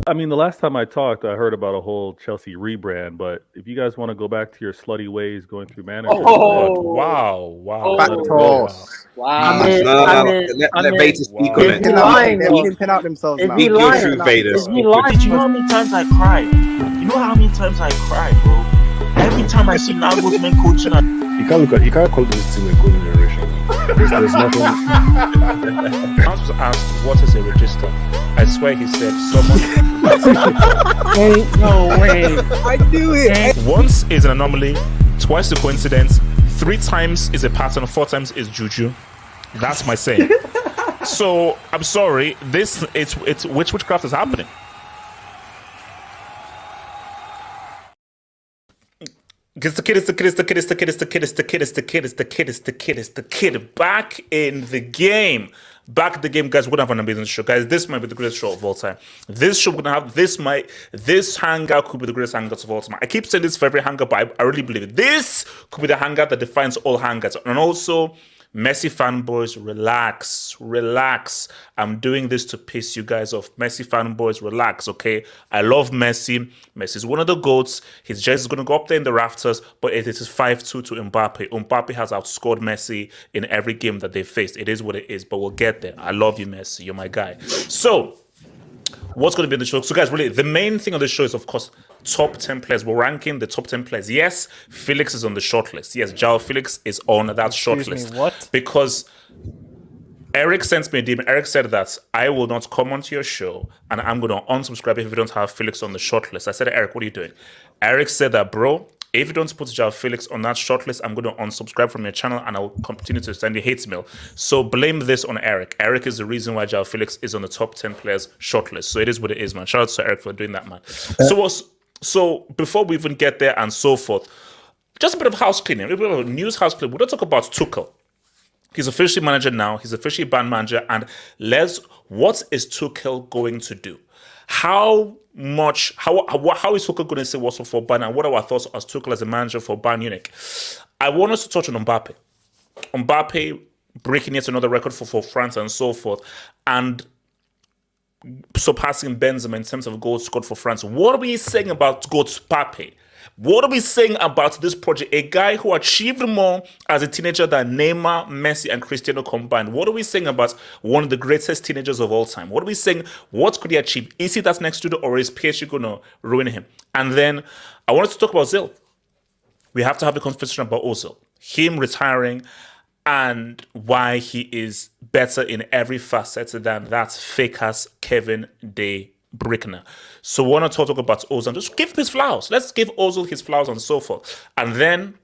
I mean, the last time I talked, I heard about a whole Chelsea rebrand. But if you guys want to go back to your slutty ways, going through managers, Wow. Let Vader speak on it. They can pin out themselves now. Be true, Vader. Did you know how many times I cried? You know how many times I cried, bro? Every time I see Nagelsmann coaching, you can't call this team a golden generation. There's nothing. I was asked what is a register. I swear he said someone. No way. I knew it. Once is an anomaly, twice a coincidence, 3 times is a pattern, 4 times is juju. That's my saying. So I'm sorry. It's witchcraft is happening. It's the kid back in the game. Back in the game, guys. We're gonna have an amazing show, guys. This might be the greatest show of all time. This show we're gonna have this hangout could be the greatest hangout of all time. I keep saying this for every hangout, but I really believe it. This could be the hangout that defines all hangouts. And also, Messi fanboys, relax. I'm doing this to piss you guys off. Messi fanboys, relax, okay? I love Messi. Messi's one of the GOATs. His jersey is going to go up there in the rafters, but it is 5-2 to Mbappe. Mbappe has outscored Messi in every game that they faced. It is what it is, but we'll get there. I love you, Messi. You're my guy. So, what's going to be in the show? So, guys, really, the main thing on the show is, of course, top 10 players. We're ranking the top 10 players. Yes, Felix is on the shortlist. Yes, João Felix is on that shortlist. What? Because Eric sent me a DM. Eric said that I will not come onto your show and I'm going to unsubscribe if you don't have Felix on the shortlist. I said, Eric, what are you doing? Eric said that, bro, if you don't put João Felix on that shortlist, I'm going to unsubscribe from your channel and I'll continue to send you hate mail. So blame this on Eric. Eric is the reason why João Felix is on the top 10 players shortlist. So it is what it is, man. Shout out to Eric for doing that, man. So before we even get there and so forth, just a bit of house cleaning, a bit of news house cleaning. We're going to talk about Tuchel. He's officially manager now. He's officially band manager. And what is Tuchel going to do? How is Tuchel going to say what's up for Bayern? And what are our thoughts as Tuchel as a manager for Bayern Munich? I want us to touch on Mbappe. Mbappe breaking yet another record for France and so forth. And surpassing Benzema in terms of goals scored for France. What are we saying about goals Mbappe? What are we saying about this project? A guy who achieved more as a teenager than Neymar, Messi, and Cristiano combined. What are we saying about one of the greatest teenagers of all time? What are we saying? What could he achieve? Is he that next to do, or is PSG going to ruin him? And then I wanted to talk about Ozil. We have to have a conversation about Ozil. Him retiring and why he is better in every facet than that fake-ass Kevin De Bruyne. So we want to talk about Ozil. Just give him his flowers. Let's give Ozil his flowers and so forth. And then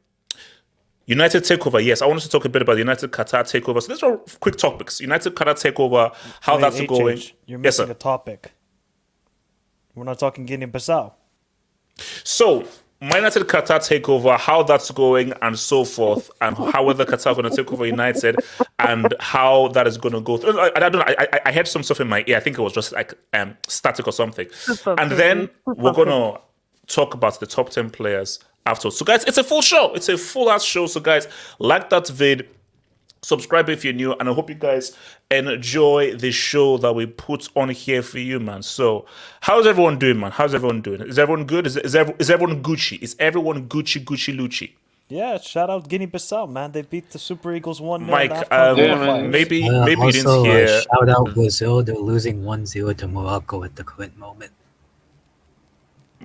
United Takeover. Yes, I want us to talk a bit about the United Qatar Takeover. So these are quick topics. United Qatar Takeover, how that's going. You're missing a topic. We're not talking Guinea-Bissau. So my United Qatar Takeover, how that's going and so forth, and how whether Qatar are going to take over United and how that is going to go through. I don't know. I heard some stuff in my ear. I think it was just like static or something. And then we're going to talk about the top 10 players afterwards. So guys, it's a full show. It's a full-ass show. So guys, like that vid, Subscribe if you're new, and I hope you guys enjoy the show that we put on here for you, man. So, how's everyone doing, man? How's everyone doing? Is everyone good? Is everyone Gucci? Is everyone Gucci Lucci? Yeah, shout out Guinea-Bissau, man. They beat the Super Eagles 1-0. Mike, maybe you didn't also, hear. shout out Ozil. They're losing 1-0 to Morocco at the current moment.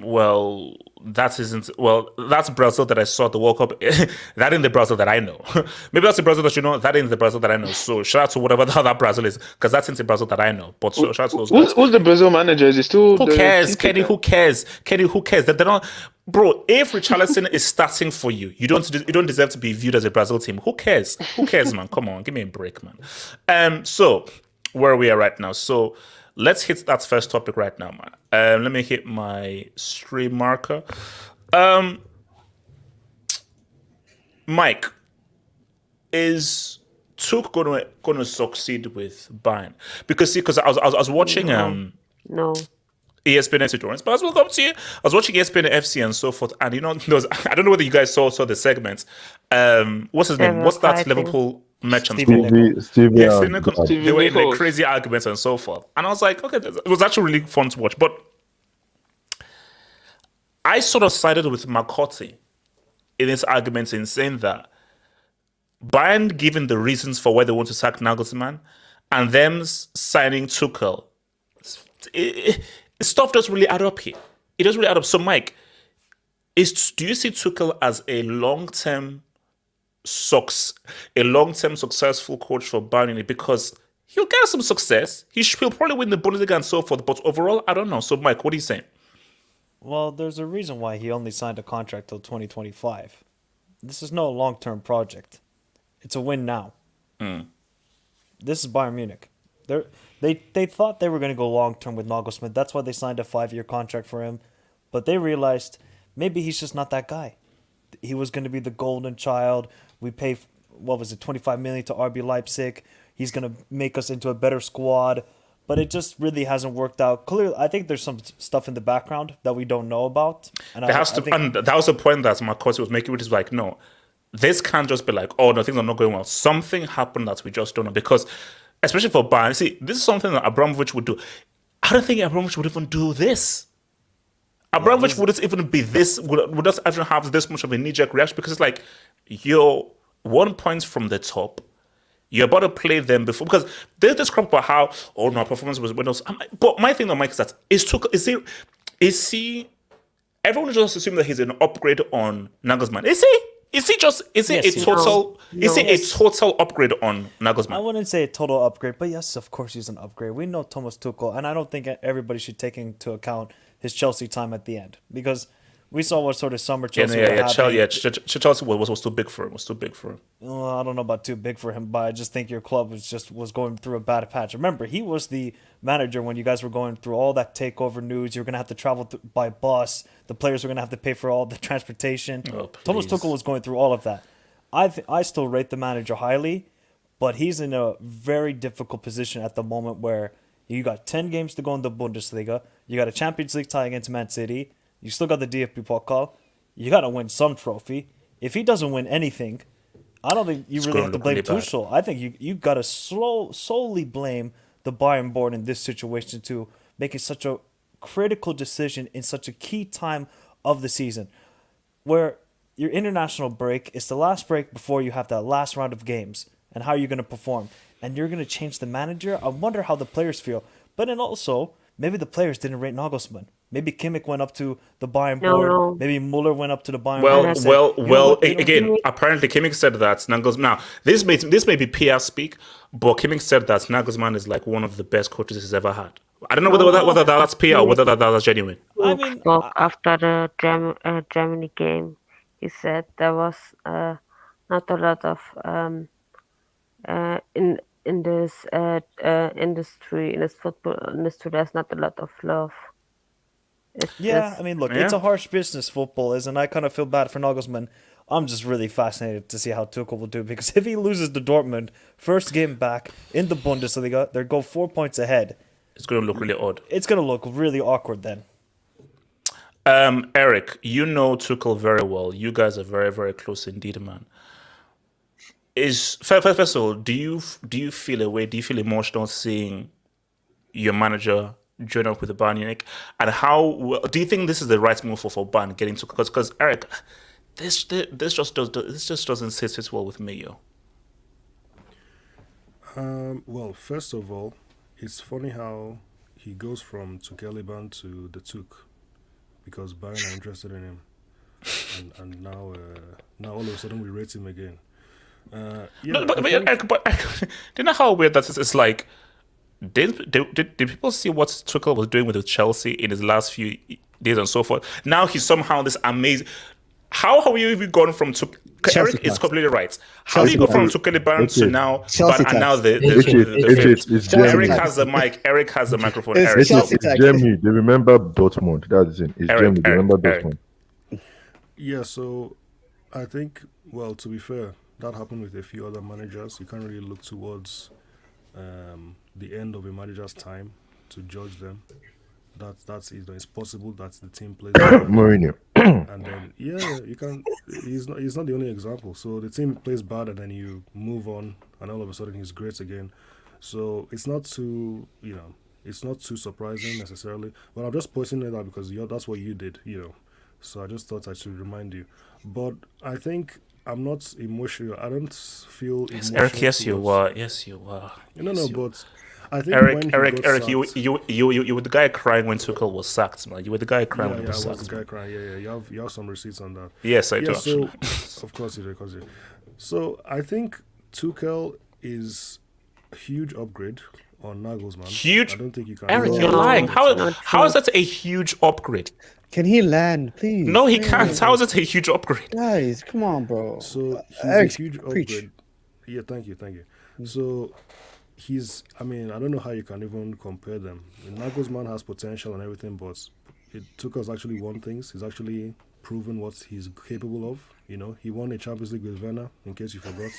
Well, that isn't. Well, that's Brazil that I saw at the World Cup. That ain't the Brazil that I know. Maybe that's the Brazil that you know. That ain't the Brazil that I know. So shout out to whatever the hell that Brazil is, because that's in the Brazil that I know. But so, shout out to those guys. Who's the Brazil manager? Is he still? Who cares, Kenny? Who cares, Kenny? Who cares? They're not, bro. If Richarlison is starting for you, you don't deserve to be viewed as a Brazil team. Who cares? Who cares, man? Come on, give me a break, man. So where are we at right now? So let's hit that first topic right now, man. Let me hit my stream marker. Mike, is Tuch going to succeed with Bayern? Because I was watching No. ESPN FC Torrents, but as well come to you. I was watching ESPN FC and so forth, and I don't know whether you guys saw the segments. What's his name? What's that Liverpool merchant? Stevie, Yes, they were in like crazy arguments and so forth. And I was like, okay, it was actually really fun to watch. But I sort of sided with McCarthy in his arguments in saying that Bayern giving the reasons for why they want to sack Nagelsmann and them signing Tuchel, stuff doesn't really add up here. It doesn't really add up. So, Mike, do you see Tuchel as a long-term successful coach for Bayern? Because he'll get some success. He'll probably win the Bundesliga and so forth. But overall, I don't know. So, Mike, what are you saying? Well, there's a reason why he only signed a contract till 2025. This is no long-term project. It's a win now. This is Bayern Munich. They thought they were going to go long-term with Nagelsmann. That's why they signed a 5-year contract for him. But they realized maybe he's just not that guy. He was going to be the golden child. We pay, 25 million to RB Leipzig. He's going to make us into a better squad. But it just really hasn't worked out. Clearly, I think there's some stuff in the background that we don't know about. And and that was the point that McCarthy was making, which is like, no, this can't just be like, oh, no, things are not going well. Something happened that we just don't know. Because, especially for Bayern, see, this is something that Abramovich would do. I don't think Abramovich would even do this. Abramovich wouldn't even be this, would not even have this much of a knee-jerk reaction, because it's like, you're 1 point from the top. You're about to play them before, because there's this crap about how, oh no, our performance was windows. But my thing on Mike is that is he? Everyone just assume that he's an upgrade on Nagelsmann. Is he? Is he a total upgrade on Nagelsmann? I wouldn't say a total upgrade, but yes, of course he's an upgrade. We know Thomas Tuchel, and I don't think everybody should take into account his Chelsea time at the end, because we saw what sort of summer Chelsea Chelsea was too big for him. Well, I don't know about too big for him, but I just think your club was going through a bad patch. Remember, he was the manager when you guys were going through all that takeover news. You were going to have to travel by bus. The players were going to have to pay for all the transportation. Oh, Thomas Tuchel was going through all of that. I still rate the manager highly, but he's in a very difficult position at the moment where you got 10 games to go in the Bundesliga. You got a Champions League tie against Man City. You still got the DFB Pokal. You got to win some trophy. If he doesn't win anything, I don't think you really have to blame Tuchel. I think you got to solely blame the Bayern board in this situation to making such a critical decision in such a key time of the season, where your international break is the last break before you have that last round of games, and how you're going to perform. And you're going to change the manager. I wonder how the players feel. But then also, maybe the players didn't rate Nagelsmann. Maybe Kimmich went up to the Bayern board. No. Maybe Muller went up to the Bayern board. Well, again, apparently Kimmich said that Nagelsmann. Now, this may be PR speak, but Kimmich said that Nagelsmann is like one of the best coaches he's ever had. I don't know whether that's PR or whether that's genuine. I mean, after the Germany game, he said there was not a lot of in this industry, in this football industry, there's not a lot of love. I mean, look, it's a harsh business, football is, and I kind of feel bad for Nagelsmann. I'm just really fascinated to see how Tuchel will do, because if he loses to Dortmund, first game back in the Bundesliga, they go 4 points ahead. It's going to look really odd. It's going to look really awkward then. Eric, you know Tuchel very well. You guys are very, very close indeed, man. First of all, do you feel a way? Do you feel emotional seeing your manager join up with the Bayern Munich? And how do you think this is the right move for Bayern getting to? Because Eric, this just doesn't sit well with me, yo. Well, first of all, it's funny how he goes from Tuchel to the Tuch because Bayern are interested in him, and now all of a sudden we rate him again. Eric, do you know how weird that is? It's like, did people see what Tuchel was doing with Chelsea in his last few days and so forth? Now he's somehow this amazing. How have you even gone from Tuchel? Eric is completely right. How do you go from Tuchel to now? And now Eric has the mic. Eric has the microphone. Eric. It's Germany. They remember Dortmund. That's it. It's Germany. They remember Dortmund. Yeah. So I think, well, to be fair, that happened with a few other managers. You can't really look towards the end of a manager's time to judge them. That's it's possible that the team plays Mourinho. And then you can. He's not the only example. So the team plays bad, and then you move on, and all of a sudden he's great again. So it's not too it's not too surprising necessarily. But I'm just pointing it out because that's what you did, So I just thought I should remind you. But I think I'm not emotional. I don't feel emotional. Eric, yes, you were. Yes, you were. No, but I think Eric, you were the guy crying when Tuchel was sacked, man. You were the guy crying when he was sacked. I was the guy crying. Yeah. You have some receipts on that. Yes, I do. So of course you do, So I think Tuchel is a huge upgrade on Nagelsmann. Huge. I don't think you can. Eric, you're lying. How is that a huge upgrade? Can he land, please? No, he can't. How is it a huge upgrade? Guys, come on, bro. So he's Eric, a huge preach. upgrade. Yeah, thank you. So I don't know how you can even compare them. Nagelsmann has potential and everything, but Tuchel's actually won things. He's actually proven what he's capable of. He won a Champions League with Werner, in case you forgot.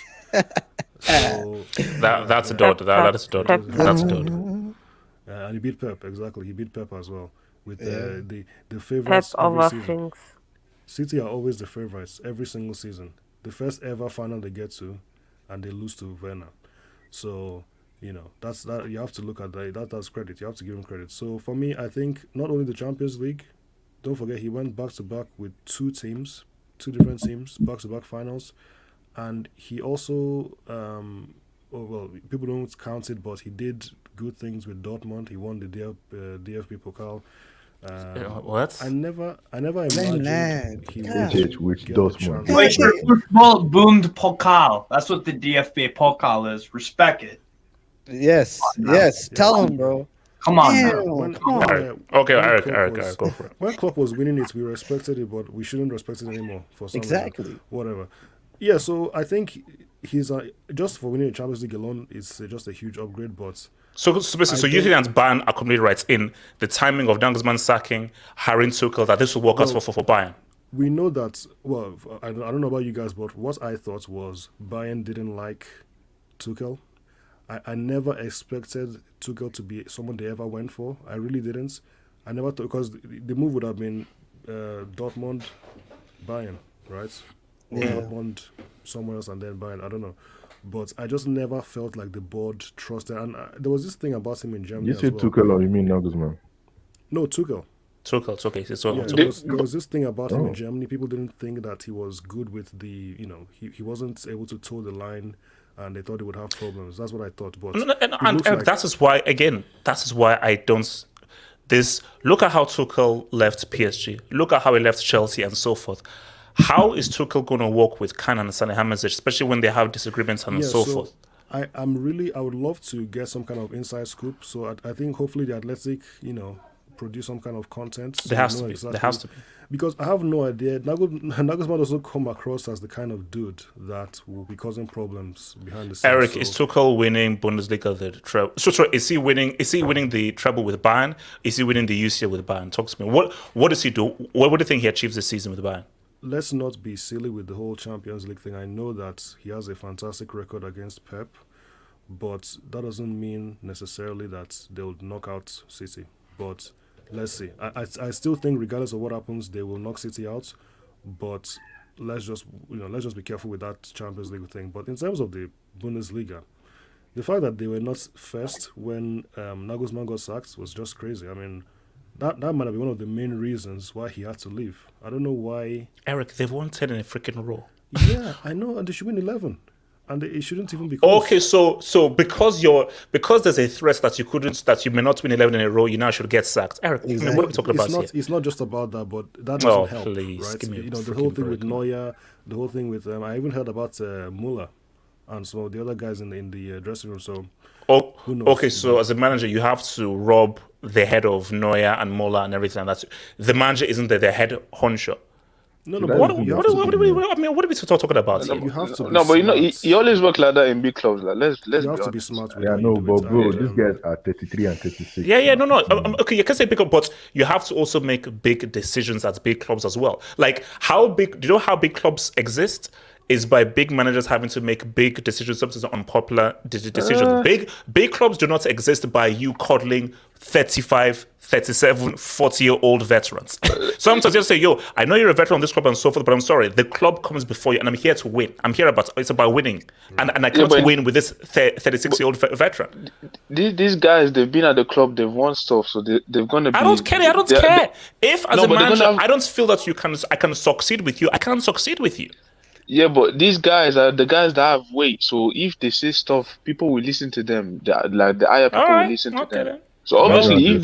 So that's a dud. That's a dud. That's a dud. And he beat Pep, exactly. He beat Pep as well. With the favourites Pep over things. City are always the favourites every single season. The first ever final they get to, and they lose to Werner. So, that's that. You have to look at that. That's credit. You have to give him credit. So for me, I think not only the Champions League, don't forget he went back to back with two different teams, back to back finals, and he also, people don't count it, but he did good things with Dortmund. He won the DFB Pokal. What? I never imagined he would with get the Dortmund. chance. Wait, football boomed Pokal. That's what the DFB Pokal is. Respect it. Yes. Tell him, bro. Come on, Damn, bro. come on. Okay, Eric, go for it. When Klopp was winning it, we respected it, but we shouldn't respect it anymore for some Exactly. reason. Whatever. Yeah, so I think he's just for winning the Champions League alone, it's just a huge upgrade. But So you think that Bayern are completely right in the timing of Nagelsmann sacking, hiring Tuchel, that this will work out for Bayern? we know that. Well, I don't know about you guys, but what I thought was Bayern didn't like Tuchel. I never expected Tuchel to be someone they ever went for. I really didn't. I never thought, because the move would have been Dortmund, Bayern, right? Or Dortmund, somewhere else, and then Bayern. I don't know. But I just never felt like the board trusted. And there was this thing about him in Germany. You say Tuchel or you mean Nagelsmann? No, Tuchel. Tuchel, okay. So There was this thing about him in Germany. People didn't think that he was good with the, he wasn't able to toe the line, and they thought he would have problems. That's what I thought. But and that is why I don't. Look at how Tuchel left PSG. Look at how he left Chelsea and so forth. How is Tuchel going to work with Kahn and Salihamidzic, especially when they have disagreements and so forth? I would love to get some kind of inside scoop. So I think hopefully the Athletic, produce some kind of content. So There has to be. Because I have no idea. Nagelsmann doesn't come across as the kind of dude that will be causing problems behind the scenes. Eric, is Tuchel winning Bundesliga the treble? So is he winning? Is he winning the treble with Bayern? Is he winning the UCL with Bayern? Talk to me. What does he do? What do you think he achieves this season with Bayern? Let's not be silly with the whole Champions League thing. I know that he has a fantastic record against Pep, but that doesn't mean necessarily that they'll knock out City. But let's see. I still think regardless of what happens, they will knock City out. But let's just be careful with that Champions League thing. But in terms of the Bundesliga, the fact that they were not first when Nagelsmann got sacked was just crazy. I mean, that might have been one of the main reasons why he had to leave. I don't know why. Eric, they've won 10 in a freaking row. Yeah, I know, and they should win 11. And it shouldn't even be close. Okay, so because there's a threat that you may not win 11 in a row, you now should get sacked. Eric, Exactly. what are we talking about here? It's not just about that, but that doesn't help, please, right? give me a The whole thing freaking with break. Neuer, the whole thing with I even heard about Muller and some of the other guys in the dressing room. So who knows? Okay, so as a manager, you have to rob the head of Neuer and Muller and everything. That's the manager isn't the head honcho. No, What are we talking about here? You have to be No, but smart. he always work like that in big clubs. Like, let's You be have to honest. be smart with Yeah, how you no, do but it. bro, And, these guys are 33 and 36. Yeah, no. Okay, you can say big, but you have to also make big decisions at big clubs as well. Like how big? Do you know how big clubs exist? Is by big managers having to make big decisions, sometimes unpopular decisions. Big clubs do not exist by you coddling 35, 37, 40-year-old veterans. Sometimes you just say, yo, I know you're a veteran on this club and so forth, but I'm sorry, the club comes before you and I'm here to win. It's about winning. And I cannot win with this 36-year-old veteran. These guys, they've been at the club, they've won stuff, so they're gonna be. I don't care. If as a but they're manager, gonna have- I don't feel that I can succeed with you, I can't succeed with you. Yeah, but these guys are the guys that have weight. So if they say stuff, people will listen to them. Like the higher people will listen to them. Then. So obviously, if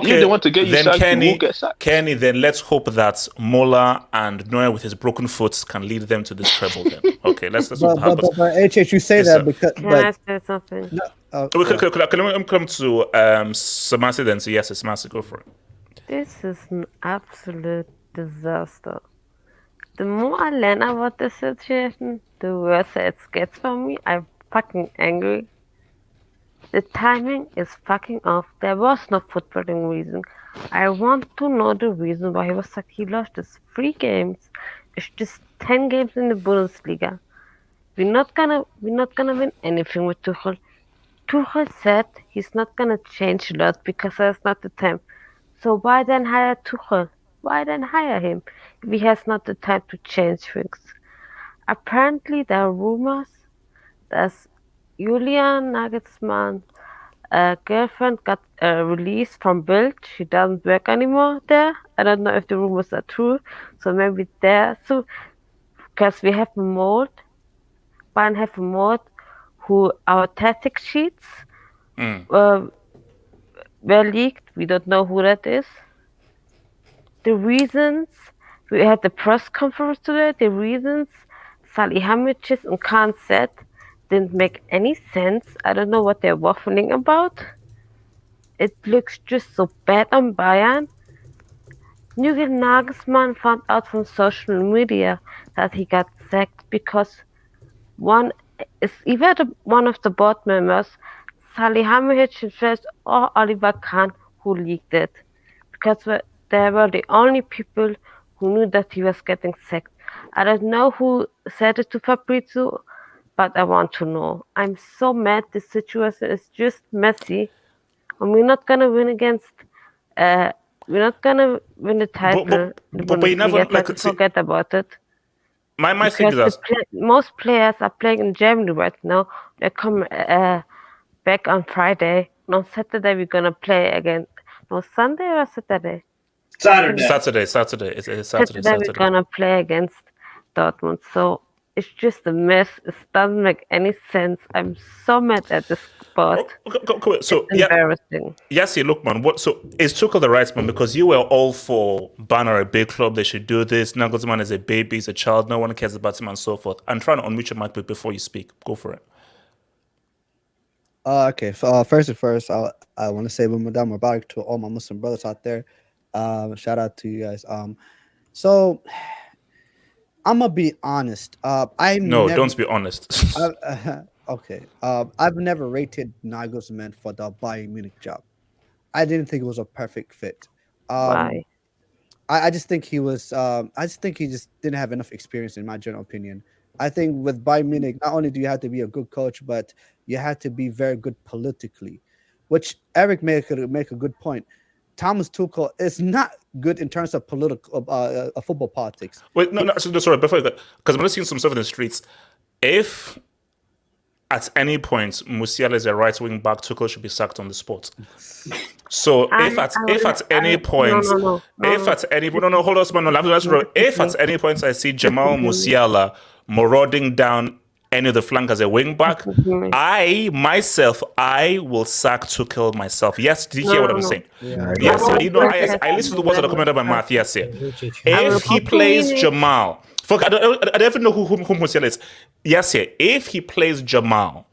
they want to get you sacked, you will get sacked. Kenny, then let's hope that Mola and Neuer with his broken foot can lead them to this treble. Then, okay, let's hope. But HH, you say that because. Can I say something? Let me come to Samasi then. So yes, Samasi, go for it. This is an absolute disaster. The more I learn about the situation, the worse it gets for me. I'm fucking angry. The timing is fucking off. There was no footballing reason. I want to know the reason why he was like he lost his 3 games. It's just 10 games in the Bundesliga. We're not gonna win anything with Tuchel. Tuchel said he's not gonna change a lot because there's not the time. So why then hire Tuchel? Why then hire him if he has not the time to change things? Apparently, there are rumors that Julian Nagelsmann's girlfriend got released from Bild. She doesn't work anymore there. I don't know if the rumors are true. So maybe there. So because we have a mold, Bayern have a mold who our tactic sheets were leaked. We don't know who that is. The reasons, we had the press conference today, the reasons Salihamidzic and Khan said didn't make any sense. I don't know what they're waffling about. It looks just so bad on Bayern. Jürgen Nagelsmann found out from social media that he got sacked because one is either one of the board members, Salihamidzic first, or Oliver Kahn, who leaked it. Because they were the only people who knew that he was getting sacked. I don't know who said it to Fabrizio, but I want to know. I'm so mad. The situation is just messy, and we're not gonna win against. We're not gonna win the title. But you never forget about it. My thing is that most players are playing in Germany right now. They come back on Friday. And on Saturday we're gonna play again. No, Sunday or Saturday? Saturday. It's Saturday. We're gonna play against Dortmund. So it's just a mess. It doesn't make any sense. I'm so mad at this sport. So it's embarrassing. Yassi, look, man. So is Tuchel the right man? Because you were all for Banner, a big club. They should do this. Nagelsmann is a baby. He's a child. No one cares about him and so forth. I'm trying to unmute your mic before you speak. Go for it. Okay. So first, I want to say Ramadan Mubarak to all my Muslim brothers out there. Shout out to you guys. So I'm gonna be honest. Don't be honest. Okay. I've never rated Nagelsmann for the Bayern Munich job. I didn't think it was a perfect fit. Why? I just think he was. I just think he just didn't have enough experience, in my general opinion. I think with Bayern Munich, not only do you have to be a good coach, but you have to be very good politically, which Eric make a good point. Thomas Tuchel is not good in terms of political football politics. Wait, no, sorry, before you go, because I'm just seeing some stuff in the streets. If at any point Musiala is a right wing back, Tuchel should be sacked on the spot. So if at any point I see Jamal Musiala marauding down any of the flank as a wing back, I will sack Tuchel myself. Yes, did you hear what I'm saying? Yes, I listen to the words that are coming out of my mouth. Yes, yeah. If he plays Jamal, I don't even know who Musiala is. Yes, yeah. If he plays Jamal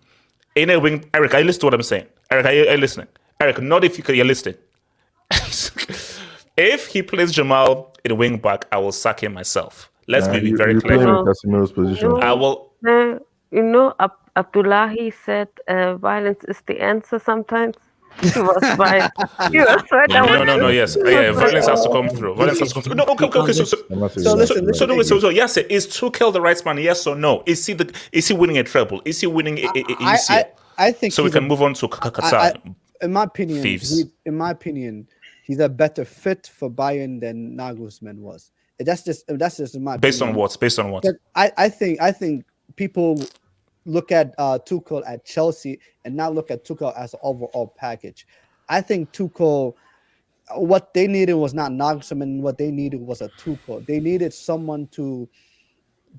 in a wing, Eric, are you listening to what I'm saying? Eric, are you listening? Eric, not if you're listening. If he plays Jamal in a wing back, I will sack him myself. Let's be very clear. Casemiro's position. I will. Abdullahi said violence is the answer sometimes. He was right. Yes. Yeah, violence has to come through. Violence has to come through. No, okay. So yes, is Tuchel the right man? Yes or no? Is he winning a treble? Is he winning a UCL? I think so. We can move on to Qatar. In my opinion, he's a better fit for Bayern than Nagelsmann was. That's just in my opinion. Based on what? I think people look at Tuchel at Chelsea and now look at Tuchel as an overall package. I think Tuchel, what they needed was not Nagelsmann. What they needed was a Tuchel. They needed someone to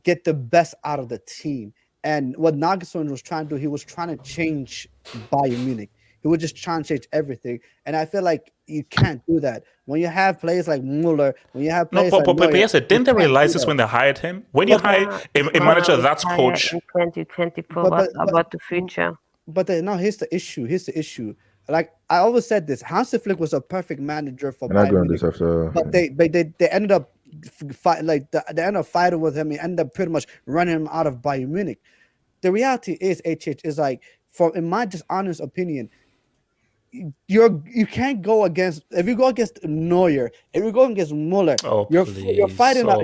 get the best out of the team. And what Nagelsmann was trying to do, he was trying to change Bayern Munich. He was just trying to change everything. And I feel like you can't do that. When you have players like Muller, when you have players but yes, didn't they realize this when they hired him? When you hire a manager, that's coach. In 2024, what about the future? But now here's the issue. Like I always said this, Hansi Flick was a perfect manager for Bayern Munich. But they ended up they ended up fighting with him and ended up pretty much running him out of Bayern Munich. The reality is, is like, in my just honest opinion, you can't go against, if you go against Neuer, if you go against Muller, you're fighting a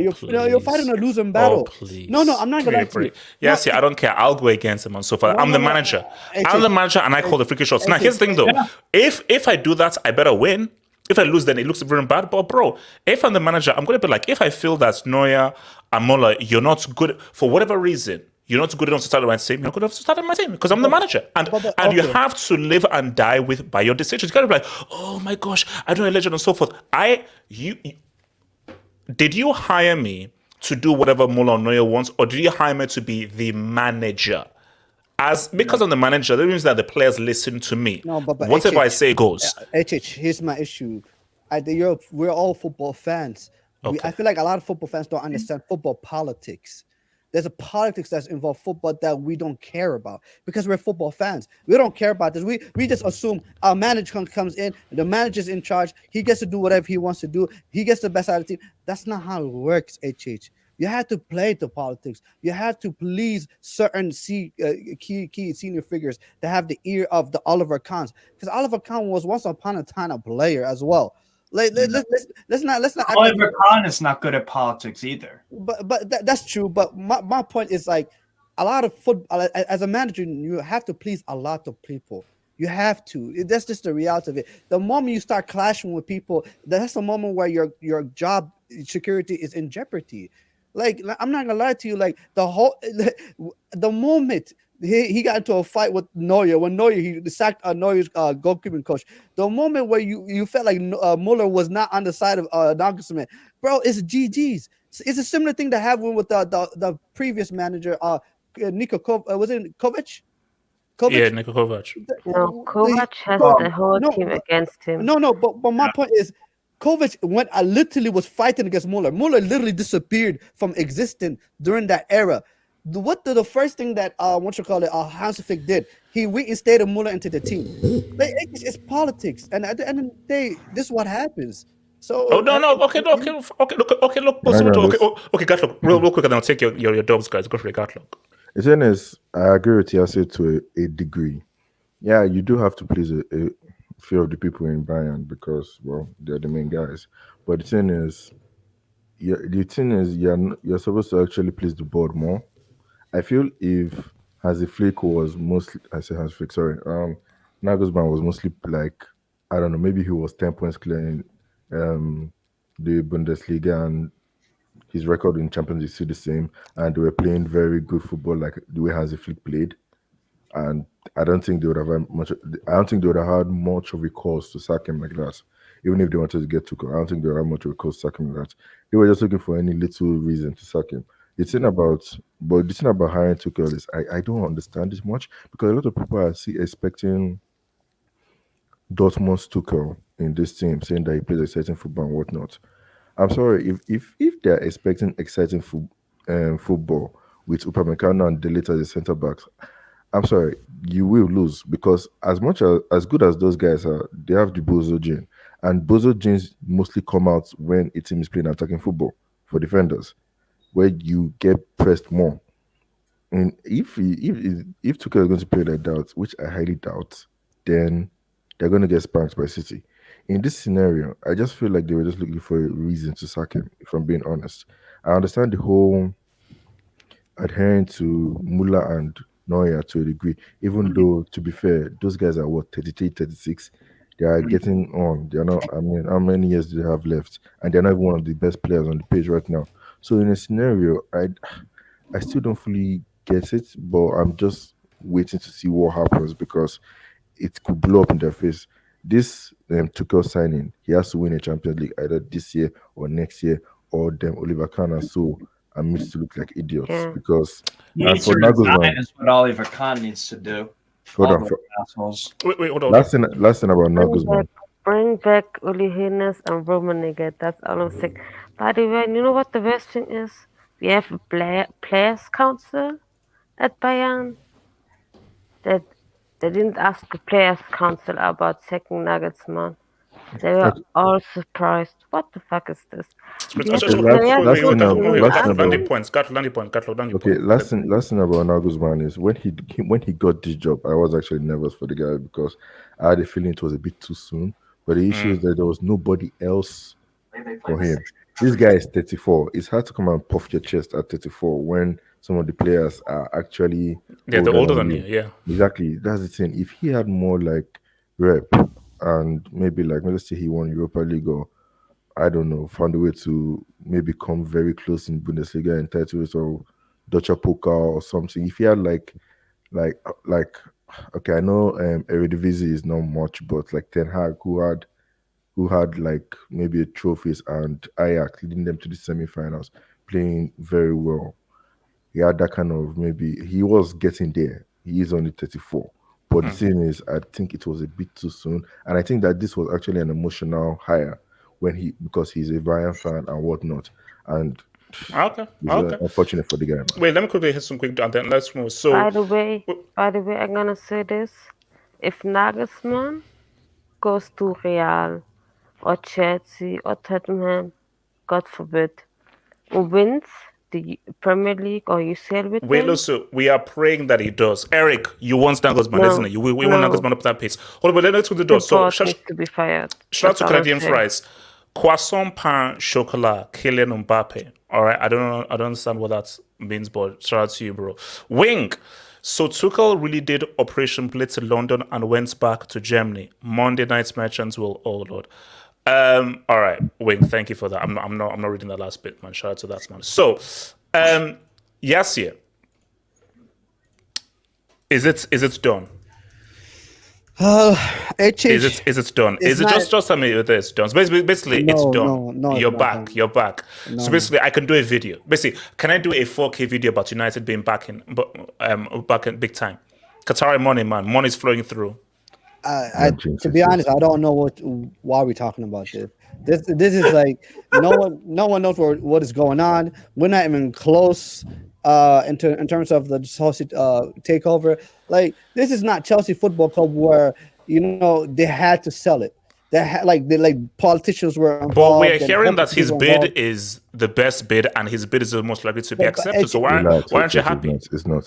losing battle. No, I'm not gonna lie to you. Yes, I don't care. I'll go against him and so forth. I'm the manager. I'm the manager, and I call the freaky shots. Now here's the thing though. If I do that, I better win. If I lose, then it looks very bad. But bro, if I'm the manager, I'm gonna be like, if I feel that Neuer and Muller, you're not good for whatever reason. You're not good enough to start on my team. You're not good enough to start on my team because I'm the manager, and you have to live and die by your decisions. You gotta be like, oh my gosh, I don't know a legend and so forth. Did you hire me to do whatever Muller or Neuer wants, or did you hire me to be the manager? Because I'm the manager, that means that the players listen to me. No, but whatever I say goes. Here's my issue. We're all football fans. Okay. I feel like a lot of football fans don't understand football politics. There's a politics that's involved football that we don't care about because we're football fans. We don't care about this. We just assume our manager comes in, the manager's in charge. He gets to do whatever he wants to do. He gets the best out of the team. That's not how it works, HH. You have to play the politics. You have to please certain key senior figures that have the ear of the Oliver Kahns. Because Oliver Kahn was once upon a time a player as well. Let's not. Oliver Kahn is not good at politics either. But that's true. But my point is like a lot of football. As a manager, you have to please a lot of people. You have to. That's just the reality of it. The moment you start clashing with people, that's the moment where your job security is in jeopardy. Like I'm not gonna lie to you. Like the moment he got into a fight with Neuer, when Neuer he sacked Neuer's goalkeeping coach. The moment where you felt like Muller was not on the side of Nagelsmann, bro, it's GG's. It's a similar thing that happened with the previous manager, Niko Kovac? Yeah, Niko Kovac. No, Kovac has the whole team against him. No, but my point is, Kovac literally was fighting against Muller. Muller literally disappeared from existence during that era. The first thing that Hansi Flick did, he reinstated Muller into the team. It's politics, and at the end of the day, this is what happens. So okay, look, Gatlock, real quick, and I'll take your dogs, guys. Go for it, Gatlock. The thing is, I agree with Yasser to a degree. Yeah, you do have to please a few of the people in Bayern because, well, they're the main guys. But the thing is, you're supposed to actually please the board more. I feel if Hansi Flick was mostly, Nagelsmann was mostly like I don't know, maybe he was 10 points clear in the Bundesliga, and his record in Champions League is still the same, and they were playing very good football like the way Hansi Flick played. And I don't think they would have had much. I don't think they would have had much of a cause to sack him like that. Even if they wanted to get Tuchel, I don't think they would have much of a cause to sack him like that. They were just looking for any little reason to sack him. The thing about hiring Tuchel is I don't understand this much because a lot of people are expecting Dortmund's Tuchel in this team, saying that he plays exciting football and whatnot. I'm sorry if they're expecting exciting football with Upamecano and Delete as the centre backs. I'm sorry, you will lose because as good as those guys are, they have the Bozo gene, and Bozo genes mostly come out when a team is playing attacking football for defenders, where you get pressed more. And if Tuchel is going to play like that, which I highly doubt, then they're going to get spanked by City. In this scenario, I just feel like they were just looking for a reason to sack him. If I'm being honest, I understand the whole adhering to Muller and Neuer to a degree, even though, to be fair, those guys are what, 33, 36? They are getting on. They are not, I mean, how many years do they have left? And they're not even one of the best players on the page right now. So, in a scenario, I still don't fully get it, but I'm just waiting to see what happens because it could blow up in their face. This Tuchel signing, he has to win a Champions League either this year or next year, or them Oliver Kahn and so amidst to look like idiots Yeah. He because needs for to Nagelsmann, resign is what Oliver Kahn needs to do. hold All on. those assholes. Wait, hold on. Last thing about Bring Nagelsmann. back, bring back Uli Hoeneß and Rummenigge. That's all I'm saying. By the way, you know what the worst thing is? We have a players council at Bayern that they didn't ask the players council about second Nagelsmann. They were Okay, all surprised. What the fuck is this? We have okay, the last players last thing council didn't last thing ask about him. Got landing point. okay, last thing about Nagelsmann is when he got this job, I was actually nervous for the guy because I had a feeling it was a bit too soon. But the issue is that there was nobody else for him. This guy is 34. It's hard to come and puff your chest at 34 when some of the players are actually Yeah, they're older than you. Yeah. Exactly. That's the thing. If he had more like rep and maybe like let's say he won Europa League or I don't know, found a way to maybe come very close in Bundesliga and titles or Deutsche Pokal or something. If he had like okay, I know Eredivisie is not much, but like Ten Hag who had like maybe trophies and Ajax leading them to the semi-finals, playing very well. He had that kind of maybe he was getting there. He is only 34. But the thing is, I think it was a bit too soon. And I think that this was actually an emotional hire because he's a Bayern fan and whatnot. And Okay. it's unfortunate for the guy, man. Wait, let me quickly hit some quick and then let's move. So By the way, I'm gonna say this: if Nagelsmann goes to Real or Chelsea or Tottenham, God forbid, who wins the Premier League or UCL with wait, them, Lucio, we are praying that he does. Eric, you want Nagelsmann, No, isn't it? We want no. Nagelsmann up that pace. Hold on, but let's go to the door. So Boss needs to be fired. shout out to That's all I'm Canadian saying. fries. Croissant pain chocolat, Kylian Mbappe. All right, I don't understand what that means, but shout out to you, bro. Wing. So Tuchel really did Operation Blitz in London and went back to Germany. Monday night's merchants will. Oh Lord. All right, Wing. Thank you for that. I'm not reading that last bit, man. Shout out to that, man. So, Yassir, is it done? Is it done? Is it just tell me if it's done? So basically, it's done. No, You're it's not back. done. You're back. No. So basically, I can do a video. Basically, can I do a 4K video about United being back in big time? Qatari money, man. Money's flowing through. To be honest, I don't know why we're talking about this. This is like no one knows what is going on. We're not even close in terms of the Chelsea takeover. Like this is not Chelsea Football Club where they had to sell it. Like politicians were involved. But we're hearing that his were bid involved. is the best bid and his bid is the most likely to be But accepted. So why aren't you happy? It's not.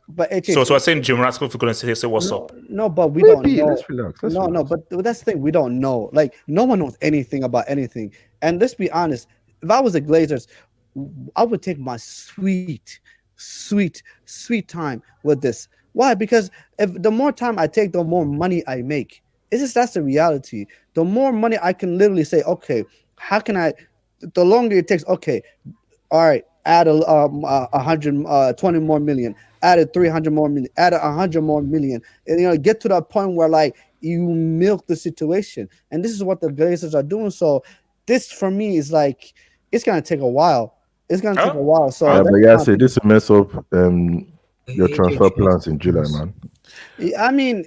But it's So I'm saying Jim Ratcliffe is going to say what's up. No, but we don't know. Let's relax. No, but that's the thing. We don't know. Like no one knows anything about anything. And let's be honest. If I was the Glazers, I would take my sweet time with this. Why? Because if the more time I take, the more money I make. It's just that's the reality. The more money I can literally say, okay, how can I? The longer it takes, okay, all right, add a hundred 20 more million, added 300 more million, added 100 more million, and get to that point where like you milk the situation, and this is what the Glazers are doing. So this for me is like it's gonna take a while. It's gonna take a while. So Yeah, that's but yeah, my say this will mess up your transfer AJ plans in July, man. I mean,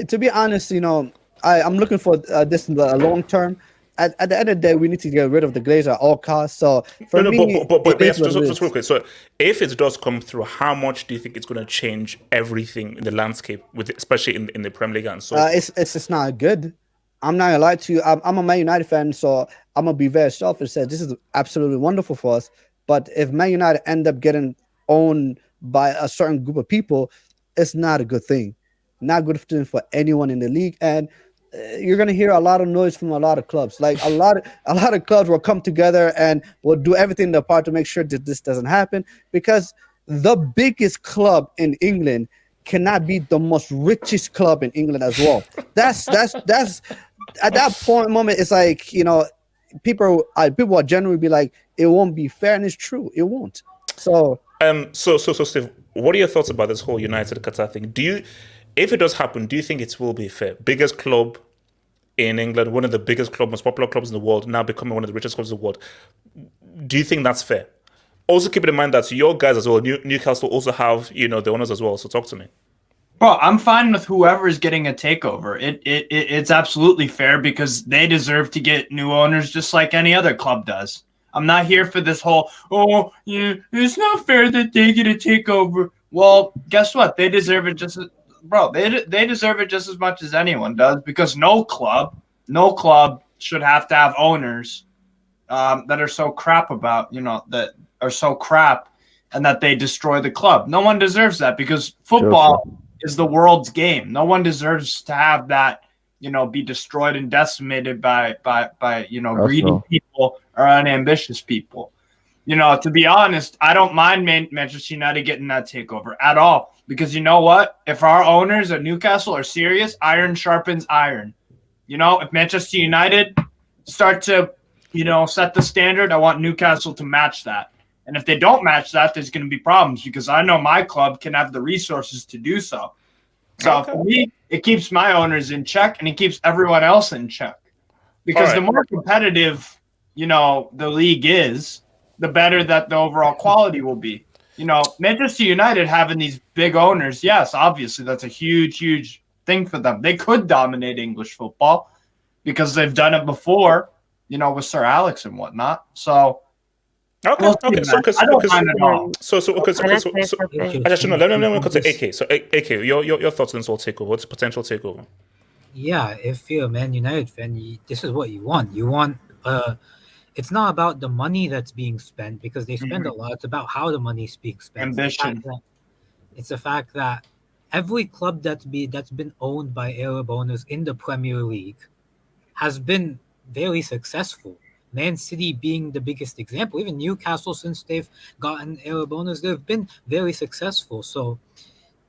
to be honest, I'm looking for this in the long term. At the end of the day, we need to get rid of the Glazer at all costs. So for No, me, but it is yes, what it just real is. quick. So, if it does come through, how much do you think it's going to change everything in the landscape, with especially in the Premier League and so forth? It's not good. I'm not gonna lie to you. I'm a Man United fan, so I'm gonna be very selfish. Said this is absolutely wonderful for us. But if Man United end up getting owned by a certain group of people, it's not a good thing. Not good thing for anyone in the league, and you're gonna hear a lot of noise from a lot of clubs. Like a lot of clubs will come together and will do everything in their part to make sure that this doesn't happen because the biggest club in England cannot be the most richest club in England as well. That's at that moment. It's like people will generally be like, it won't be fair, and it's true. It won't. So So, Steve, what are your thoughts about this whole United Qatar thing? If it does happen, do you think it will be fair? Biggest club in England, one of the biggest clubs, most popular clubs in the world, now becoming one of the richest clubs in the world. Do you think that's fair? Also, keep in mind that your guys as well, Newcastle also have the owners as well. So talk to me. Bro, I'm fine with whoever is getting a takeover. It's absolutely fair because they deserve to get new owners just like any other club does. I'm not here for this whole, it's not fair that they get a takeover. Well, guess what? They deserve it just as, bro, they deserve it just as much as anyone does because no club should have to have owners that are so crap that are so crap and that they destroy the club. No one deserves that because football is the world's game. No one deserves to have that, be destroyed and decimated by greedy people or unambitious people. To be honest, I don't mind Manchester United getting that takeover at all because you know what? If our owners at Newcastle are serious, iron sharpens iron. If Manchester United start to, set the standard, I want Newcastle to match that. And if they don't match that, there's going to be problems because I know my club can have the resources to do so. So for me, it keeps my owners in check and it keeps everyone else in check. Because the more competitive, the league is, the better that the overall quality will be. Manchester United having these big owners, yes, obviously that's a huge, huge thing for them. They could dominate English football because they've done it before, with Sir Alex and whatnot. So okay. So, actually, no, let me cut to AK. So, AK, your thoughts on this whole takeover? What's a potential takeover? Yeah, if you're a Man United fan, this is what you want. You want it's not about the money that's being spent because they spend a lot. It's about how the money is being spent. Ambition. It's the fact that every club that's been owned by Arab owners in the Premier League has been very successful. Man City being the biggest example. Even Newcastle, since they've gotten Arab owners, they've been very successful. So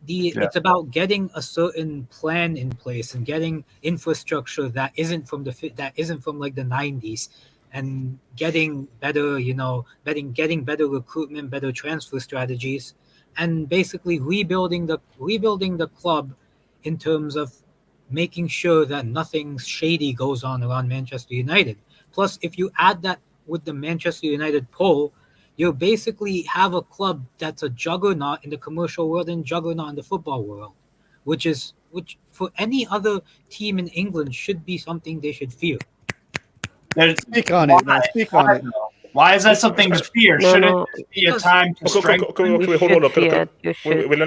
it's about getting a certain plan in place and getting infrastructure that isn't from like the 90s and getting better, getting better recruitment, better transfer strategies, and basically rebuilding the club in terms of making sure that nothing shady goes on around Manchester United. Plus, if you add that with the Manchester United poll, you basically have a club that's a juggernaut in the commercial world and juggernaut in the football world, which for any other team in England should be something they should fear. Speak on it, man. Speak on it. Why is that something to fear? Shouldn't it be a time to strengthen? Wait, hold on.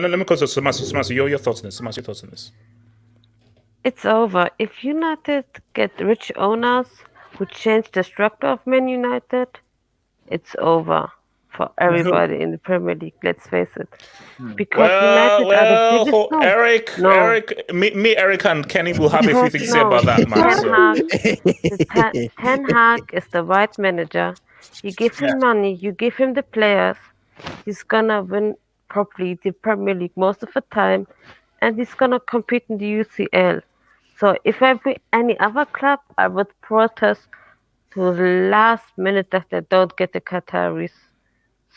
Let me call Samasi. Your thoughts on this. Samasi, your thoughts on this. It's over. If United get rich owners who change the structure of Man United, it's over for everybody in the Premier League. Let's face it. Because United are the biggest. Eric, Eric, and Kenny will have a few things to say about that, man. Ten Hag is the right manager. You give him money, you give him the players. He's gonna win probably the Premier League most of the time, and he's gonna compete in the UCL. So if I be any other club, I would protest to the last minute that they don't get the Qataris.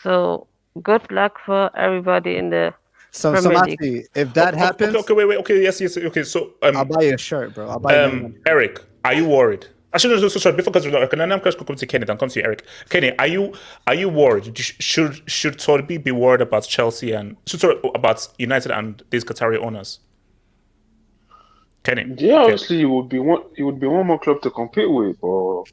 So good luck for everybody in the So Premier League. Mati, if that happens, Okay, wait. Okay, yes. Okay, so I'll buy you a shirt, bro. I'll buy you one. Eric, are you worried? Actually, no, so sorry. Before because can I come to Kenny, then come to you, Eric. Kenny, are you worried? Should Torby be worried about Chelsea and about United and these Qatari owners? Kenny, Yeah, obviously, it would be one more club to compete with, but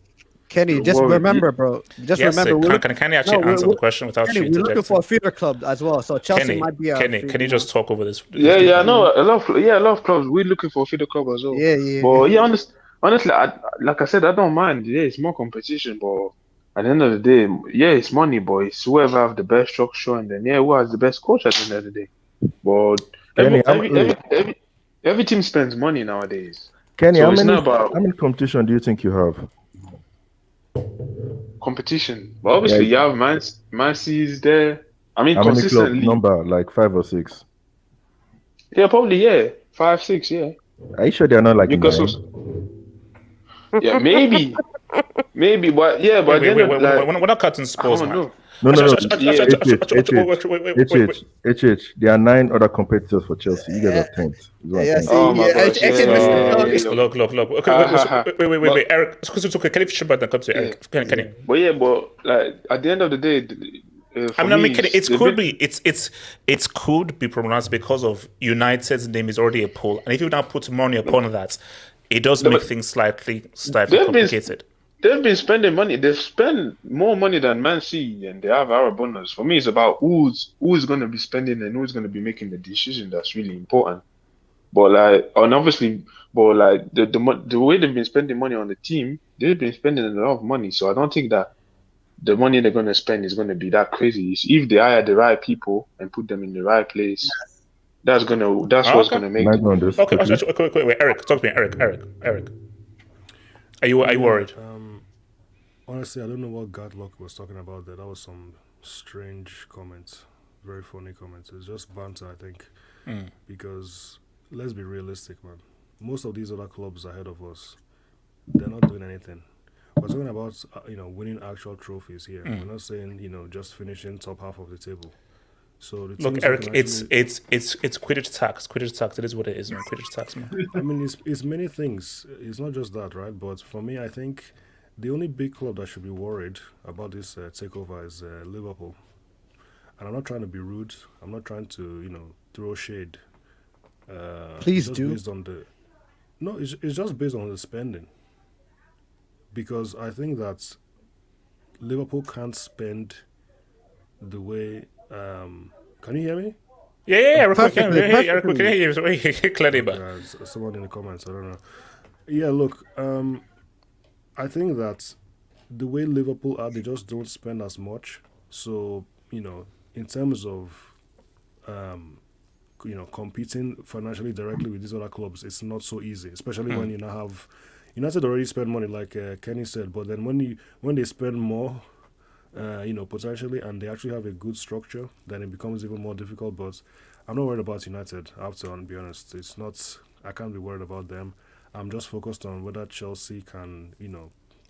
Kenny, just remember, bro. Just remember. Can Kenny actually answer the question without Kenny, you we're looking interjecting? for a feeder club as well. So Chelsea Kenny, might be our can you just talk over this? yeah, I know a lot of clubs. We're looking for a feeder club as well. Yeah. But yeah, honestly, like I said, I don't mind. Yeah, it's more competition, but at the end of the day, yeah, it's money, but it's whoever have the best structure, and then who has the best coach at the end of the day. But every team spends money nowadays. Kenny, So how it's many not about competition do you think you have? competition. But obviously, you have Man City's there. I mean, How many club consistently. number? Like 5 or 6? Yeah, probably 5, 6. Yeah. Are you sure they're not like Newcastle. 9? Yeah, maybe, but Wait, like, we're not cutting I Spurs, don't man. know. No. Wait. HH. There are 9 other competitors for Chelsea. You guys are 10th. Is what I'm Yeah, saying. Oh my gosh, Look. Okay, wait. Eric, it's okay. Can you finish then come to Eric? Can you? But like at the end of the day, I mean, it could be pronounced because of United's name is already a pool, and if you now put money upon that, it does make things slightly complicated. They've been spending money. They've spent more money than Man City, and they have Arab owners. For me, it's about who's going to be spending and who's going to be making the decision. That's really important. But like, and obviously, but like the way they've been spending money on the team, they've been spending a lot of money. So I don't think that the money they're going to spend is going to be that crazy. If they hire the right people and put them in the right place, that's what's going to make them. Wait, Eric, talk to me, Eric. Are you worried? Honestly, I don't know what Gatlock was talking about there. That was some strange comments, very funny comments. It's just banter, I think, because let's be realistic, man. Most of these other clubs ahead of us, they're not doing anything. We're talking about winning actual trophies here. We're not saying just finishing top half of the table. So the look, Eric, it's Quidditch tax. Quidditch tax. It is what it is, man. Quidditch tax, man. I mean, it's many things. It's not just that, right? But for me, I think the only big club that should be worried about this takeover is Liverpool. And I'm not trying to be rude. I'm not trying to throw shade. Please do. It's just based on the spending. Because I think that Liverpool can't spend the way. Can you hear me? Yeah. Eric, can you hear you clearly, but someone in the comments, I don't know. Yeah, look, I think that the way Liverpool are, they just don't spend as much. So in terms of competing financially directly with these other clubs, it's not so easy, especially when you now have United already spend money, like Kenny said, but then when they spend more, potentially, and they actually have a good structure, then it becomes even more difficult. But I'm not worried about United. I have to be honest. It's not. I can't be worried about them. I'm just focused on whether Chelsea can,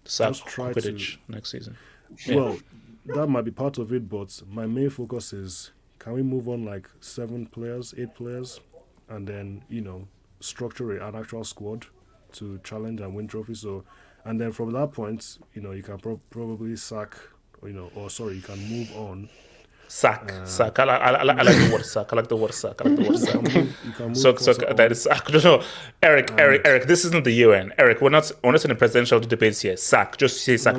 just try Quidditch next season. Well, that might be part of it, but my main focus is, can we move on like 7 players, 8 players, and then structure an actual squad to challenge and win trophies. So, and then from that point, you can probably sack, you can move on. Sack. I like the word sack. I like the word sack. So that is sack. No, Eric. This isn't the UN. Eric, we're not in a presidential debates here. Sack. Just say sack.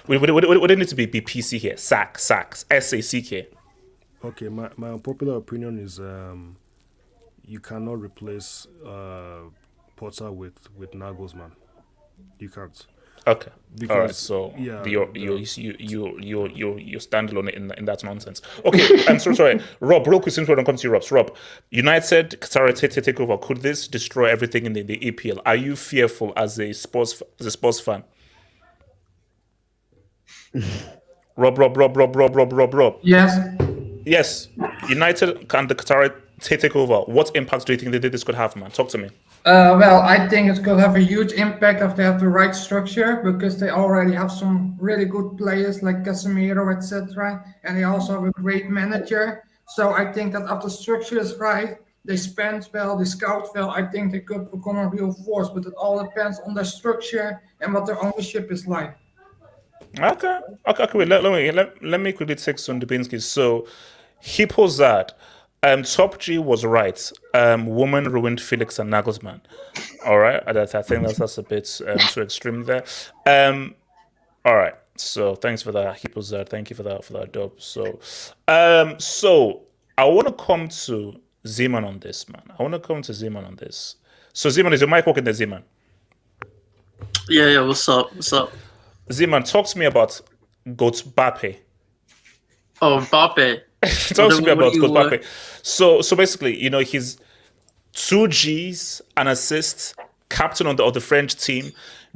We don't need to be PC here. Sack. SACK. Okay, my unpopular opinion is you cannot replace Potter with Nagelsmann. You can't. Okay. Because, all right. So yeah, you stand alone in that nonsense. Okay. I'm so sorry, Rob. Real quick, since we don't come to you, Rob. United Qatar takeover. Could this destroy everything in the EPL? Are you fearful as a sports fan? Rob. Yes. United and the Qatar takeover. What impact do you think this could have, man? Talk to me. Well, I think it could have a huge impact if they have the right structure because they already have some really good players like Casemiro, etc. And they also have a great manager. So I think that if the structure is right, they spend well, they scout well, I think they could become a real force. But it all depends on their structure and what their ownership is like. Okay. Wait, let me quickly take some Dubinsky. So, Hippozad, Top G was right. Woman ruined Felix and Nagelsmann. All right, I think that's a bit too extreme there. All right. So thanks for that, Hippozad. Thank you for that dope. So I want to come to Zeman on this, man. So Zeman, is your mic working there, Zeman? Yeah. What's up? Zeman, talk to me about Goat Mbappe. Oh, Mbappe. Talk to me about Goat Mbappe. So basically, he's 2 Gs, an assist, captain of the French team.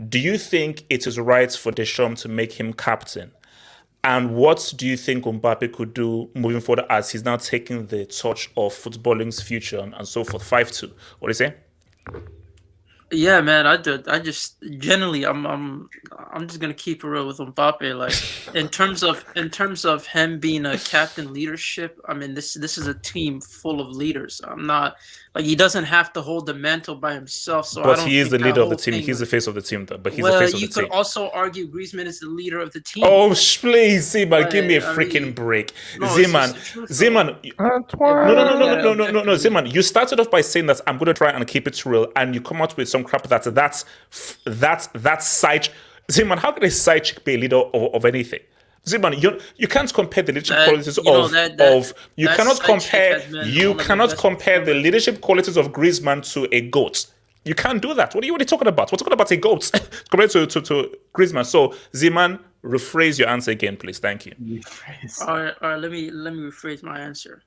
Do you think it is right for Deschamps to make him captain? And what do you think Mbappe could do moving forward as he's now taking the torch of footballing's future and so forth? 5-2. What do you say? Yeah, man. I just generally, I'm just gonna keep it real with Mbappe. Like in terms of him being a captain leadership. I mean, this is a team full of leaders. I'm not like he doesn't have to hold the mantle by himself. So but he is the leader of the team. He's the face of the team, though. But he's the face of the team. You could also argue Griezmann is the leader of the team. Oh, please, Zeman, give me a freaking break. Zeman, no, Zeman, you started off by saying that I'm going to try and keep it real, and you come out with some crap that's side. Zeman, how can a side chick be a leader of anything? Zeman, you can't compare the leadership qualities you cannot compare the leadership qualities of Griezmann to a goat. You can't do that. What are you talking about? We're talking about a goat compared to Griezmann. So Zeman, rephrase your answer again, please. Thank you. All right. Let me rephrase my answer.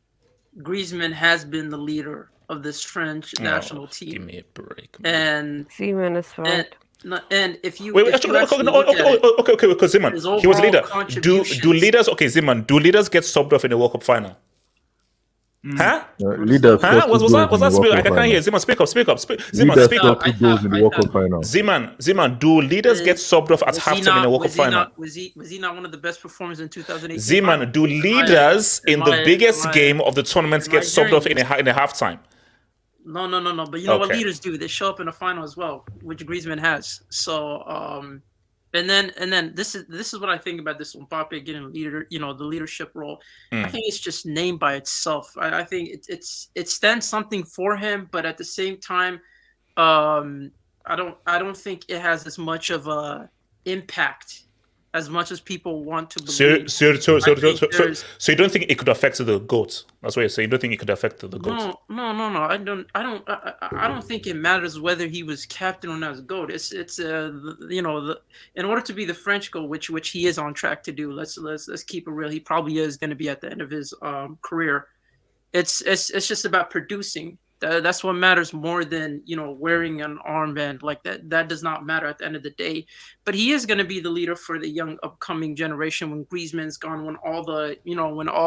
Griezmann has been the leader of this French national team. Give me a break. Man. And Zeman is right. And if you okay, because Zeman, he was a leader. Do leaders? Okay, Zeman, do leaders get subbed off in the World Cup final? Huh? Leaders. Huh? Was that speak? I can't hear. Zeman, speak up. Zeman, speak up. Zeman, do leaders get subbed off at halftime in the World Cup final? Was he not one of the best performers in 2018? Zeman, do leaders in the biggest game of the tournament get subbed off in a halftime? No. But you know what leaders do? They show up in the final as well, which Griezmann has. So, and then this is what I think about this Mbappe getting leader. The leadership role. I think it's just named by itself. I think it stands something for him, but at the same time, I don't think it has as much of a impact as much as people want to believe. So you don't think it could affect the GOAT? That's what you're saying. You don't think it could affect the GOAT? No. I don't think it matters whether he was captain or not as GOAT. It's in order to be the French GOAT, which he is on track to do. Let's keep it real. He probably is going to be at the end of his career. It's just about producing. That's what matters more than wearing an armband like that. That does not matter at the end of the day. But he is going to be the leader for the young upcoming generation when Griezmann's gone, when all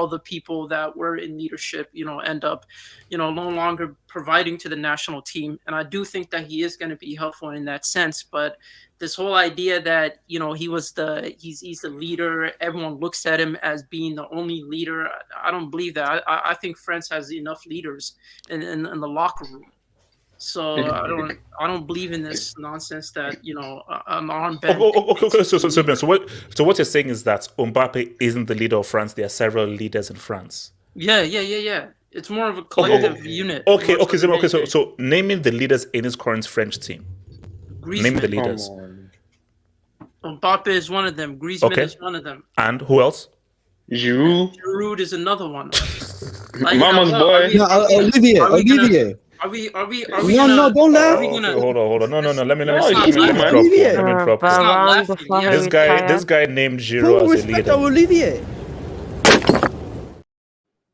the people that were in leadership end up no longer providing to the national team. And I do think that he is going to be helpful in that sense. But this whole idea that he's the leader, everyone looks at him as being the only leader, I don't believe that. I think France has enough leaders in the locker room. So I don't believe in this nonsense that an armband. So what you're saying is that Mbappe isn't the leader of France. There are several leaders in France. Yeah. It's more of a collective unit. Okay. So naming the leaders in his current French team. Griezmann. Name the leaders. Mbappe is one of them. Griezmann is one of them. And who else? Giroud is another one. Mama's boy. Olivier. Are we? No, don't laugh. Hold on. No. Let me drop. This guy named Giroud as a leader. Olivier.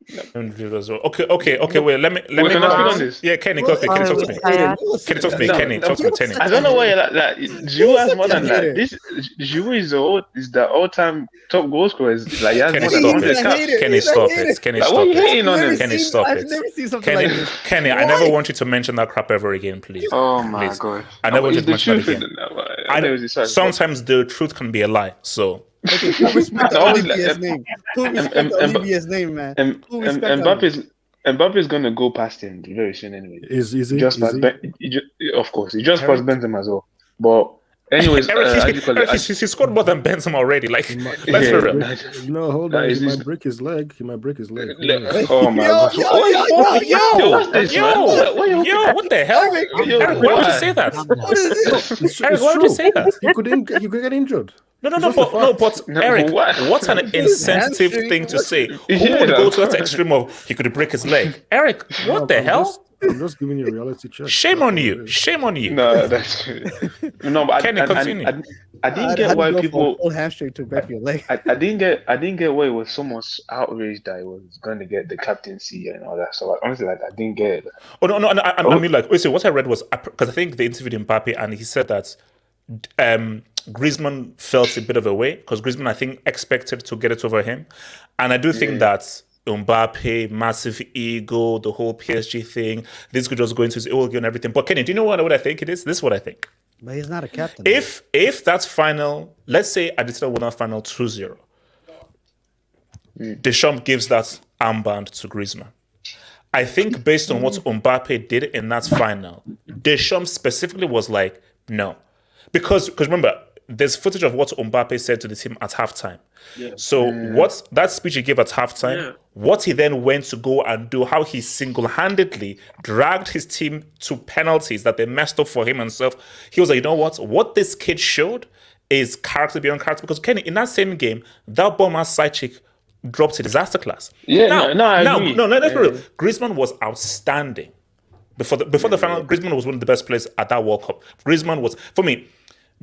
Okay. Wait, let me. Can I speak on this? Yeah, Kenny, talk to me. Kenny, talk to me. Kenny, talk to me. No, Kenny, no, talk to me. Kenny. I don't know why like Giroud has more than that. This Giroud is the all-time top goal scorer. Like he has Kenny, more than stop 100 it. caps. Kenny, stop it. Kenny, Like, stop why are you it. hating on him? Kenny, stop I've it. never seen something like this. Kenny, I never want you to mention that crap ever again, please. Oh my Please. god! I never want you It's to the mention that truth. again. Sometimes the truth can be a lie. So Okay, who respect So obviously, Olivia's name? Who respect Olivia's name, man? Who respect Mbappe's gonna go past him very soon anyway. Is he? Just past of course, he just passed Benzema as well. But anyways, Eric, he scored more than Benzema already. Like, let's be real. No, hold on. He might break his leg. Oh my gosh! Yo, what the hell? Eric, why would you say that? What is this? Eric, why would you say that? He could get injured. But Eric, what's an insensitive thing to say? Who would go to that extreme of he could break his leg? Eric, what the hell? I'm just giving you a reality check. Shame on you. Shame on you. No, that's true. No, but Kenny, continue. I didn't get why people full hamstring to break your leg. I didn't get why it was so much outraged that he was going to get the captaincy and all that. So honestly, like I didn't get it. Oh no, I mean, like, so what I read was because I think they interviewed Mbappe and he said that Griezmann felt a bit of a way because Griezmann, I think, expected to get it over him, and I do think that Mbappe, massive ego, the whole PSG thing, this could just go into his ego and everything. But Kenny, do you know what I think it is? This is what I think. But he's not a captain. If that's final, let's say Argentina won that final 2-0, Deschamps gives that armband to Griezmann. I think based on what Mbappe did in that final, Deschamps specifically was like, no. Because remember, there's footage of what Mbappe said to the team at halftime. Yeah. So what that speech he gave at halftime, what he then went to go and do, how he single-handedly dragged his team to penalties that they messed up for him and himself. He was like, you know what this kid showed is character beyond character. Because Kenny, in that same game, that bomber side chick dropped a disaster class. Yeah, I agree. Let's be real. Griezmann was outstanding. Before the final, Griezmann was one of the best players at that World Cup. Griezmann was, for me,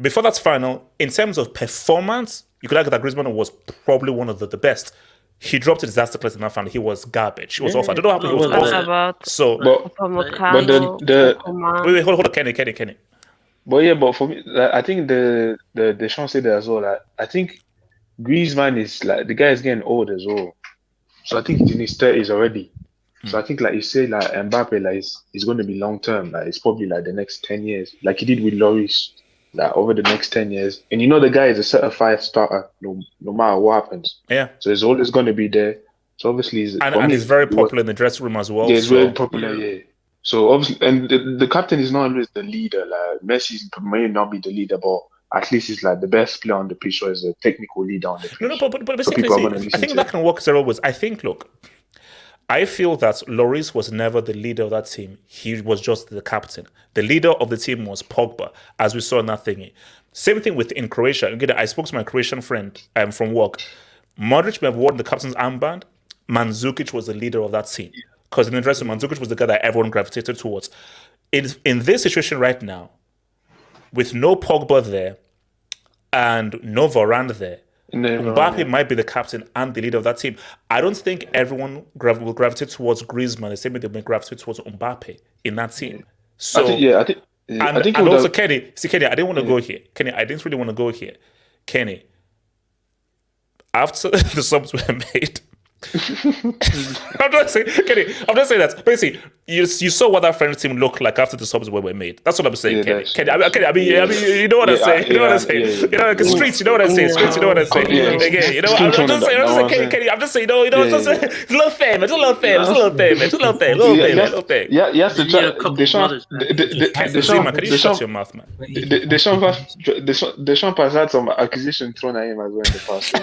before that final, in terms of performance, you could argue that Griezmann was probably one of the best. He dropped a disaster class in that final. He was garbage. He was awful. I don't know how he was awful. So, but wait, hold on, Kenny. But for me, like, I think the Deschamps said that as well. Like, I think Griezmann is like the guy is getting old as well. So I think he's in his 30s already. So I think, like you say, like Mbappe, like is going to be long term. Like it's probably like the next 10 years, like he did with Lloris. Like over the next 10 years. And the guy is a certified starter no matter what happens. Yeah. So he's always going to be there. So obviously he's very popular in the dressing room as well. Yeah, he's very popular, yeah. So obviously, and the captain is not always the leader. Like Messi may not be the leader, but at least he's like the best player on the pitch or is a technical leader on the pitch. No, but basically, I think that can work several ways. I think, look, I feel that Lloris was never the leader of that team. He was just the captain. The leader of the team was Pogba, as we saw in that thingy. Same thing in Croatia. Again, I spoke to my Croatian friend from work. Modric may have worn the captain's armband. Mandzukic was the leader of that team. Because in the dressing room, Mandzukic was the guy that everyone gravitated towards. In this situation right now, with no Pogba there and no Varane there, Mbappe might be the captain and the leader of that team. I don't think everyone will gravitate towards Griezmann the same way they may gravitate towards Mbappe in that team. So, I think also Kenny, I didn't want to go here. Kenny, I didn't really want to go here. Kenny, after the subs were made, I'm not saying that. Basically, you saw what that French team looked like after the subs were made. That's what I'm saying, Kenny. I mean, you know what I'm saying. You know what I'm saying. You know, streets. You know what I'm saying. Streets. You know what I'm saying. Again, I'm just saying, Kenny. I'm just saying, it's a little fame. It's a little fame. Yeah, you have to try. Deschamps, can you shut your mouth, man? Deschamps has had some accusation thrown at him as well in the past.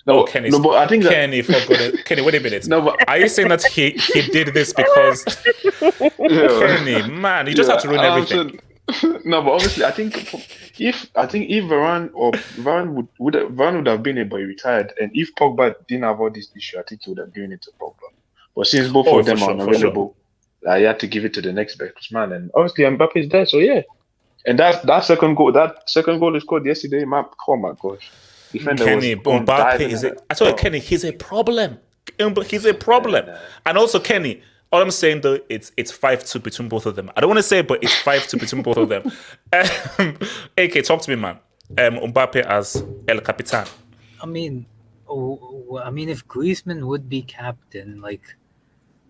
No, but I think Kenny, Kenny, wait a minute. No, but are you saying that he did this because Kenny, man, you just have to ruin everything? No, but obviously, I think if Varane would have been it, but he retired, and if Pogba didn't have all this issue, I think he would have given it to Pogba. But since both of them are unavailable, I had to give it to the next best man, and obviously Mbappe is there, so yeah. And that second goal he scored yesterday, man, oh my gosh. Kenny, Mbappe is I told you, Kenny, he's a problem. He's a problem. And also Kenny, all I'm saying though, it's 5-2 between both of them. I don't want to say it, but it's 5-2 between both of them. AK, talk to me, man. Mbappe as El Capitan. I mean, if Griezmann would be captain, like,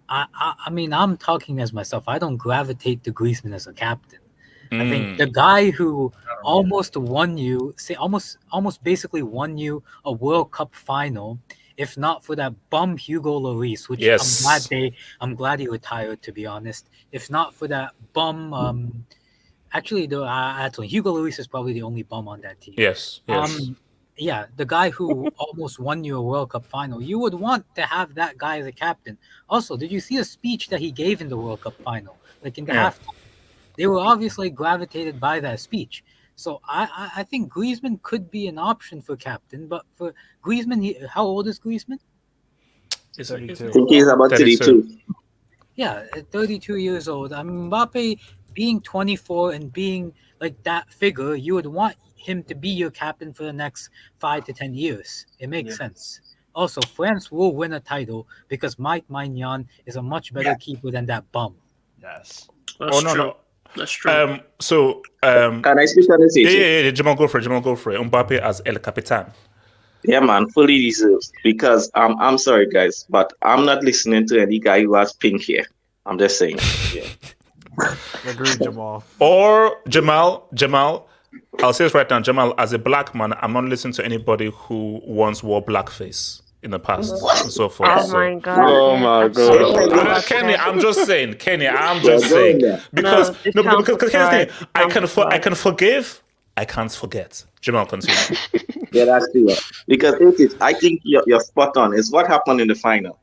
I mean, I'm talking as myself. I don't gravitate to Griezmann as a captain. I think the guy who almost won you, almost basically won you a World Cup final, if not for that bum Hugo Lloris, which I'm glad he retired, to be honest. If not for that bum, actually, Hugo Lloris is probably the only bum on that team. Yes. Yeah, the guy who almost won you a World Cup final. You would want to have that guy as a captain. Also, did you see the speech that he gave in the World Cup final? Like in the halftime? They were obviously gravitated by that speech. So I think Griezmann could be an option for captain. But for Griezmann, how old is Griezmann? He's 32. I think he's about 32. Yeah, 32 years old. I mean, Mbappe being 24 and being like that figure, you would want him to be your captain for the next 5 to 10 years. It makes sense. Also, France will win a title because Mike Maignan is a much better keeper than that bum. Yes. That's true. No. That's true. Can I speak on this issue? Yeah. Jamal, go for it. Mbappe as El Capitan. Yeah, man, fully deserves. Because I'm sorry, guys, but I'm not listening to any guy who has pink hair. I'm just saying. Yeah. Agree, Jamal. Or Jamal, I'll say this right now, Jamal, as a black man, I'm not listening to anybody who once wore blackface in the past and so forth. My God. Oh my God. Kenny, I'm just saying. Because because here's the thing. I can forgive, I can't forget. Jamal, continue. Yeah, that's true. Because I think you're spot on. It's what happened in the final.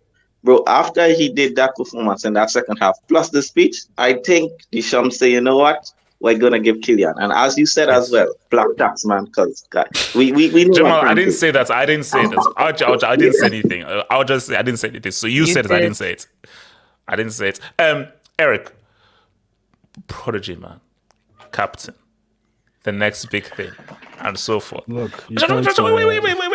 Bro, after he did that performance in that second half, plus the speech, I think Deschamps say, you know what? We're gonna give Kylian, and as you said as well, black tax man, because we know Jamal, I didn't say that. I didn't say this. I didn't say anything. I'll just say I didn't say anything. So you said it. I didn't say it. Eric, prodigy man, captain, the next big thing, and so forth. Look, wait,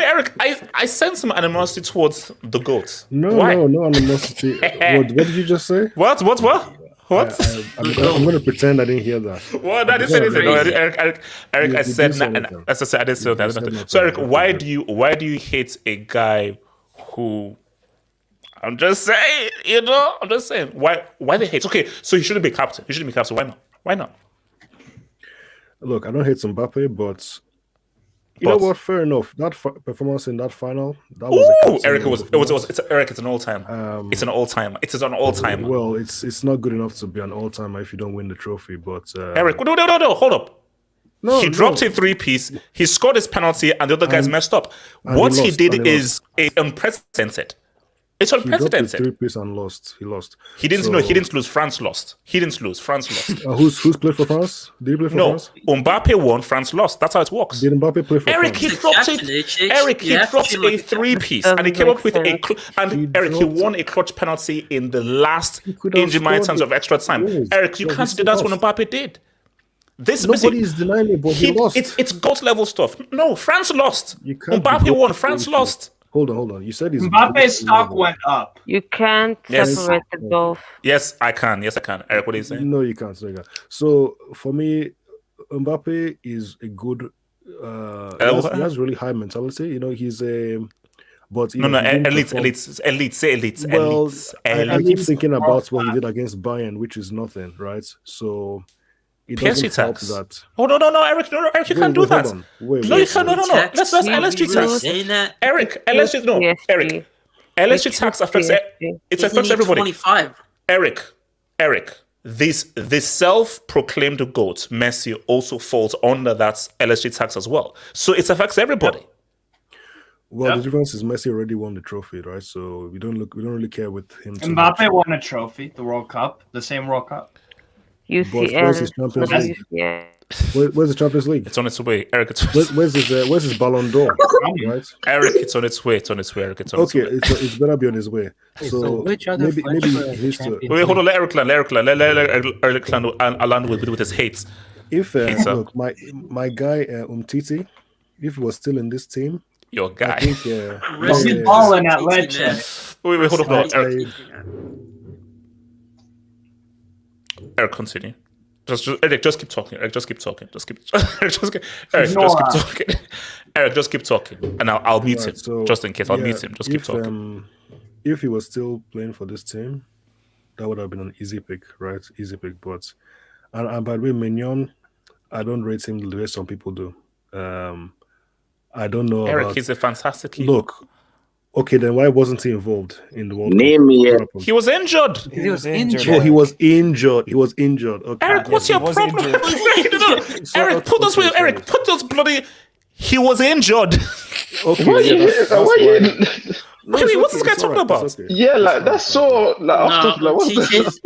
Eric. I sense some animosity towards the GOAT. No animosity. What did you just say? What? I'm going to pretend I didn't hear that. What? I didn't say anything. No, Eric, I said, as I said, I didn't say that. So, Eric, why do you hate a guy who? I'm just saying, why they hate? Okay, so he shouldn't be captain. Why not? Look, I don't hate Mbappe, but you know what? Fair enough. That performance in that final, that was Eric. It's an all-time. It's an all-time. It's an all-time. Well, it's not good enough to be an all-timer if you don't win the trophy. But Eric, no, hold up. He dropped a 3-piece. He scored his penalty, and the other guys messed up. What he did is unprecedented. It's unprecedented. He dropped a 3-piece and lost. He lost. He didn't lose. France lost. France lost. Who's played for France? Did he play for France? No, Mbappe won. France lost. That's how it works. Did Mbappe play for Eric, France? He dropped a 3-piece, and he came up with he won a clutch penalty in the last times of extra time. Eric, you can't do that's what Mbappe did. Nobody is denying it, but he lost. It's GOAT level stuff. No, France lost. Mbappe won. France lost. Hold on. You said Mbappe's stock went up. You can't separate the both. Yes, I can. Eric, what are you saying? No, you can't. So for me, Mbappe is a good. He has really high mentality. You know, he's a. But elite. Say elite. Well, I keep thinking about what he did against Bayern, which is nothing, right? So. It doesn't help that. Oh no, Eric, you can't do that. No, you can't. No. Let's LSG tax. Eric, LSG no. Eric, LSG tax affects everybody. 25. Eric, this self-proclaimed GOAT, Messi, also falls under that LSG tax as well. So it affects everybody. Well, the difference is Messi already won the trophy, right? So we don't really care with him. Mbappe won a trophy, the World Cup, the same World Cup. Where's the Champions League? It's on its way, Eric. Where's his Ballon d'Or? Right, Eric, it's on its way. Eric, it's better be on his way. So which other maybe he needs to. Wait, hold on. Let Eric land with his hate. If look, my guy Umtiti, if he was still in this team, your guy, he's balling at Lecce. Wait, hold on. I- Eric, continue. Eric, just keep talking. Eric, just keep talking. Eric, just keep talking. Eric, just keep talking, and I'll mute him so, just in case. I'll yeah, mute him. Just keep talking. If he was still playing for this team, that would have been an easy pick, right? Easy pick. But and by the way, Mignon, I don't rate him the way some people do. I don't know. Eric, he's a fantastic keeper. Look, okay, then why wasn't he involved in the World Name Cup? me it. He was injured. He was injured. Oh, he was injured. He was injured. Okay. Eric, what's your was problem? injured. No. Eric, put those with Eric. Put those bloody. He was injured. Okay. Why yeah, you- that's why why- you- No, Wait, it's what's okay, this guy it's talking alright, about? it's okay. Yeah, like that's so like after like what's TJ the is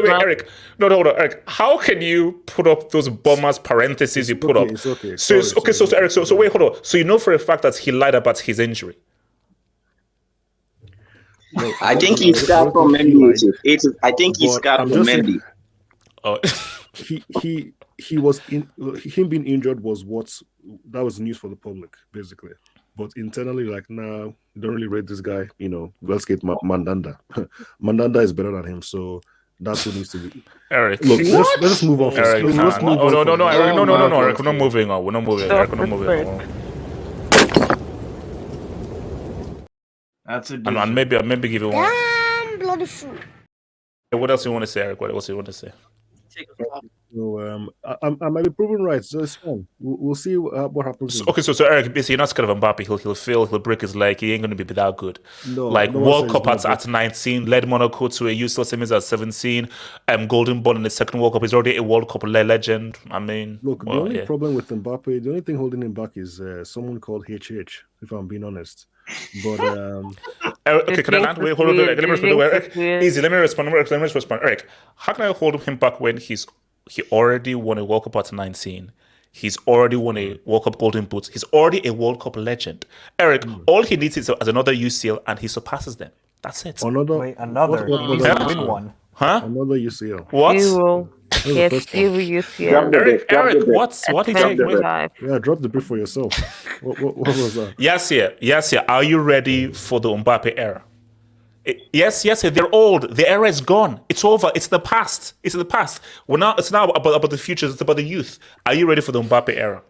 Wait, Eric. No, hold on, Eric. How can you put up those bombers parentheses you put up? It's okay. So, Sorry, so Eric, so wait, hold on. So you know for a fact that he lied about his injury. No, I think he scarred from Mendy. I think he But scarred I'm from just saying- Mendy. Oh, he was in him being injured was that was news for the public basically, but internally like nah, you don't really rate this guy. Westgate Mandanda. Mandanda is better than him, so that's who needs to be. Eric. Look, let's move on. Eric, Let's no, move on no, from- Eric, no, man. Eric, we're not moving on. We're not moving. Eric, we're not moving on. That's a And maybe give you one. Damn bloody fool. What else you want to say, Eric? What else you want to say? So I might be proven right, so it's fine. We'll see what happens. Okay, so Eric, basically, you're not scared of Mbappe. He'll fail. He'll break his leg. He ain't going to be that good. No, like no one World says Cup he's not at 19, led Monaco to a useless semis at 17. Golden Ball in the second World Cup. He's already a World Cup legend. I mean, Look, the only problem with Mbappe, the only thing holding him back is someone called HH, if I'm being honest. But Eric, okay, can I land? Wait, hold on. Let me respond. Eric, easy. Let me respond. Eric, how can I hold him back when he already won a World Cup at 19? He's already won a World Cup Golden Boot. He's already a World Cup legend. Eric, all he needs is another UCL, and he surpasses them. That's it. another. Wait, another. What He's does gonna that win mean? one. Huh? Another UCL. What? Zero. the Yes, first one. zero UCL. Eric, what is it? 25. Yeah, drop the brief for yourself. What was that? Yes, are you ready for the Mbappe era? Yes, they're old. The era is gone. It's over. It's the past. It's now about the future. It's about the youth. Are you ready for the Mbappe era?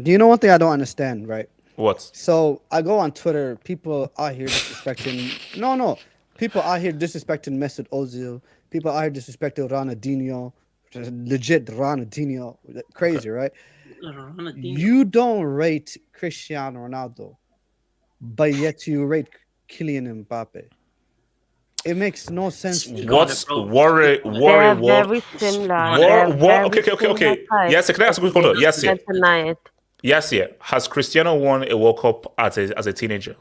Do you know one thing I don't understand, right? What? So I go on Twitter. People out here disrespecting. No. People out here disrespecting Mesut Ozil. People out here disrespecting Ronaldinho. Legit Ronaldinho. Crazy, right? You don't rate Cristiano Ronaldo, but yet you rate Kylian Mbappe. It makes no sense. What's worry? They're What? very similar. Okay. Yes, can I ask a quick hold on? Yes. Has Cristiano won a World Cup as a teenager?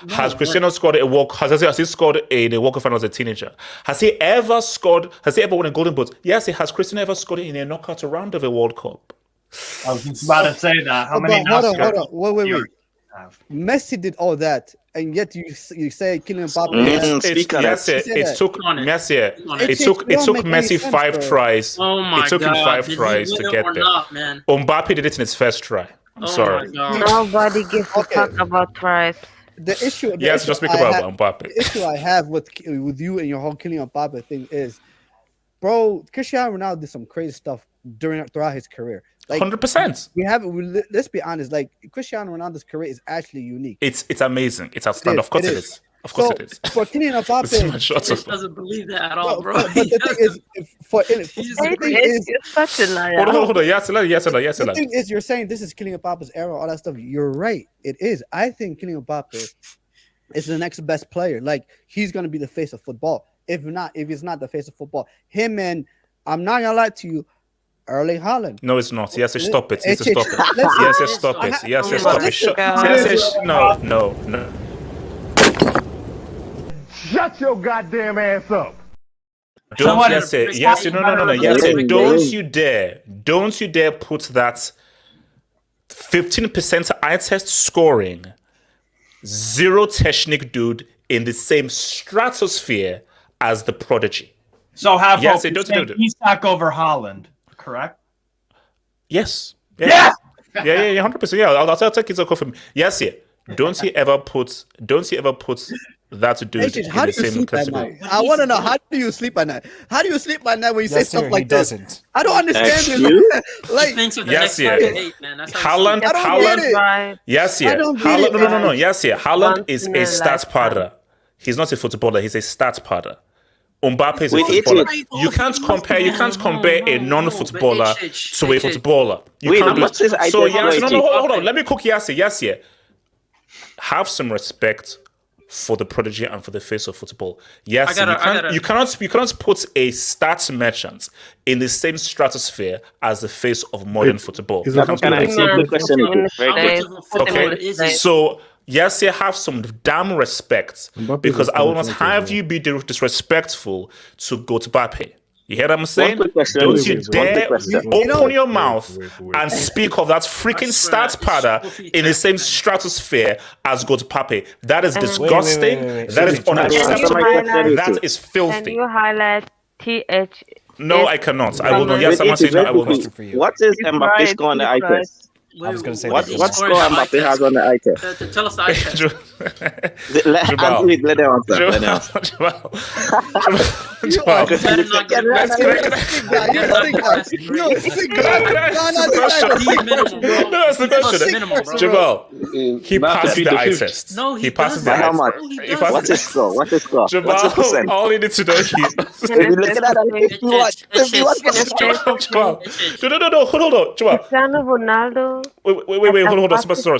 Has Cristiano scored a World? Has he scored a World Cup final as a teenager? Has he ever won a Golden Boot? Yes, has Cristiano ever scored in a knockout round of a World Cup? I was just about to say that. How many? Hold on. Wait. Messi did all that, and yet you say Kylian Mbappe. It took Messi 5 tries. Oh my It took him God. 5 Did he tries win to it get or there. not, man? Mbappe did it in his first try. I'm sorry. Nobody gives a fuck about tries. The issue. Just speak about Mbappe. The issue I have with you and your whole Kylian Mbappe thing is, bro, Cristiano Ronaldo did some crazy stuff throughout his career. Like 100%. Let's be honest. Like Cristiano Ronaldo's career is actually unique. It's amazing. It's outstanding. Of course it is. Of course it is. For Kylian Mbappe, He doesn't believe that at all, bro. But the thing is, You're such a liar. Hold on. Yes. The thing is, you're saying this is Kylian Mbappe's era, all that stuff. You're right. It is. I think Kylian Mbappe is the next best player. Like he's gonna be the face of football. If he's not the face of football, him and I'm not gonna lie to you, Erling Haaland. No, it's not. Yes, stop it. Yes, stop it. No. Shut your goddamn ass up. Don't you dare put that 15% eye test scoring, zero technique dude in the same stratosphere as the prodigy. So have he's Takeover Holland, correct? Yes. Yeah. 100%. Yeah, I'll take his call from. Yes. don't you ever put that dude Agent, in how the do you same sleep at category? night? I want to know, how do you sleep at night? How do you sleep at night when you say Yes, stuff sir, like he this? doesn't. I don't understand You? this. Like, He thinks of the Yes, next yeah. target eight, man. That's how Haaland, I don't Haaland, get it. Right. yes, I yeah. don't get Haaland, it, no. man. Yes, yeah. Haaland Once is in a a stat lifetime. padder. He's not a footballer. He's a stat padder. Mbappe is a Wait, footballer. H. You can't compare a non-footballer but H. to a footballer. You Wait, can't do what's it. his So identity? yes, no, hold on. Let me cook yes, yeah. Have some respect for the prodigy and for the face of football. Yes, you cannot put a stats merchant in the same stratosphere as the face of modern football. Is it Can I ask you a quick question again? Very quick. Okay, so yes, you have some damn respect Mbappe because is I will not talented as have well. you be disrespectful to Mbappe. You hear what I'm saying? quick question. Don't Wait, you wait, one dare quick question. open your mouth wait. and speak of that freaking stats padder in the same stratosphere as Mbappe. That is disgusting. wait. That is Can you unacceptable. highlight- That is Can filthy. you highlight TH? No, I cannot. I will not. Yes, I'm Wait, not saying no, I will Question not. for you. What is He's Mbappe's right, score on the he's eye right. test? I was going to say What that. score Mbappe has on the eye test? Tell us the eye test. Let Jamal. let them answer. Let them answer. Jamal. Because Better you not can- get Let's it. go. You're a sick guy. No, sick guy. No, D minimum, bro. No, that's the question. Minimum, bro. Jamal, he Master passes beat the the eye fifth. test. No, he passes the By eye how test. much? No, he He doesn't. passes What's his score? What's his score? Jamal, What's his percent? all you need to know is If you're looking at that, It's No, hold on, Jamal. Cristiano Ronaldo. Wait, hold on, Sebastian.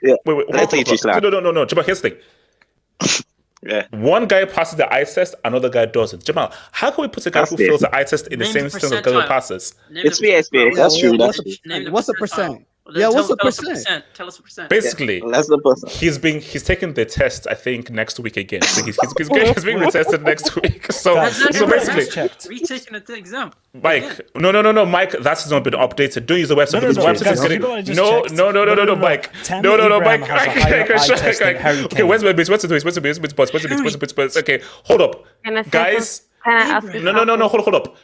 Yeah. Wait, Let's eat Islam. No, Jamal, here's the thing. Yeah. One guy passes the eye test, another guy doesn't. Jamal, how can we put a guy who That's fails the eye test in the Name same the system as a guy who percentile. passes? It's fair, it's fair. That's true. That's true. What's the percent? Yeah, what's the percent? Tell us the percent. Basically, That's the person. he's taking the test, I think, next week again. So he's being retested next week. So, Guys, so basically, checked. Retaking the exam. Mike, no, Mike, that's not been updated. Don't use the website because the website guys, is getting. you know what I just No, checked? Mike. Tammy No, Abraham Mike. has a higher eye test than Harry Okay, Kane. where's the bits? Okay, hold up, Can I say guys. some- Can I ask you No, hold up.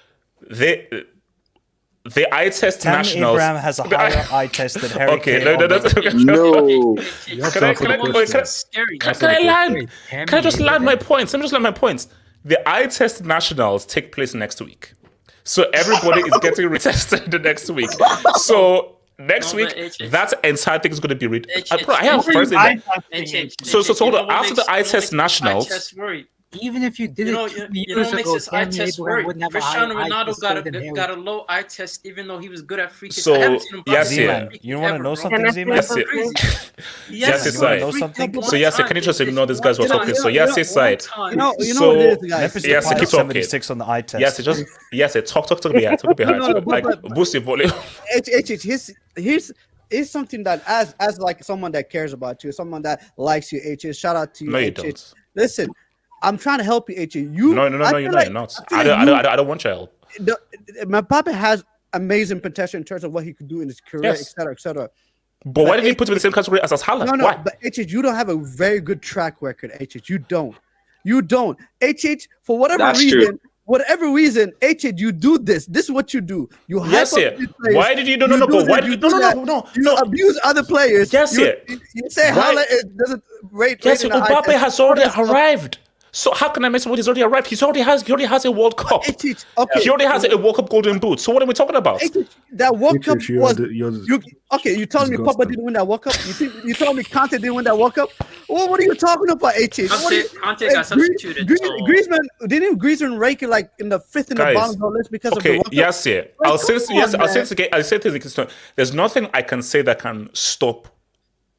The eye test Tammy nationals. Abraham has a higher eye test than Harry Okay, Kane. that's okay. No. Can I just land my points? Let me just land my points. The eye test nationals take place next week. So everybody is getting retested the next week. So next week, that entire thing is going to be I have first thing. So hold on. After the eye test nationals, Even if you did You know, it 2 you years know what makes ago, this eye Tammy test Abraham work? wouldn't have a Cristiano higher eye Ronaldo test got than Harry. got a low eye test, even though he was good at free kicks. So, I haven't seen him yes, pass yeah. a free kick You want to ever, know bro. something, Z-Man? yes, yeah. Yes, it's You want to right. know something? So yes, can you just ignore this guy's were talking? So yes, it's right. You know So- what it is, guys. Memphis Yes, Depay keep is talking. 76 on the eye test. Yes, it just talk behind. Talk behind. No, Like but- boost your volume. Here's something that as like someone that cares about you, someone that likes you, H. Shout out to you. No, you H. don't. Listen, I'm trying to help you, H. You No, you're not. You're not. I don't want your help. Mbappe has amazing potential in terms of what he could do in his career, Yes. etc. But why did he put him in the same category as Haaland? No, Why? but H, you don't have a very good track record, H. You don't. H, for whatever reason, H, you do this. This is what you do. You Yes, hype yeah. up these players. Why did you do but why this, did you do that. no? You abuse other players. Yes, yeah. You say Why- Haaland doesn't rate. Yes, in the eye Mbappe test. has already arrived. So how can I mess with what he's already arrived? He already has a World Cup. Okay. He already has a World Cup Golden Boot. So what are we talking about? That World Cup You're was the- you're the- you telling me Pogba disgusting. didn't win that World Cup? You telling me Conte didn't win that World Cup? Well, what are you talking about, H? Conte got substituted. so- Griezmann rank it like in the fifth in the Guys, bottom of the list because of the Okay, World Cup? yes, yeah. Like, I'll say this. come Yes, on, I'll say man. this again. I'll say this again. There's nothing I can say that can stop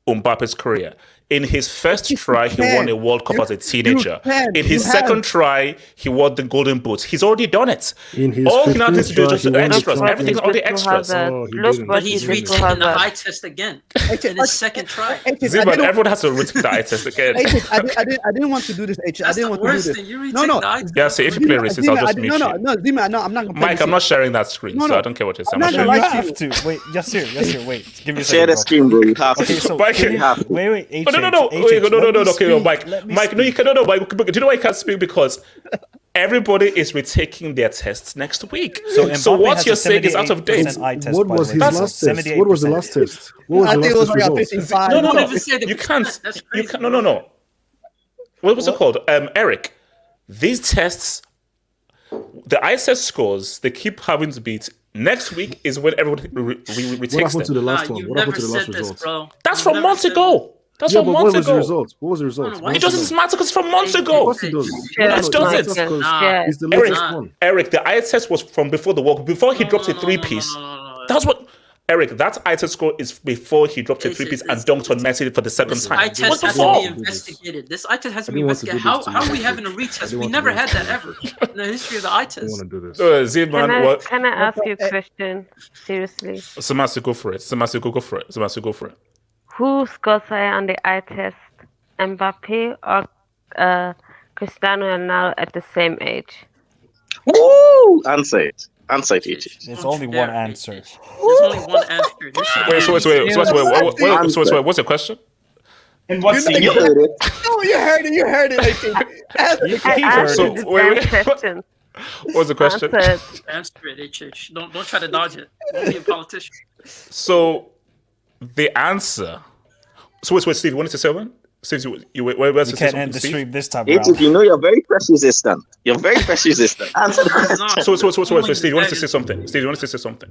Mbappe's career. In his first try, he won a World Cup as a teenager. In his second try, he won the Golden Boot. He's already done it. In his All he now needs to do is 15th just try, he won the extras. Champions Everything's already extras. Oh, he Look didn't. what But he's he did to retaking the Hazard. eye test again in his second try. Zima, everyone has to retake the eye test again. I didn't want to do this, H. I That's didn't the want to do worst this. thing. You No, retake no. the eye test. Yeah, so if you play racist, I'll just mute you. No, Zima, no, I'm not gonna play Mike, I'm not sharing that screen, No, so no. I don't care what you're saying. No, I'm no, not You sharing. like- have to. Wait, Yasir, wait. Give me a second. Share the bro. screen, bro. You have Okay, to. so Mike, can you you, have wait, Oh, no, H, okay, let me no, speak. Mike, no, you cannot, no, Mike, no, you know why you can't speak because everybody is retaking their tests next week. So So Mbappe what has you're a saying is out of date. 78% eye test, What by the was way. his That's last test? What was the 78%. last test? What was I the think it was last like a test result? 55. No, Don't even say the you can't. That's You crazy, can, bro. no. What was it called? Eric, these tests, the eye test scores, they keep having to beat. Next week is when everyone What retakes happened to them. the last Nah, one? you What happened never to the last said this, result? bro. That's You from never months said ago. That's Yeah, from but what months was the ago. result? What was the result? No, What It was the doesn't result? matter because it's from months Hey, ago. Of course it does. Yes, No, does it it? matters because Nah. it's the Eric, latest one. Eric, the eye test was from before the walk. Before he dropped a three-piece. That's what. Eric, that eye test score is before he dropped a three-piece and dunked on Messi for the second This time. eye What's test has to before? be investigated. This eye test has to I be didn't want to do investigated. this to How you, are we having a Coach. I retest? didn't We want to never do this had to that you, ever in the history of the eye I didn't test. want to do this. Zidman, what? Can I ask you a question? Seriously. Samasi, go for it. Samasi, go for it. Samasi, go for it. Who scores higher on the eye test? Mbappe or Cristiano Ronaldo at the same age? Woo! Answer it. Answer it, Ichi. There's only one answer. There's only one answer. This should Wait, be so what's your question? And what's the You heard it. Oh, you heard it. You heard it. I think. I asked So, you the wait, damn question. What's the question? Answer it. Answer it, H. Don't try to dodge it. Don't be a politician. So, the answer. So, wait, Steve, you wanted to say one? Steve, where's You can't end the stream this time Ichi, around. you know you're very press resistant. You're very press resistant. Answer the question. So, Steve, you wanted to say something? Steve, you wanted to say something?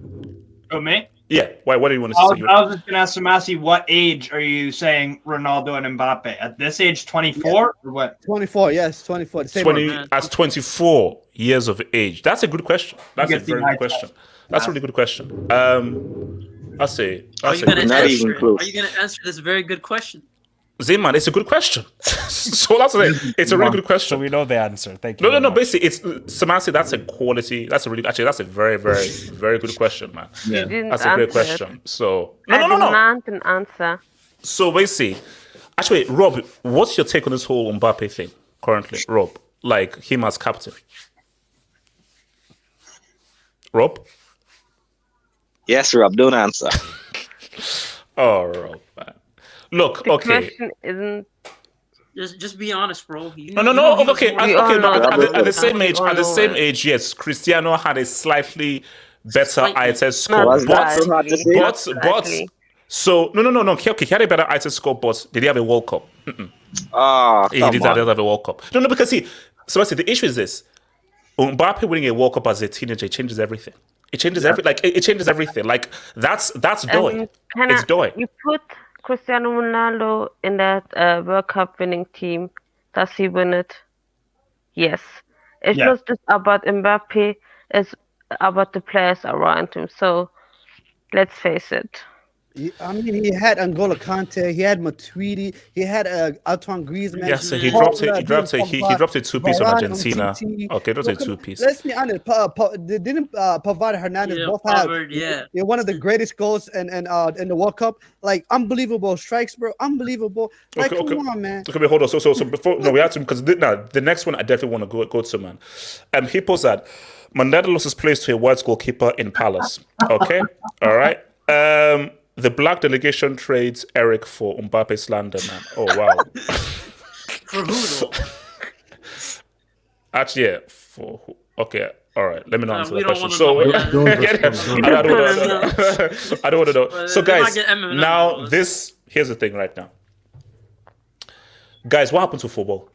Oh, me? Yeah. Why? What do you want to I say? was just going to ask Samasi, what age are you saying Ronaldo and Mbappe? At this age, 24 or what? 24, yes, 24. The same 20 one. as 24 years of age. That's a good question. That's a guess the very eye good question. test. That's a really good question. I'll say. Are you gonna Not answer? even close. Are you gonna answer this very good question? Zayman, it's a good question. So that's it. It's a really good So question. we know the answer. Thank you. No. very much. Basically, it's Samasi. That's a quality. That's a really actually. That's a very, very, very good question, man. You didn't That's a great answer it. question. So I no. demand an answer. So basically, actually, Rob, what's your take on this whole Mbappe thing currently, Rob? Like him as captain. Rob? Yes, Rob, don't answer. Oh, Rob, man. Look, The okay. question isn't. Just be honest, bro. You No. know he was Okay, more- We all know at the that. same age, We all at the know same it. age, yes, Cristiano had a slightly better eye test score, Not Was that so but hard to say? but Exactly. so no. Okay, he had a better eye test score, but did he have a World Cup? Ah, He come did not on. have a World Cup. No, because so I say the issue is this: Mbappe winning a World Cup as a teenager changes everything. It changes it changes everything. Like that's doy. It's doy. You put Cristiano Ronaldo in that World Cup winning team. Does he win it? Yes. It's Yeah. not just about Mbappe. It's about the players around him. So let's face it. I mean, he had N'Golo Kante, he had Matuidi, he had Antoine Griezmann. Yes, he Paul, dropped it. He dropped a two-piece on Varane, Argentina. Umtiti. Okay, that's a Look, two-piece. Let's be honest. Didn't Pavard and Hernandez Yeah, both have Pavard, yeah. one of the greatest goals in the World Cup? Like unbelievable strikes, bro. Unbelievable. Like, Okay. come on, man. Okay, wait, hold on. So before we have to because the next one I definitely want to go to, man. He posed that Mandanda lost his place to a white goalkeeper in Palace. Okay, all right. The black delegation trades Eric for Mbappe slander, man. Oh wow. For who though? Actually, yeah. For who? Okay. All right, let me not answer we that don't question. wanna So know. I don't want to know. So They're not guys, getting M&M now though. here's the thing right now. Guys, what happened to football?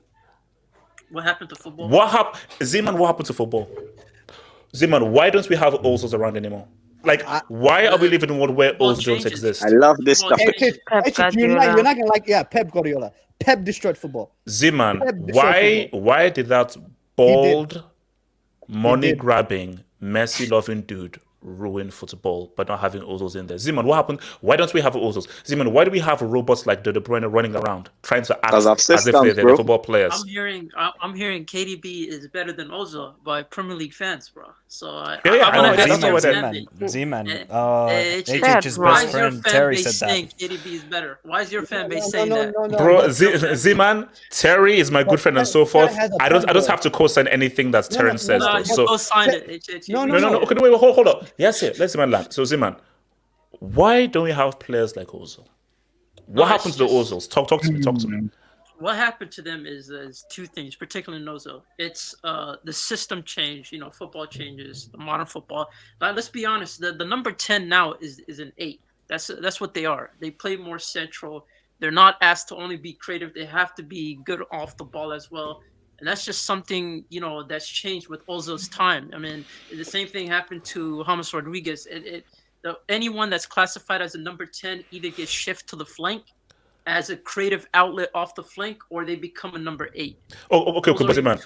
What happened to football? What happened, Zeman? What happened to football? Zeman, why don't we have Ozils around anymore? Like, why are we living in a world where Football Ozils don't changes. exist? I love this Football topic. changes. You're not gonna like Pep Guardiola. Pep destroyed football. Zeman, Pep destroyed football. why did that bald, He money-grabbing, mercy-loving dude ruin football by not having Ozils in there? Zeman, what happened? Why don't we have Ozils? Zeman, why do we have robots like De Bruyne running around trying to act Because of as if systems, they're bro. football players? I'm hearing KDB is better than Ozil by Premier League fans, bro. So I Yeah, I know, wanna that's ask not you what I- something. Z-Man. HH's HH's why best is your friend fan Terry base said saying that. KDB is better? Why is your fan base saying that? Bro, Z-Man, Terry is my good friend and so forth. has a I don't point have to co-sign anything that Terence says. No, though. you So go sign it. HH. No, no. Okay, wait, hold up. Yes, let's Zeman land. So Zeman, why don't we have players like Ozil? What No, happened to the it's Ozils? Talk to me. what happened to them is two things, particularly in Ozil. It's the system change. Football changes, the modern football. Like, let's be honest. The number 10 now is an 8. That's what they are. They play more central. They're not asked to only be creative. They have to be good off the ball as well. And that's just something, that's changed with Ozil's time. I mean, the same thing happened to James Rodriguez. Anyone that's classified as a number 10 either gets shifted to the flank as a creative outlet off the flank, or they become a number 8. Oh, okay, but man,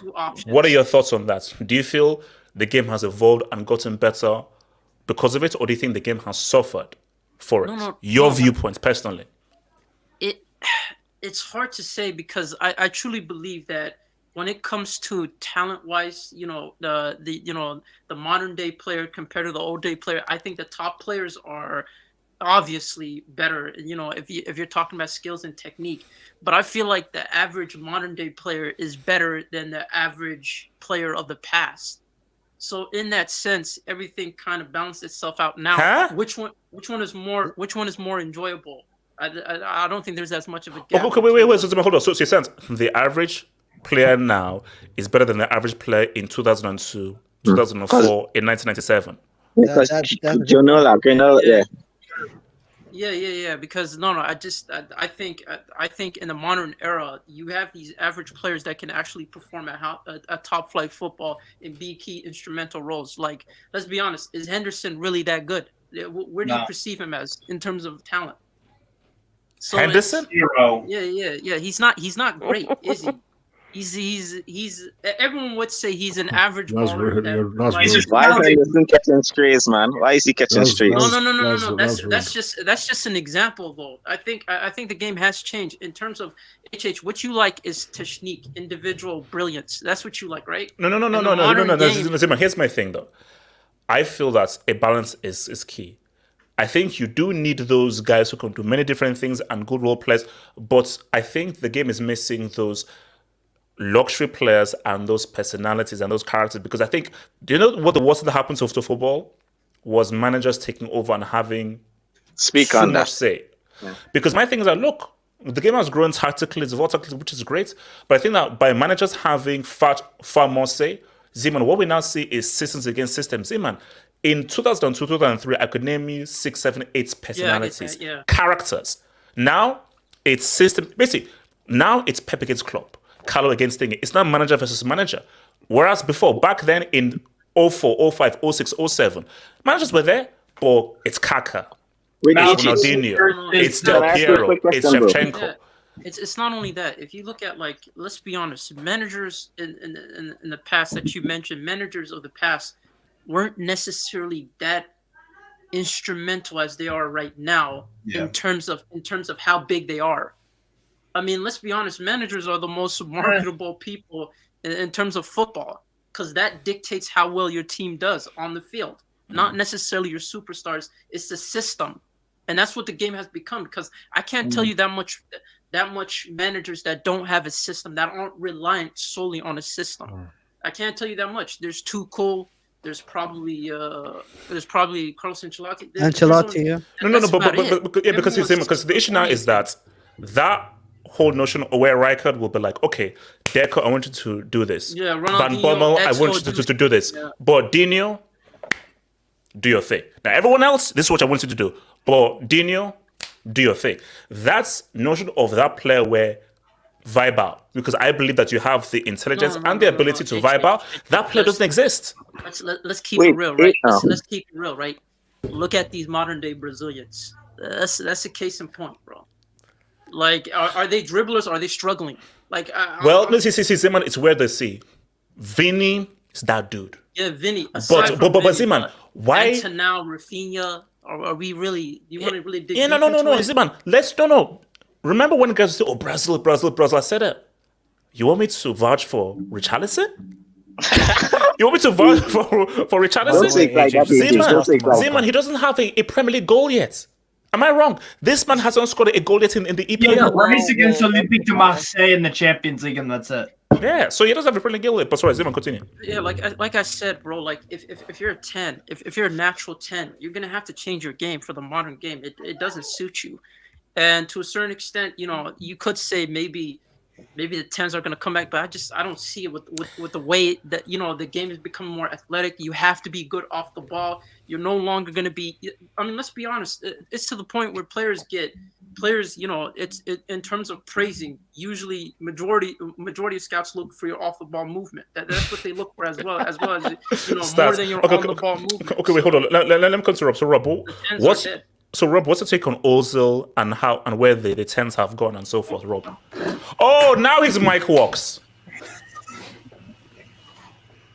what are your thoughts on that? Do you feel the game has evolved and gotten better because of it, or do you think the game has suffered for it? Your viewpoint, personally. It's hard to say, because I truly believe that when it comes to talent-wise, the modern day player compared to the old day player, I think the top players are obviously better, if you're talking about skills and technique. But I feel like the average modern day player is better than the average player of the past. So in that sense, everything kind of balanced itself out now. Huh? Which one is more enjoyable? I don't think there's as much of a gap. Okay, wait. So hold on. So you're saying the average player now is better than the average player in 2002, 2004, in 1997? Because yeah. Yeah. Because I think in the modern era, you have these average players that can actually perform at a top flight football and be key instrumental roles. Like, let's be honest, is Henderson really that good? Where do you perceive him as in terms of talent? So Henderson? Yeah. He's not great, is he? He's everyone would say he's an average baller. Why is Henderson catching strays, man? Why is he catching strays? No. That's just an example, though. I think the game has changed in terms of What you like is technique, individual brilliance. That's what you like, right? No. Here's my thing, though. I feel that a balance is key. I think you do need those guys who can do many different things and good role players, but I think the game is missing those luxury players and those personalities and those characters, because I think, do you know what the worst that happened to football was? Managers taking over and having too much say. Yeah. Because my thing is that, look, the game has grown tactically, it's evolved tactically, which is great, but I think that by managers having far more say, Zeman, what we now see is systems against systems. Zeman, in 2002, 2003, I could name you 6, 7, 8 personalities, characters. Now it's system. Basically, now it's Pep against Klopp, Carlo against Thing. It's not manager versus manager. Whereas before, back then in 04, 05, 06, 07, managers were there, but it's Kaka, it's Ronaldinho, it's Del Piero, it's Shevchenko. Yeah. It's not only that. If you look at, like, let's be honest, managers in the past that you mentioned, managers of the past weren't necessarily that instrumental as they are right now in terms of how big they are. I mean, let's be honest, managers are the most marketable people in terms of football, because that dictates how well your team does on the field. Not necessarily your superstars. It's the system. And that's what the game has become, because I can't tell you that much managers that don't have a system, that aren't reliant solely on a system. I can't tell you that much. There's Tuchel. There's probably Carlos Ancelotti. Because the issue now is that whole notion of where Rijkaard will be like, okay, Deco, I want you to do this. Yeah, Van Bommel, I want you to do this. Yeah. But Dino, do your thing. Now everyone else, this is what I want you to do. But Dino, do your thing. That's notion of that player where vibe out, because I believe that you have the intelligence and the ability to vibe out. That player doesn't exist. Let's keep it real, right? Let's keep it real, right? Look at these modern day Brazilians. That's a case in point, bro. Like, are they dribblers? Or are they struggling? Like, Zeman, it's where they see Vini is that dude. Yeah, Vini. But Zeman, why? Now Rafinha. Are we really? You want to really dig? Yeah, no, Zeman. Let's Remember when guys say, "Oh, Brazil"? I said it. You want me to vouch for Richarlison? You want me to vouch for Richarlison? Zeman, he doesn't have a Premier League goal yet. Am I wrong? This man hasn't scored a goal yet in the EPL. Yeah, he's against Olympique de Marseille in the Champions League, and that's it. Yeah, so he doesn't have a Premier League goal yet. But sorry, Zeman, continue. Yeah, like I said, bro. Like, if you're a 10, if you're a natural 10, you're gonna have to change your game for the modern game. It doesn't suit you. And to a certain extent, you could say maybe maybe the 10s are going to come back, but I don't see it with the way that the game is becoming more athletic. You have to be good off the ball. You're no longer going to be. I mean, let's be honest. It's to the point where players. It's in terms of praising. Usually, majority of scouts look for your off the ball movement. That's what they look for as well as more than your on the ball movement. Okay, wait, hold on. Let me come to Rob. So Rob, what's the take on Ozil and how and where the 10s have gone and so forth, Rob? Oh, now his mic works.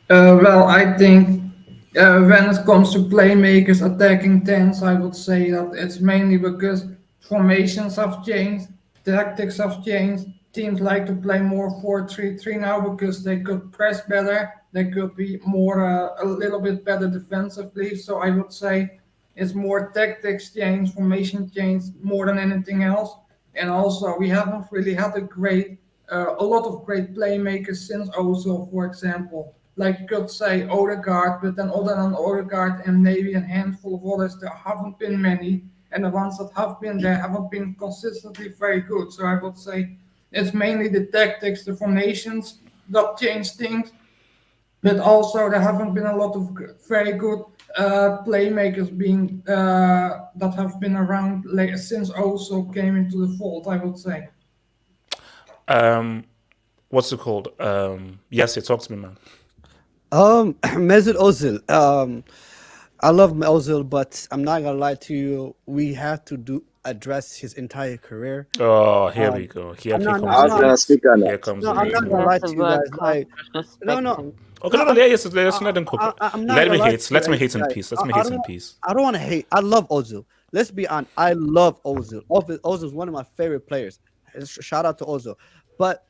Well, I think when it comes to playmakers attacking 10s, I would say that it's mainly because formations have changed, tactics have changed. Teams like to play more 4-3-3 now because they could press better. They could be a little bit better defensively. So I would say it's more tactics change, formation change more than anything else. And also, we haven't really had a lot of great playmakers since Ozil, for example. Like you could say Odegaard, but then other than Odegaard and maybe a handful of others, there haven't been many. And the ones that have been there haven't been consistently very good. So I would say it's mainly the tactics, the formations that change things. But also there haven't been a lot of very good playmakers that have been around since Ozil came into the fold, I would say. What's it called? Yes, talk to me, man. Mesut Ozil. I love Ozil, but I'm not gonna lie to you. We have to address his entire career. Oh, here we go. Here comes I was gonna speak on that. Here comes No, I'm not gonna lie to you guys. Like, no. Okay, no, yes, let's let them cook. Let me hate. Let me hate in guys. peace. Let me hate in peace. I don't want to hate. I love Ozil. Let's be honest. I love Ozil. Ozil is one of my favorite players. Shout out to Ozil. But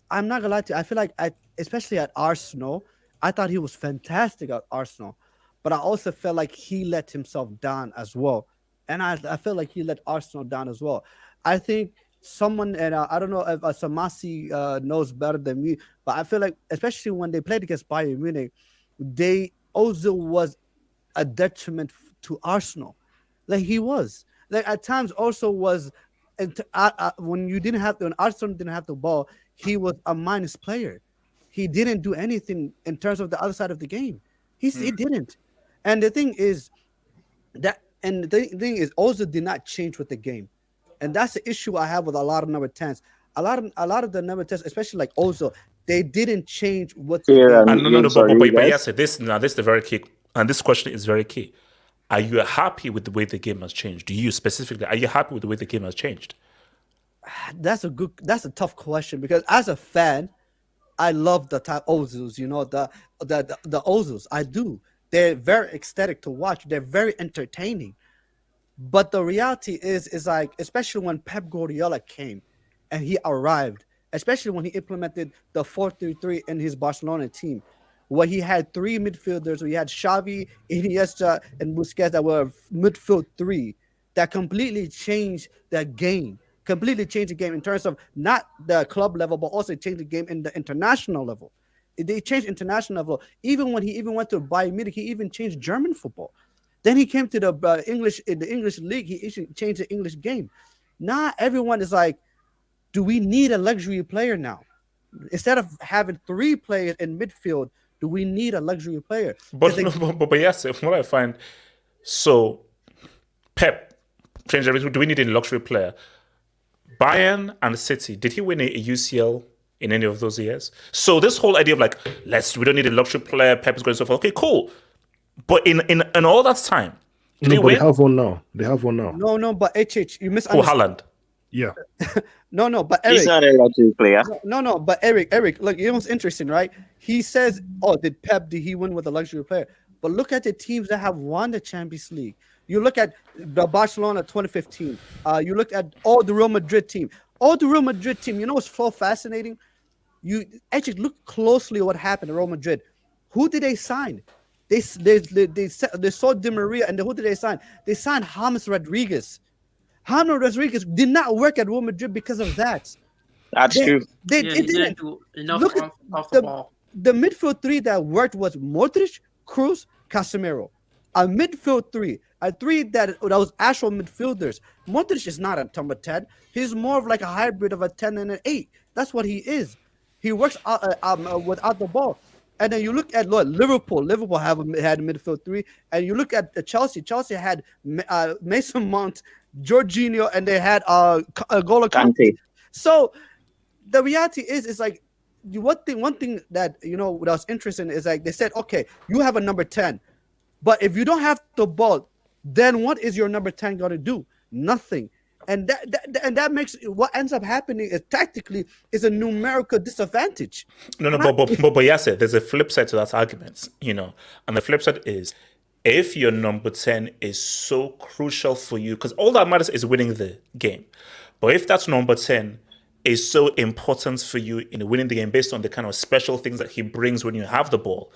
I'm not gonna lie to you. I feel like especially at Arsenal, I thought he was fantastic at Arsenal. But I also felt like he let himself down as well. And I feel like he let Arsenal down as well. I think someone, and I don't know if Samasi knows better than me, but I feel like, especially when they played against Bayern Munich, Ozil was a detriment to Arsenal. Like he was. Like at times also was, when Arsenal didn't have the ball, he was a minus player. He didn't do anything in terms of the other side of the game. He didn't. And the thing is Ozil did not change with the game. And that's the issue I have with a lot of number 10s. A lot of the number 10s, especially like Ozil, they didn't change what the game. But yes, this is the very key. And this question is very key. Are you happy with the way the game has changed? Are you happy with the way the game has changed? That's a tough question, because as a fan, I love the type Ozils, the Ozils. I do. They're very ecstatic to watch. They're very entertaining. But the reality is like, especially when Pep Guardiola came and he arrived, especially when he implemented the 4-3-3 in his Barcelona team, where he had three midfielders. We had Xavi, Iniesta, and Busquets that were midfield three, that completely changed the game. Completely changed the game in terms of not the club level, but also changed the game in the international level. They changed international level. Even when he went to Bayern Munich, he even changed German football. Then he came to the English league. He changed the English game. Now everyone is like, do we need a luxury player now? Instead of having three players in midfield, do we need a luxury player? But yes, what I find, so Pep changed everything. Do we need a luxury player? Bayern and City, did he win a UCL in any of those years? So this whole idea of like, we don't need a luxury player, Pep is going so far. Okay, cool. But in all that time, they have one now. They have one now. No, but HH, you misunderstand. Haaland. Yeah. No, but Eric. He's not a luxury player. No, but Eric, look, you know what's interesting, right? He says, did he win with a luxury player? But look at the teams that have won the Champions League. You look at the Barcelona 2015. You look at all the Real Madrid team. You know what's so fascinating? You actually look closely at what happened to Real Madrid. Who did they sign? They saw Di Maria, and who did they sign? They signed James Rodriguez. James Rodriguez did not work at Real Madrid because of that. That's true. He didn't do enough off the ball. The midfield three that worked was Modric, Kroos, Casemiro. a midfield three, a three that was actual midfielders. Modric is not a number 10. He's more of like a hybrid of a 10 and an 8. That's what he is. He works without the ball. And then you look at Liverpool. Liverpool had a midfield three. And you look at Chelsea. Chelsea had Mason Mount, Jorginho, and they had N'Golo Kante. So the reality is like one thing that what was interesting is like they said, okay, you have a number 10, but if you don't have the ball, then what is your number 10 going to do? Nothing. And that makes what ends up happening is tactically is a numerical disadvantage. But yes, there's a flip side to that argument, and the flip side is if your number 10 is so crucial for you, because all that matters is winning the game. But if that number 10 is so important for you in winning the game based on the kind of special things that he brings when you have the ball,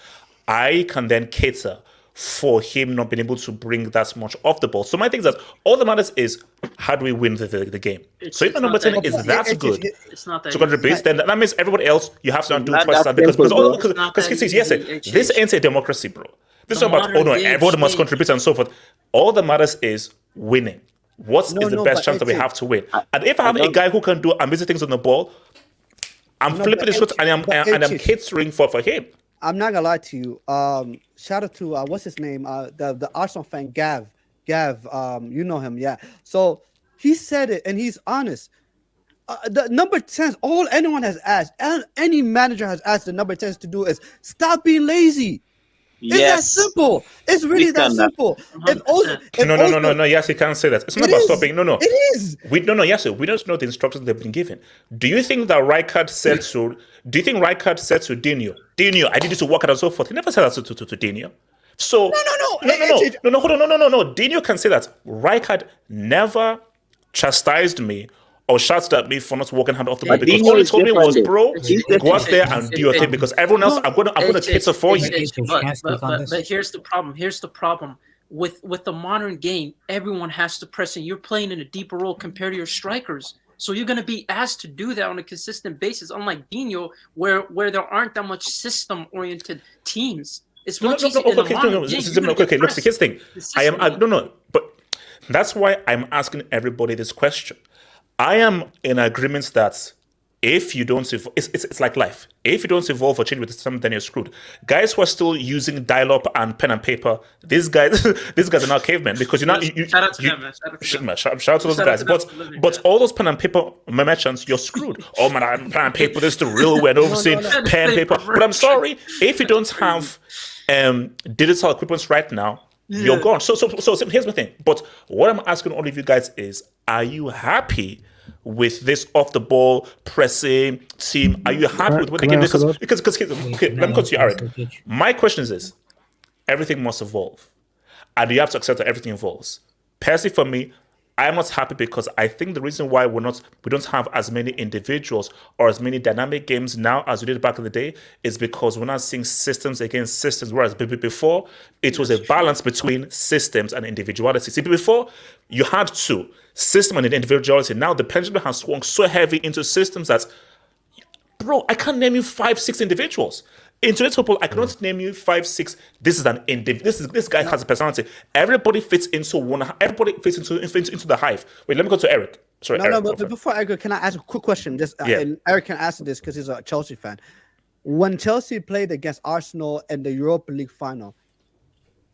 I can then cater for him not being able to bring that much off the ball. So my thing is that all that matters is how do we win the game. So if the number 10 is that good to contribute, then that means everybody else, you have to do twice that because this ain't a democracy, bro. This is not about, everyone must contribute and so forth. All that matters is winning. What is the best chance that we have to win? And if I have a guy who can do amazing things on the ball, I'm flipping the shot and I'm catering for him. I'm not gonna lie to you. Shout out to what's his name? The Arsenal fan Gav. You know him, yeah. So he said it, and he's honest. The number 10, all anyone has asked, any manager has asked the number 10s to do is stop being lazy. It's that simple. It's really that simple. No. Yes, you can't say that. It's not about stopping. No. It is. Yes, we don't know the instructions they've been given. Do you think that Rijkaard said to? Do you think Rijkaard said to Dino, I need you to work out and so forth? He never said that to Dino. So no. Hold on, no. Dino can say that. Rijkaard never chastised me or shouted at me for not working hard off the ball because all he told me was, bro, go out there and do your thing because everyone else, I'm gonna cater for you. But here's the problem. With the modern game, everyone has to press, and you're playing in a deeper role compared to your strikers. So you're going to be asked to do that on a consistent basis, unlike Dino, where there aren't that much system-oriented teams. It's much easier in the modern game. Okay, look, here's the thing. But that's why I'm asking everybody this question. I am in agreement that if you don't evolve, it's like life. If you don't evolve or change with something, then you're screwed. Guys who are still using dial-up and pen and paper, these guys are now cavemen because you're not. Shout out to them, man. Shout out to those guys. But all those pen and paper merchants, you're screwed. Oh man, pen and paper. This is the real way. I've never seen pen and paper. But I'm sorry, if you don't have digital equipment right now, you're gone. So here's my thing. But what I'm asking all of you guys is, are you happy with this off the ball pressing team? Are you happy with what the game is? Because let me go to you, Eric. My question is this: everything must evolve, and you have to accept that everything evolves. Personally, for me, I am not happy because I think the reason why we don't have as many individuals or as many dynamic games now as we did back in the day is because we're not seeing systems against systems, whereas before it was a balance between systems and individuality. See, before you had two, system and individuality. Now the pendulum has swung so heavy into systems that, bro, I can't name you 5-6 individuals. In today's football, I cannot name you 5-6. This is an individual. This guy has a personality. Everybody fits into one. Everybody fits into the hive. Wait, let me go to Eric. Sorry, Eric. But before I go, can I ask a quick question? And Eric can answer this because he's a Chelsea fan. When Chelsea played against Arsenal in the Europa League final,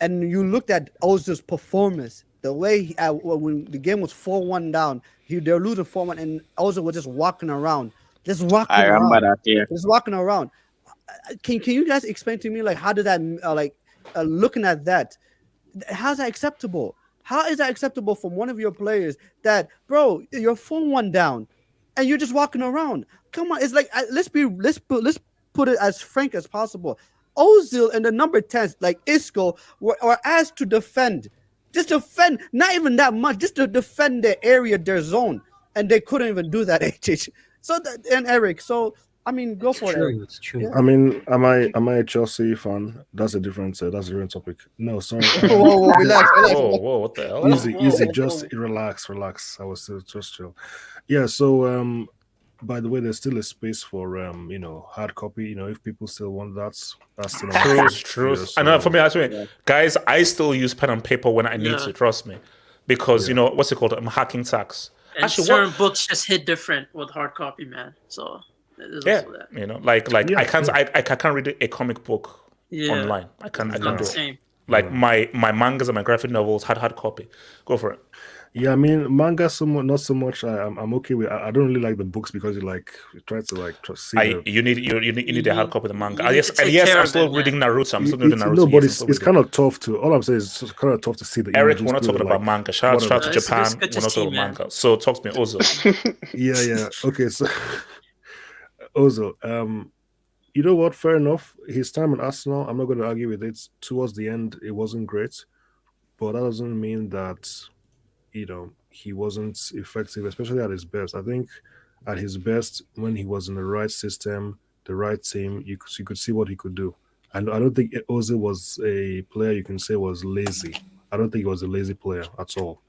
and you looked at Ozil's performance, the way when the game was 4-1 down, they were losing 4-1, and Ozil was just walking around. I remember that, yeah. Just walking around. Can you guys explain to me, like, how did that, looking at that, how's that acceptable? How is that acceptable from one of your players that, bro, you're 4-1 down and you're just walking around? Come on, it's like, let's put it as frank as possible. Ozil and the number 10s, like Isco, were asked to defend. Just defend, not even that much, just to defend their area, their zone. And they couldn't even do that, HH. And Eric, so... I mean, go for it. It's true. Yeah. I mean, am I a Chelsea fan? That's a different topic. No, sorry. Whoa, relax. Whoa, what the hell? Easy. Just relax. I was just chill. Yeah. So, by the way, there's still a space for hard copy. If people still want that, that's still True. I know. For me, actually, Yeah. guys, I still use pen and paper when I need Yeah. to. Trust me, because what's it called? I'm hacking tax. And Actually, certain books just hit different with hard copy, man. So there's Yeah, also that. I can't read a comic book Yeah. online. I can't It's not do the it. same. Like my mangas and my graphic novels had hard copy. Go for it. Yeah, I mean, manga not so much. I'm okay with. I don't really like the books because you try to see You need a hard copy of the manga. You need Yes, to take yes, care I'm of still it, reading man. Naruto. I'm still reading Naruto. No, but yes, it's kind of tough to. All I'm saying is it's kind of tough to see the Eric, images we're not to talking it, about like, manga. Shout out whatever. to Japan. It's good to We're not see, talking about man. manga. So talk to me, Ozil. Yeah. Okay, so Ozil, you know what? Fair enough. His time at Arsenal, I'm not going to argue with it. Towards the end, it wasn't great, but that doesn't mean that he wasn't effective, especially at his best. I think at his best, when he was in the right system, the right team, you could see what he could do. And I don't think Ozil was a player you can say was lazy. I don't think he was a lazy player at all.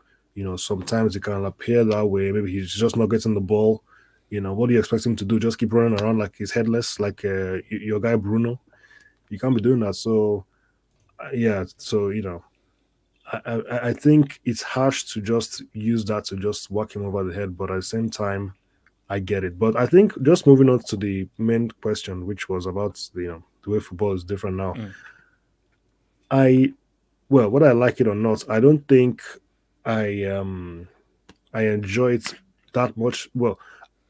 Sometimes it can appear that way. Maybe he's just not getting the ball. What do you expect him to do? Just keep running around like he's headless, like your guy Bruno? You can't be doing that. So, yeah. So, I think it's harsh to just use that to just whack him over the head. But at the same time, I get it. But I think just moving on to the main question, which was about the way football is different now. Whether I like it or not, I don't think I enjoy it that much. Well,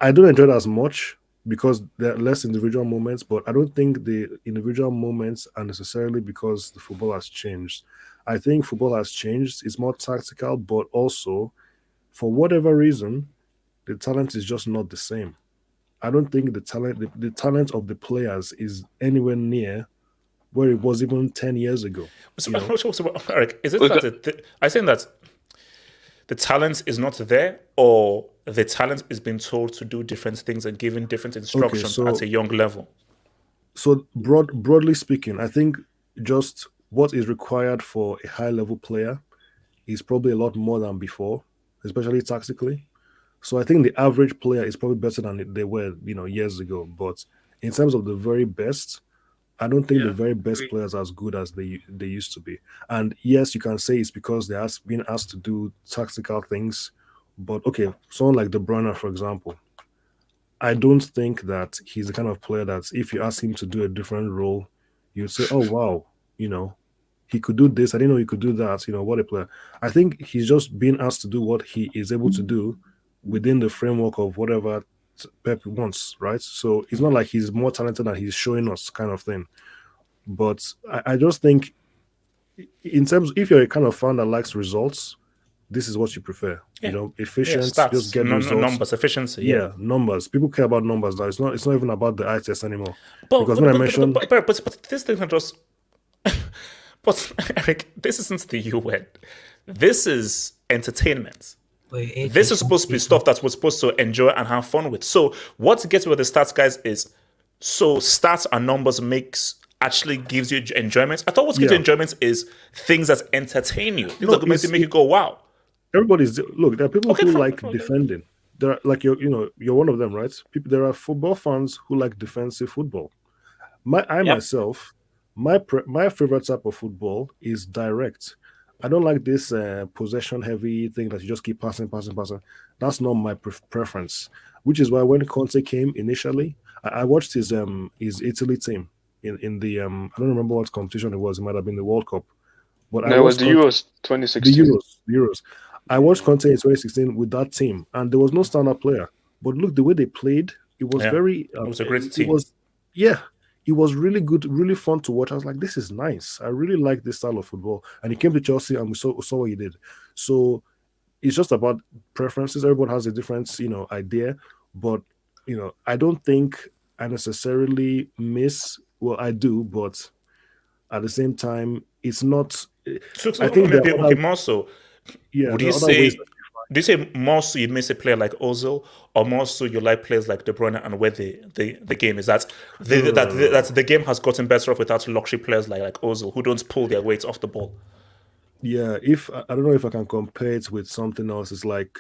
I don't enjoy it as much because there are less individual moments, but I don't think the individual moments are necessarily because the football has changed. I think football has changed. It's more tactical, but also, for whatever reason, the talent is just not the same. I don't think the talent of the players is anywhere near where it was even 10 years ago. So, Eric, is it that I think that the talent is not there, or the talent is being told to do different things and given different instructions at a young level? So broadly speaking, I think just what is required for a high-level player is probably a lot more than before, especially tactically. So I think the average player is probably better than they were, years ago. But in terms of the very best, I don't think the very best players are as good as they used to be. And yes, you can say it's because they are being asked to do tactical things. But okay, someone like De Bruyne, for example, I don't think that he's the kind of player that if you ask him to do a different role, you'd say, "Oh wow, he could do this. I didn't know he could do that. What a player." I think he's just being asked to do what he is able to do within the framework of whatever Pep wants, right? So it's not like he's more talented than he's showing us, kind of thing. But I just think, in terms, if you're a kind of fan that likes results, this is what you prefer. Efficient, stats, just get results. Numbers, efficiency. Yeah, numbers. People care about numbers now. It's not even about the eye test anymore. But this thing just. But Eric, this isn't the UN. This is entertainment. This is supposed to be stuff that we're supposed to enjoy and have fun with. So what gets with the stats, guys, is stats and numbers actually gives you enjoyment. I thought what gives you enjoyment is things that entertain you. Things that make you go, wow. There are people who like defending. There are, like you're one of them, right? There are football fans who like defensive football. Myself, my favorite type of football is direct. I don't like this possession heavy thing that you just keep passing. That's not my preference. Which is why when Conte came initially, I watched his Italy team in the I don't remember what competition it was. It might have been the World Cup. But it was the Euros 2016. The Euros. I watched Conte in 2016 with that team, and there was no standard player. But look, the way they played, it was very. It was a great team. It was really good, really fun to watch. I was like, this is nice. I really like this style of football. And he came to Chelsea, and we saw what he did. So it's just about preferences. Everyone has a different, idea. But I don't think I necessarily miss. Well, I do, but at the same time, it's not. I think maybe more so. Yeah, would you say more so you miss a player like Ozil, or more so you like players like De Bruyne, and where the game is that the game has gotten better off without luxury players like Ozil who don't pull their weight off the ball? Yeah, I don't know if I can compare it with something else. It's like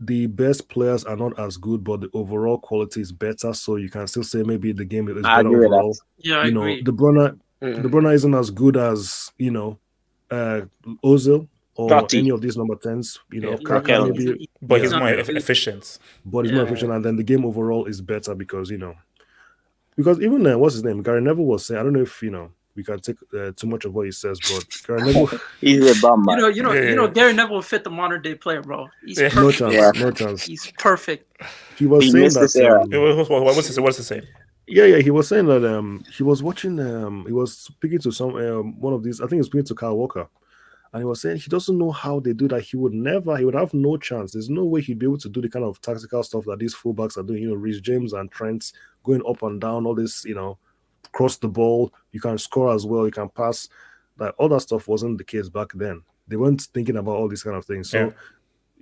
the best players are not as good, but the overall quality is better. So you can still say maybe the game is I better agree with that. overall. Yeah, I You know, agree. De Bruyne isn't as good as Ozil or Totti. any of these number 10s. You know, Yeah. Kaka Tuchel. maybe, But he's yeah, more yeah. efficient. But he's Yeah. more efficient, and then the game overall is better because because even what's his name, Gary Neville was saying, I don't know if we can take too much of what he says, but Gary Neville, He's a bum man. You know, Gary Neville fit the modern day player, bro. He's Yeah. perfect. no chance. He's perfect. He was He saying missed this that. era. What's he saying? Yeah, he was saying that he was watching. He was speaking to some one of these. I think he was speaking to Kyle Walker, and he was saying he doesn't know how they do that. He would have no chance. There's no way he'd be able to do the kind of tactical stuff that these fullbacks are doing. Reece James and Trent going up and down, all this. Cross the ball. You can score as well. You can pass. Like all that stuff wasn't the case back then. They weren't thinking about all these kind of things. So. Yeah.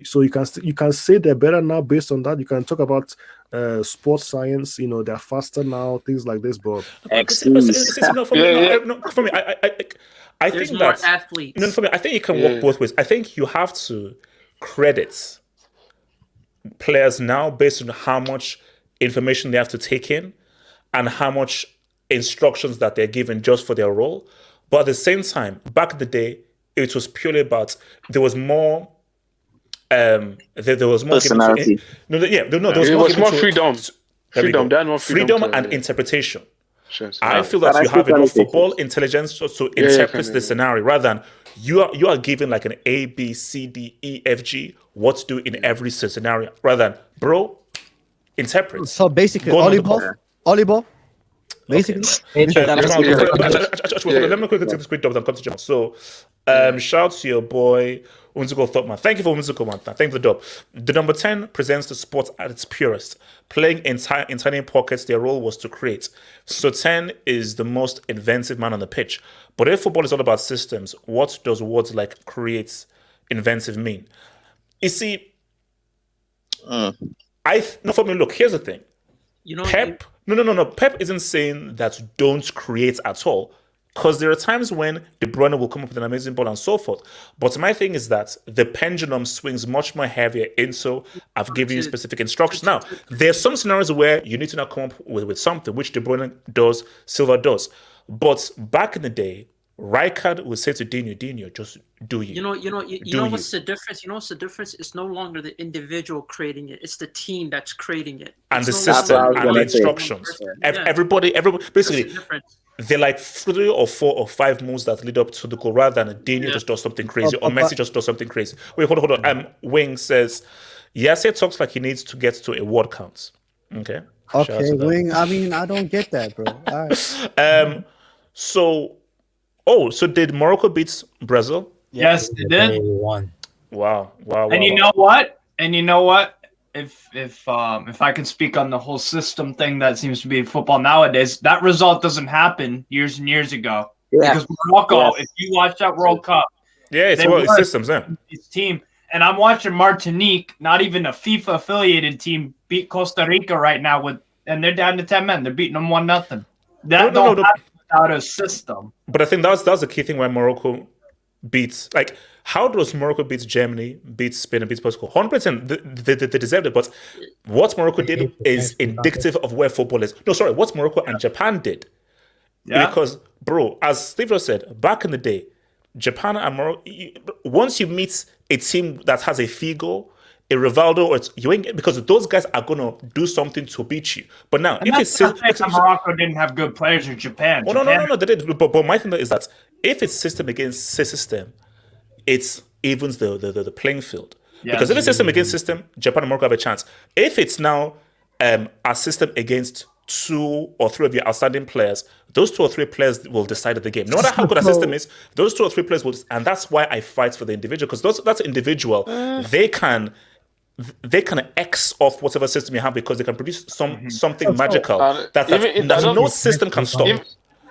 So you can say they're better now based on that. You can talk about sports science. They're faster now, things like this. But For me, I There's think more that athletes. no, for me, I think it can work both ways. I think you have to credit players now based on how much information they have to take in and how much instructions that they're given just for their role. But at the same time, back in the day, it was purely about there was more. There was more Personality. There was It more was more freedom. Freedom and interpretation. I feel that But I you have think enough that football intelligence to interpret the scenario rather than you are given like an A, B, C, D, E, F, G, what to do in every scenario rather than interpret. So basically, Go on the ball. Ollie basically. Let me quickly take this quick double and come to Jamal. So, shout out to your boy Unzuko Thopman. Thank you for Unzuko man. Thank you for the dub. The number 10 presents the sport at its purest. Playing in tiny pockets, their role was to create. So 10 is the most inventive man on the pitch. But if football is all about systems, what does words like create, inventive mean? You see, for me, look, here's the thing. Pep, no. Pep isn't saying that don't create at all. Because there are times when De Bruyne will come up with an amazing ball and so forth. But my thing is that the pendulum swings much more heavier into I've given you specific instructions. Now, there's some scenarios where you need to now come up with something, which De Bruyne does, Silva does. But back in the day, Rijkaard would say to Dino, just do you. You know what's the difference? You know what's the difference? It's no longer the individual creating it. It's the team that's creating it. And the system and the instructions. Everybody, basically, they're like 3 or 4 or 5 moves that lead up to the goal rather than Dino just does something crazy or Messi just does something crazy. Wait, hold on. Wing says, Yasser talks like he needs to get to a word count. Okay. Okay, Wing. I mean, I don't get that, bro. All right. So did Morocco beat Brazil? Yes, they did. Wow. And you know what? If I can speak on the whole system thing that seems to be in football nowadays, that result doesn't happen years and years ago. Yeah. Because Morocco, if you watch that World Cup, it's systems, yeah. It's team. And I'm watching Martinique, not even a FIFA affiliated team, beat Costa Rica right now and they're down to 10 men. They're beating them 1-0. That don't happen without a system. But I think that's the key thing why Morocco beats, like, how does Morocco beat Germany, beat Spain, and beat Portugal? 100%, they deserved it. But what Morocco did is indicative of where football is. No, sorry, what Morocco and Japan did. Yeah. Because, bro, as Steve just said, back in the day, Japan and Morocco, once you meet a team that has a Figo, a Rivaldo, or you ain't, because those guys are going to do something to beat you. But now, if it's Morocco didn't have good players in Japan. Oh, no, they did. But my thing is that if it's system against system, it evens the playing field. Yes. Because if it's system against system, Japan and Morocco have a chance. If it's now a system against 2 or 3 of your outstanding players, those 2 or 3 players will decide the game. No matter how good a system is, those 2 or 3 players will, and that's why I fight for the individual, because that's individual. They can X off whatever system you have because they can produce something magical that no system can stop.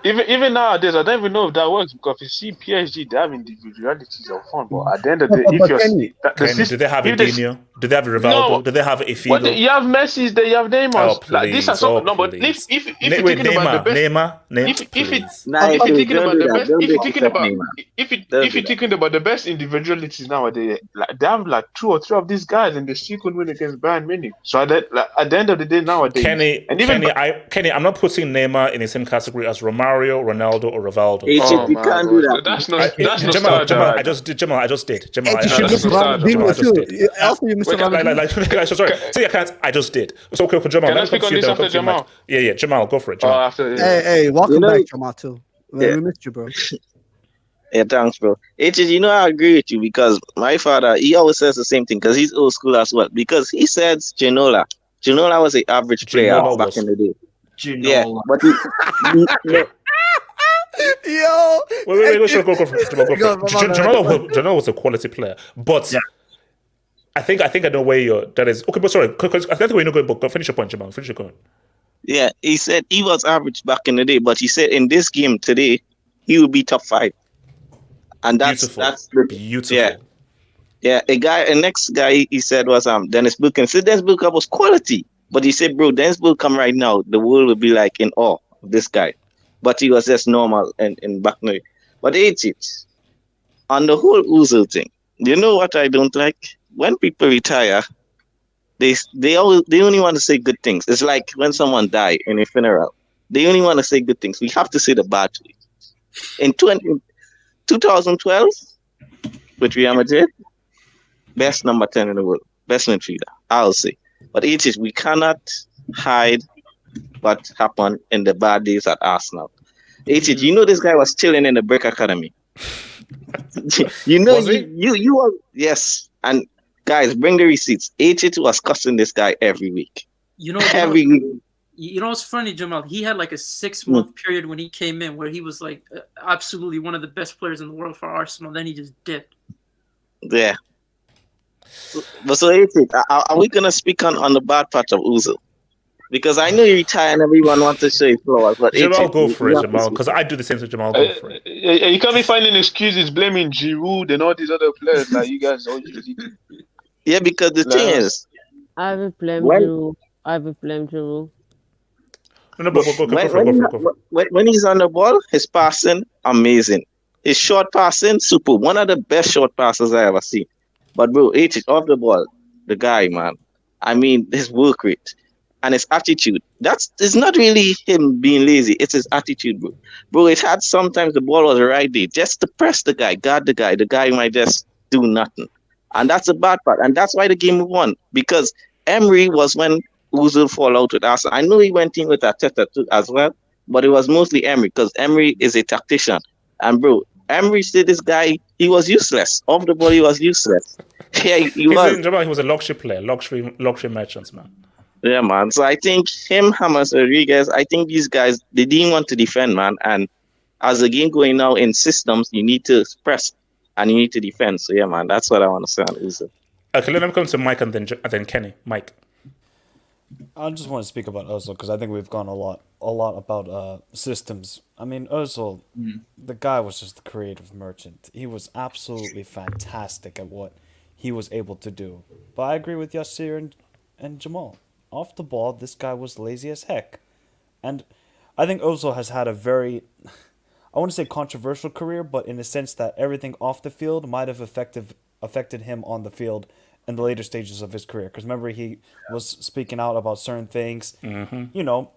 even nowadays, I don't even know if that works because if you see PSG, they have individualities of fun, but at the end of the But, day, if but you're Kenny, the Kenny, do system, they have a if this Dino? Do they have a no, Rivaldo? Do they have a what Figo? you have Messi's, there you have Oh Neymars. Like these are please, some oh no, but please. if you're Wait, thinking about the Neymar, best, Neymar, if please. Nah, if you're if thinking don't about do the that. best, Don't if you're thinking disrespect about Neymar. Don't if do you're that. thinking about the best individualities nowadays, like they have like two or three of these guys, and they still could win against Bayern Munich. So at the end of the day, nowadays, and even Kenny, I'm not putting Neymar in the same category as Romario, Ronaldo, or Rivaldo. It's oh you my can't do gosh, that. that's Jamal, nostalgia Jamal, right now. I just did. Jamal, and you I should No, that's miss just did. nostalgia Jamal, Ronaldinho I right now. just too. did. Also, you missed Ronaldinho. Sorry. See, I can't. I just did. So, okay, Jamal, Can let I me come speak to on you. this Then after come to you, Mike. Jamal? Yeah, Jamal, go for it, Oh, Jamal. after Hey, welcome You know, back, Jamal too. Man, yeah, we missed you, bro. yeah, thanks, bro. H, you know, I agree with you because my father, he always says the same thing because he's old school as well. Because he says Ginola. Ginola was an average player Ginola back was in the day. Yeah, Ginola. but no, Yo, Wait, sure, go for it. Jamal, go for Go, it. my bad. Jamal was a quality player, but Yeah. I think I know where that is. Okay, but sorry, I think we're not going. But finish your point, Jamal. Finish your point. yeah, he said he was average back in the day, but he said in this game today, he will be top 5. And Beautiful. yeah. Yeah, a next guy he said was Dennis Buchanan. So Dennis Buchanan was quality, but he said, bro, Dennis Buchanan right now, the world will be like in awe of this guy. But he was just normal and back now. But it on the whole Ozil thing. You know what I don't like? When people retire, they only want to say good things. It's like when someone died in a funeral. They only want to say good things. We have to say the bad things. In 2012, with Real Madrid, best number 10 in the world, best midfielder, I'll say. But we cannot hide what happened in the bad days at Arsenal. You know this guy was chilling in the Brick Academy. You know, Was he? you were, yes. And guys, bring the receipts. Was cussing this guy every week. Every week. You know what's funny, Jamal? He had like a 6-month period when he came in where he was like absolutely one of the best players in the world for Arsenal. Then he just dipped. Yeah. But so are we gonna speak on the bad part of Ozil? Because I know you retire and everyone wants to show his flaws, but Jamal, go for it, Jamal, because I do the same to Jamal. Go for it. You can't be finding excuses blaming Giroud and all these other players like you guys all usually do. Yeah, because the thing is, I will blame when you. I will blame you. No, go for it. when he's on the ball, his passing amazing. His short passing super. One of the best short passes I ever seen. But bro, off the ball, the guy, man. I mean, his work rate and his attitude. It's not really him being lazy. It's his attitude, bro. Bro, it had sometimes the ball was right there. Just to press the guy, guard the guy. The guy might just do nothing. And that's a bad part. And that's why the game won. Because Emery was when Ozil fall out with Arsenal. I know he went in with Arteta too as well, but it was mostly Emery because Emery is a tactician. And bro, Emery said this guy, he was useless. Off the ball, he was useless. Yeah, he was. He was a luxury player, luxury merchants, man. Yeah, man. So I think him, James Rodriguez, I think these guys, they didn't want to defend, man. And as the game going now in systems, you need to press and you need to defend. So yeah, man, that's what I want to say on Ozil. Okay, let me come to Mike and then Kenny. Mike. I just want to speak about Ozil because I think we've gone a lot about systems. I mean, Ozil, the guy was just the creative merchant. He was absolutely fantastic at what he was able to do. But I agree with Yassir and Jamal. Off the ball, this guy was lazy as heck. And I think Ozil has had a very, I want to say controversial career, but in the sense that everything off the field might have affected him on the field in the later stages of his career. Because remember, he was speaking out about certain things, you know,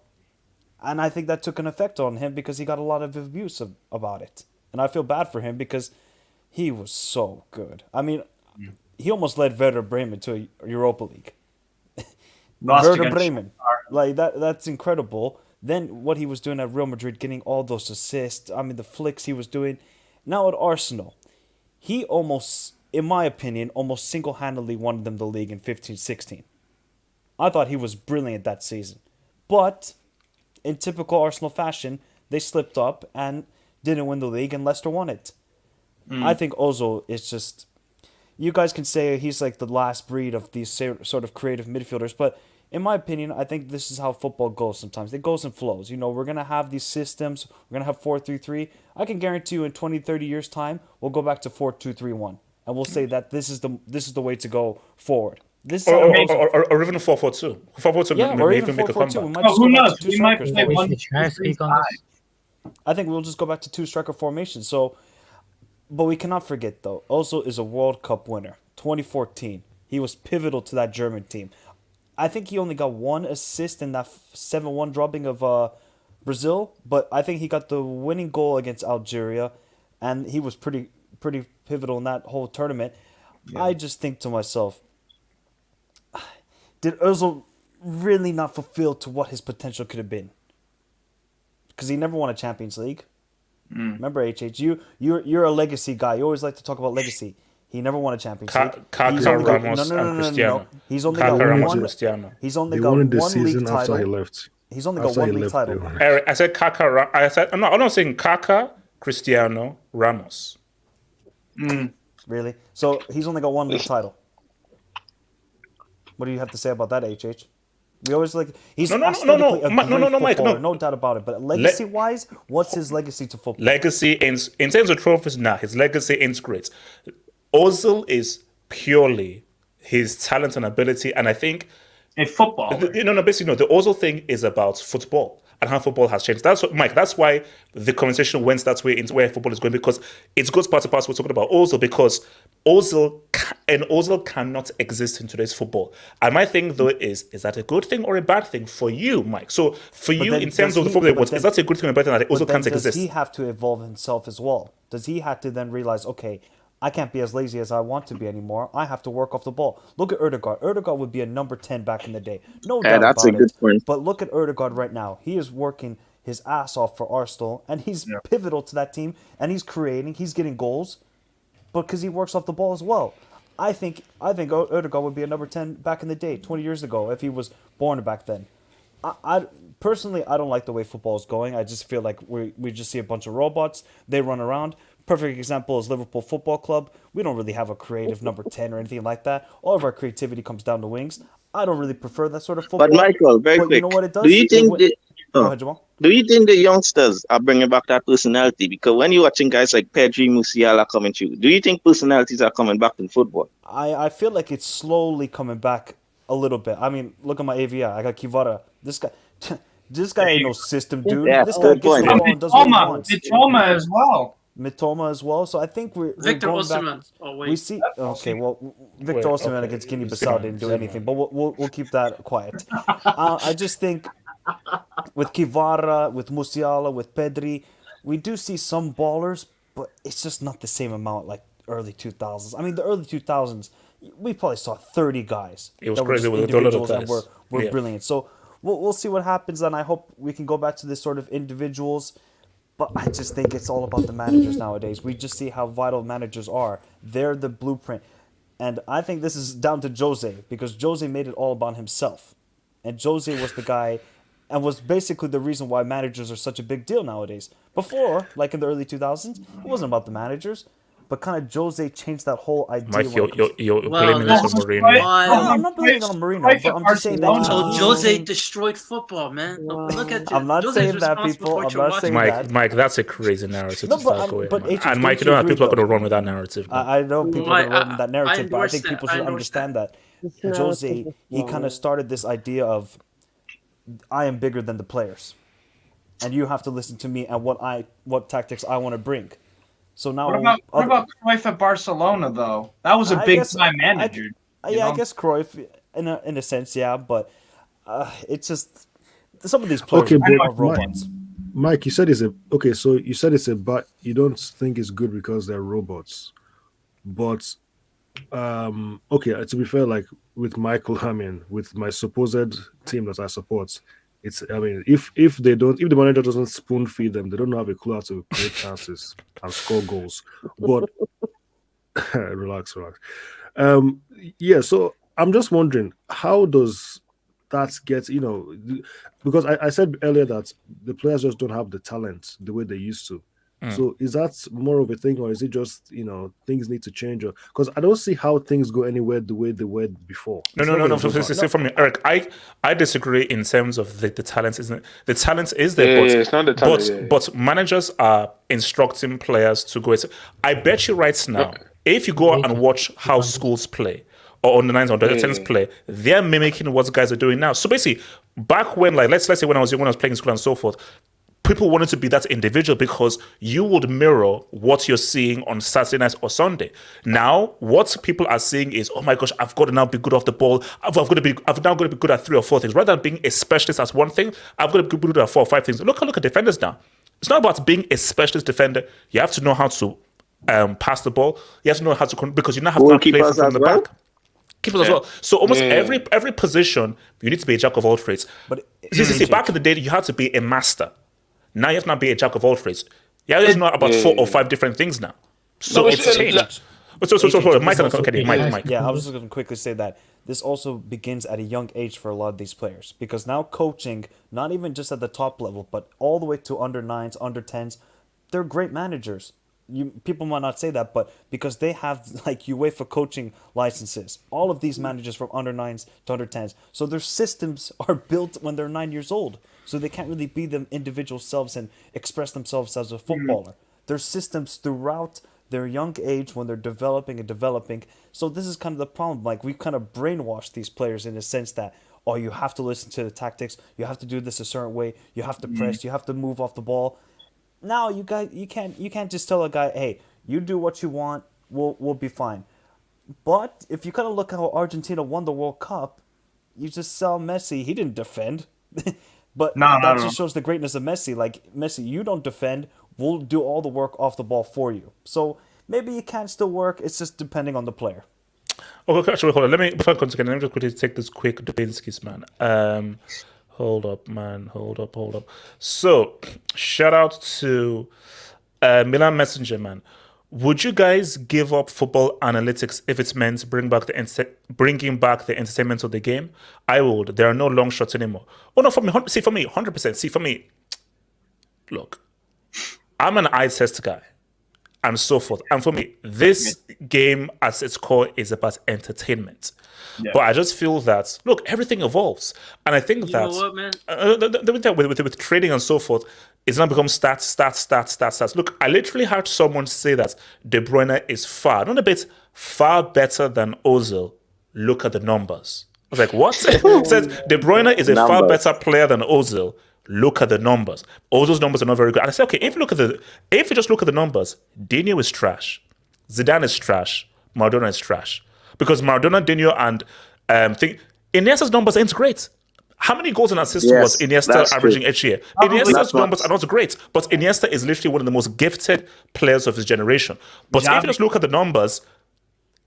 and I think that took an effect on him because he got a lot of abuse about it. And I feel bad for him because he was so good. I mean, he almost led Werder Bremen to a Europa League. Werder Bremen. Like, that's incredible. Then what he was doing at Real Madrid, getting all those assists, I mean, the flicks he was doing. Now at Arsenal, he almost, in my opinion, almost single-handedly won them the league in 15-16. I thought he was brilliant that season. But in typical Arsenal fashion, they slipped up and didn't win the league, and Leicester won it. I think Ozil is just... You guys can say he's like the last breed of these sort of creative midfielders, but in my opinion, I think this is how football goes sometimes. It goes in flows. We're going to have these systems. We're going to have 4-3-3. I can guarantee you in 20, 30 years' time, we'll go back to 4-2-3-1. And we'll say that this is the way to go forward. This is how it goes. Or even 4-4-2. 4-4-2 Yeah, may or even even make a 4-4-2. comeback. We might just who go back knows? to two We might strikers play formation. 1, 2, 3, 5. I think we'll just go back to two-striker formation. So, but we cannot forget, though, Ozil is a World Cup winner. 2014. He was pivotal to that German team. I think he only got one assist in that 7-1 dropping of Brazil, but I think he got the winning goal against Algeria, and he was pretty pivotal in that whole tournament. Yeah. I just think to myself, did Ozil really not fulfill to what his potential could have been? Because he never won a Champions League. Remember, HH, you're a legacy guy. You always like to talk about legacy. He never won a Champions League. Kaká, Ramos, and Cristiano. He's only got one. Cristiano. He's only got one league title. After he left. He's only got one league title. Eric, I said Kaká. I'm not saying Kaká, Cristiano, Ramos. Really? So he's only got one league title. What do you have to say about that, HH? We always he's aesthetically a great footballer, Mike, no doubt about it. But legacy-wise, what's his legacy to football? Legacy in terms of trophies, his legacy ain't great. Ozil is purely his talent and ability, and I think a footballer. Basically, the Ozil thing is about football and how football has changed. That's what, Mike. That's why the conversation went that way into where football is going, because it goes part to part. We're talking about Ozil because Ozil cannot exist in today's football. And my thing though is that a good thing or a bad thing for you, Mike? So for you, in terms of the football, is that a good thing or a bad thing that Ozil can't exist? Does he have to evolve himself as well? Does he have to then realize, okay, I can't be as lazy as I want to be anymore. I have to work off the ball. Look at Ødegaard. Ødegaard would be a number 10 back in the day. No doubt that's about a good it. point. But look at Ødegaard right now. He is working his ass off for Arsenal, and he's pivotal to that team, and he's creating, he's getting goals, but because he works off the ball as well. I think Ødegaard would be a number 10 back in the day, 20 years ago, if he was born back then. I personally, I don't like the way football is going. I just feel like we just see a bunch of robots. They run around. Perfect example is Liverpool Football Club. We don't really have a creative number 10 or anything like that. All of our creativity comes down the wings. I don't really prefer that sort of football. But Michael, very quick. You know what it does? Do you think Go ahead, Jamal. Do you think the youngsters are bringing back that personality? Because when you're watching guys like Pedri, Musiala coming through, do you think personalities are coming back in football? I feel like it's slowly coming back a little bit. I mean, look at my AVI. I got Kvara. This guy ain't no system, dude. Yeah, this guy gets the ball and does what he wants. Mitoma as well. Mitoma as well. So I think we're Victor going Osimhen. back. Oh wait. We see. Okay, well, Victor Osimhen against Guinea-Bissau didn't do anything, but we'll keep that quiet. I just think with Kvara, with Musiala, with Pedri, we do see some ballers, but it's just not the same amount like early 2000s. I mean, the early 2000s, we probably saw 30 guys. It was that crazy were with just a lot of individuals guys. and were brilliant. So we'll see what happens, and I hope we can go back to this sort of individuals. But I just think it's all about the managers nowadays. We just see how vital managers are. They're the blueprint. And I think this is down to Jose, because Jose made it all about himself. And Jose was the guy and was basically the reason why managers are such a big deal nowadays. Before, like in the early 2000s, it wasn't about the managers. But kind of Jose changed that whole idea. Mike, you're blaming this on Mourinho. I'm not blaming it on Mourinho, but I'm just saying that. So Jose destroyed football, man. Look at I'm not Jose's saying that, people. I'm not saying that. Mike, that's a crazy narrative to start going. But And Mike, you know how people are going to run with that narrative. I know people are going to run with that narrative, but I think people should understand that. Jose, he kind of started this idea of, I am bigger than the players, and you have to listen to me and what tactics I want to bring. So now, what about Cruyff at Barcelona though? That was a big time manager. I guess Cruyff in a sense, yeah, but it's just some of these players are robots. Mike, you said it's a but you don't think it's good because they're robots. But okay, to be fair, like with Michael, I mean, with my supposed team that I support, if the manager doesn't spoon feed them, they don't have a clue how to create chances and score goals. But relax. So I'm just wondering, how does that get, because I said earlier that the players just don't have the talent the way they used to. So is that more of a thing, or is it just things need to change? Because I don't see how things go anywhere the way they were before. No. Say from Eric, I disagree in terms of the talent. Isn't the talent is there? But it's not the talent. but managers are instructing players to go. I bet you right now, if you go and watch how schools play or on the nines or the tens play, they're mimicking what guys are doing now. So basically, back when let's say when I was young, when I was playing in school and so forth, people wanted to be that individual because you would mirror what you're seeing on Saturday nights or Sunday. Now, what people are seeing is, oh my gosh, I've got to now be good off the ball. I've now got to be good at 3 or 4 things. Rather than being a specialist at one thing, I've got to be good at 4 or 5 things. Look at defenders now. It's not about being a specialist defender. You have to know how to pass the ball. You have to know how to because you now have to play from the back. Keepers as well. So almost every position, you need to be a jack of all trades. But see, back in the day, you had to be a master. Now you have to not be a jack of all trades. You have to know about 4 or 5 different things now. So it's changed. Mike. Yeah, I was just going to quickly say that this also begins at a young age for a lot of these players. Because now coaching, not even just at the top level, but all the way to under 9s, under 10s, they're great managers. People might not say that, but because they have UEFA coaching licenses, all of these managers from under 9s to under 10s, so their systems are built when they're 9 years old, so they can't really be them individual selves and express themselves as a footballer. There's systems throughout their young age when they're developing. So this is kind of the problem. We've kind of brainwashed these players in the sense that, oh, you have to listen to the tactics, you have to do this a certain way, you have to press, you have to move off the ball. Now you can't just tell a guy, hey, you do what you want, we'll be fine. But if you kind of look how Argentina won the World Cup, you just saw Messi. He didn't defend, but that just shows the greatness of Messi. Messi, you don't defend, we'll do all the work off the ball for you. So maybe it can still work. It's just depending on the player. Okay, actually, hold on. Before I continue, let me just quickly take this quick Dubinsky's, man. Hold up, man. Hold up. So, shout out to Milan Messenger, man. Would you guys give up football analytics if it's meant bringing back the entertainment of the game? I would. There are no long shots anymore. Oh no, for me, 100%. See, for me, look, I'm an eye test guy, and so forth. And for me, this game, at its core, is about entertainment. Yeah. But I just feel that, look, everything evolves. And I think you know what, man? With trading and so forth, it's now become stats. Look, I literally heard someone say that De Bruyne is not a bit, far better than Ozil. Look at the numbers. I was like, what? It says De Bruyne is a far better player than Ozil. Look at the numbers. Ozil's numbers are not very good. And I said, okay, if you just look at the numbers, Dino is trash. Zidane is trash. Maradona is trash. Because Maradona, Dino, and Iniesta's numbers ain't great. How many goals and assists was Iniesta averaging each year? Iniesta's numbers are not great, but Iniesta is literally one of the most gifted players of his generation. But if you just look at the numbers,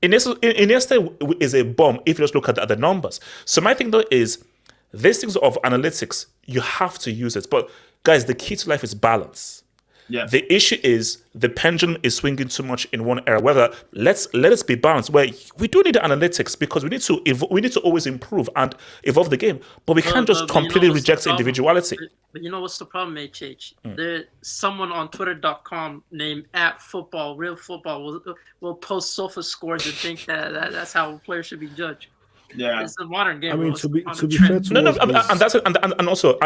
Iniesta is a bomb if you just look at the numbers. So my thing though is, these things of analytics, you have to use it. But guys, the key to life is balance. Yeah. The issue is the pendulum is swinging too much in one area. Whether let us be balanced, where we do need analytics because we need to always improve and evolve the game, but we can't just completely reject individuality. But you know what's the problem, HH? There's someone on Twitter.com named @football will post sofa scores and think that's how players should be judged. Yeah, it's a modern game. I mean, to be fair to and also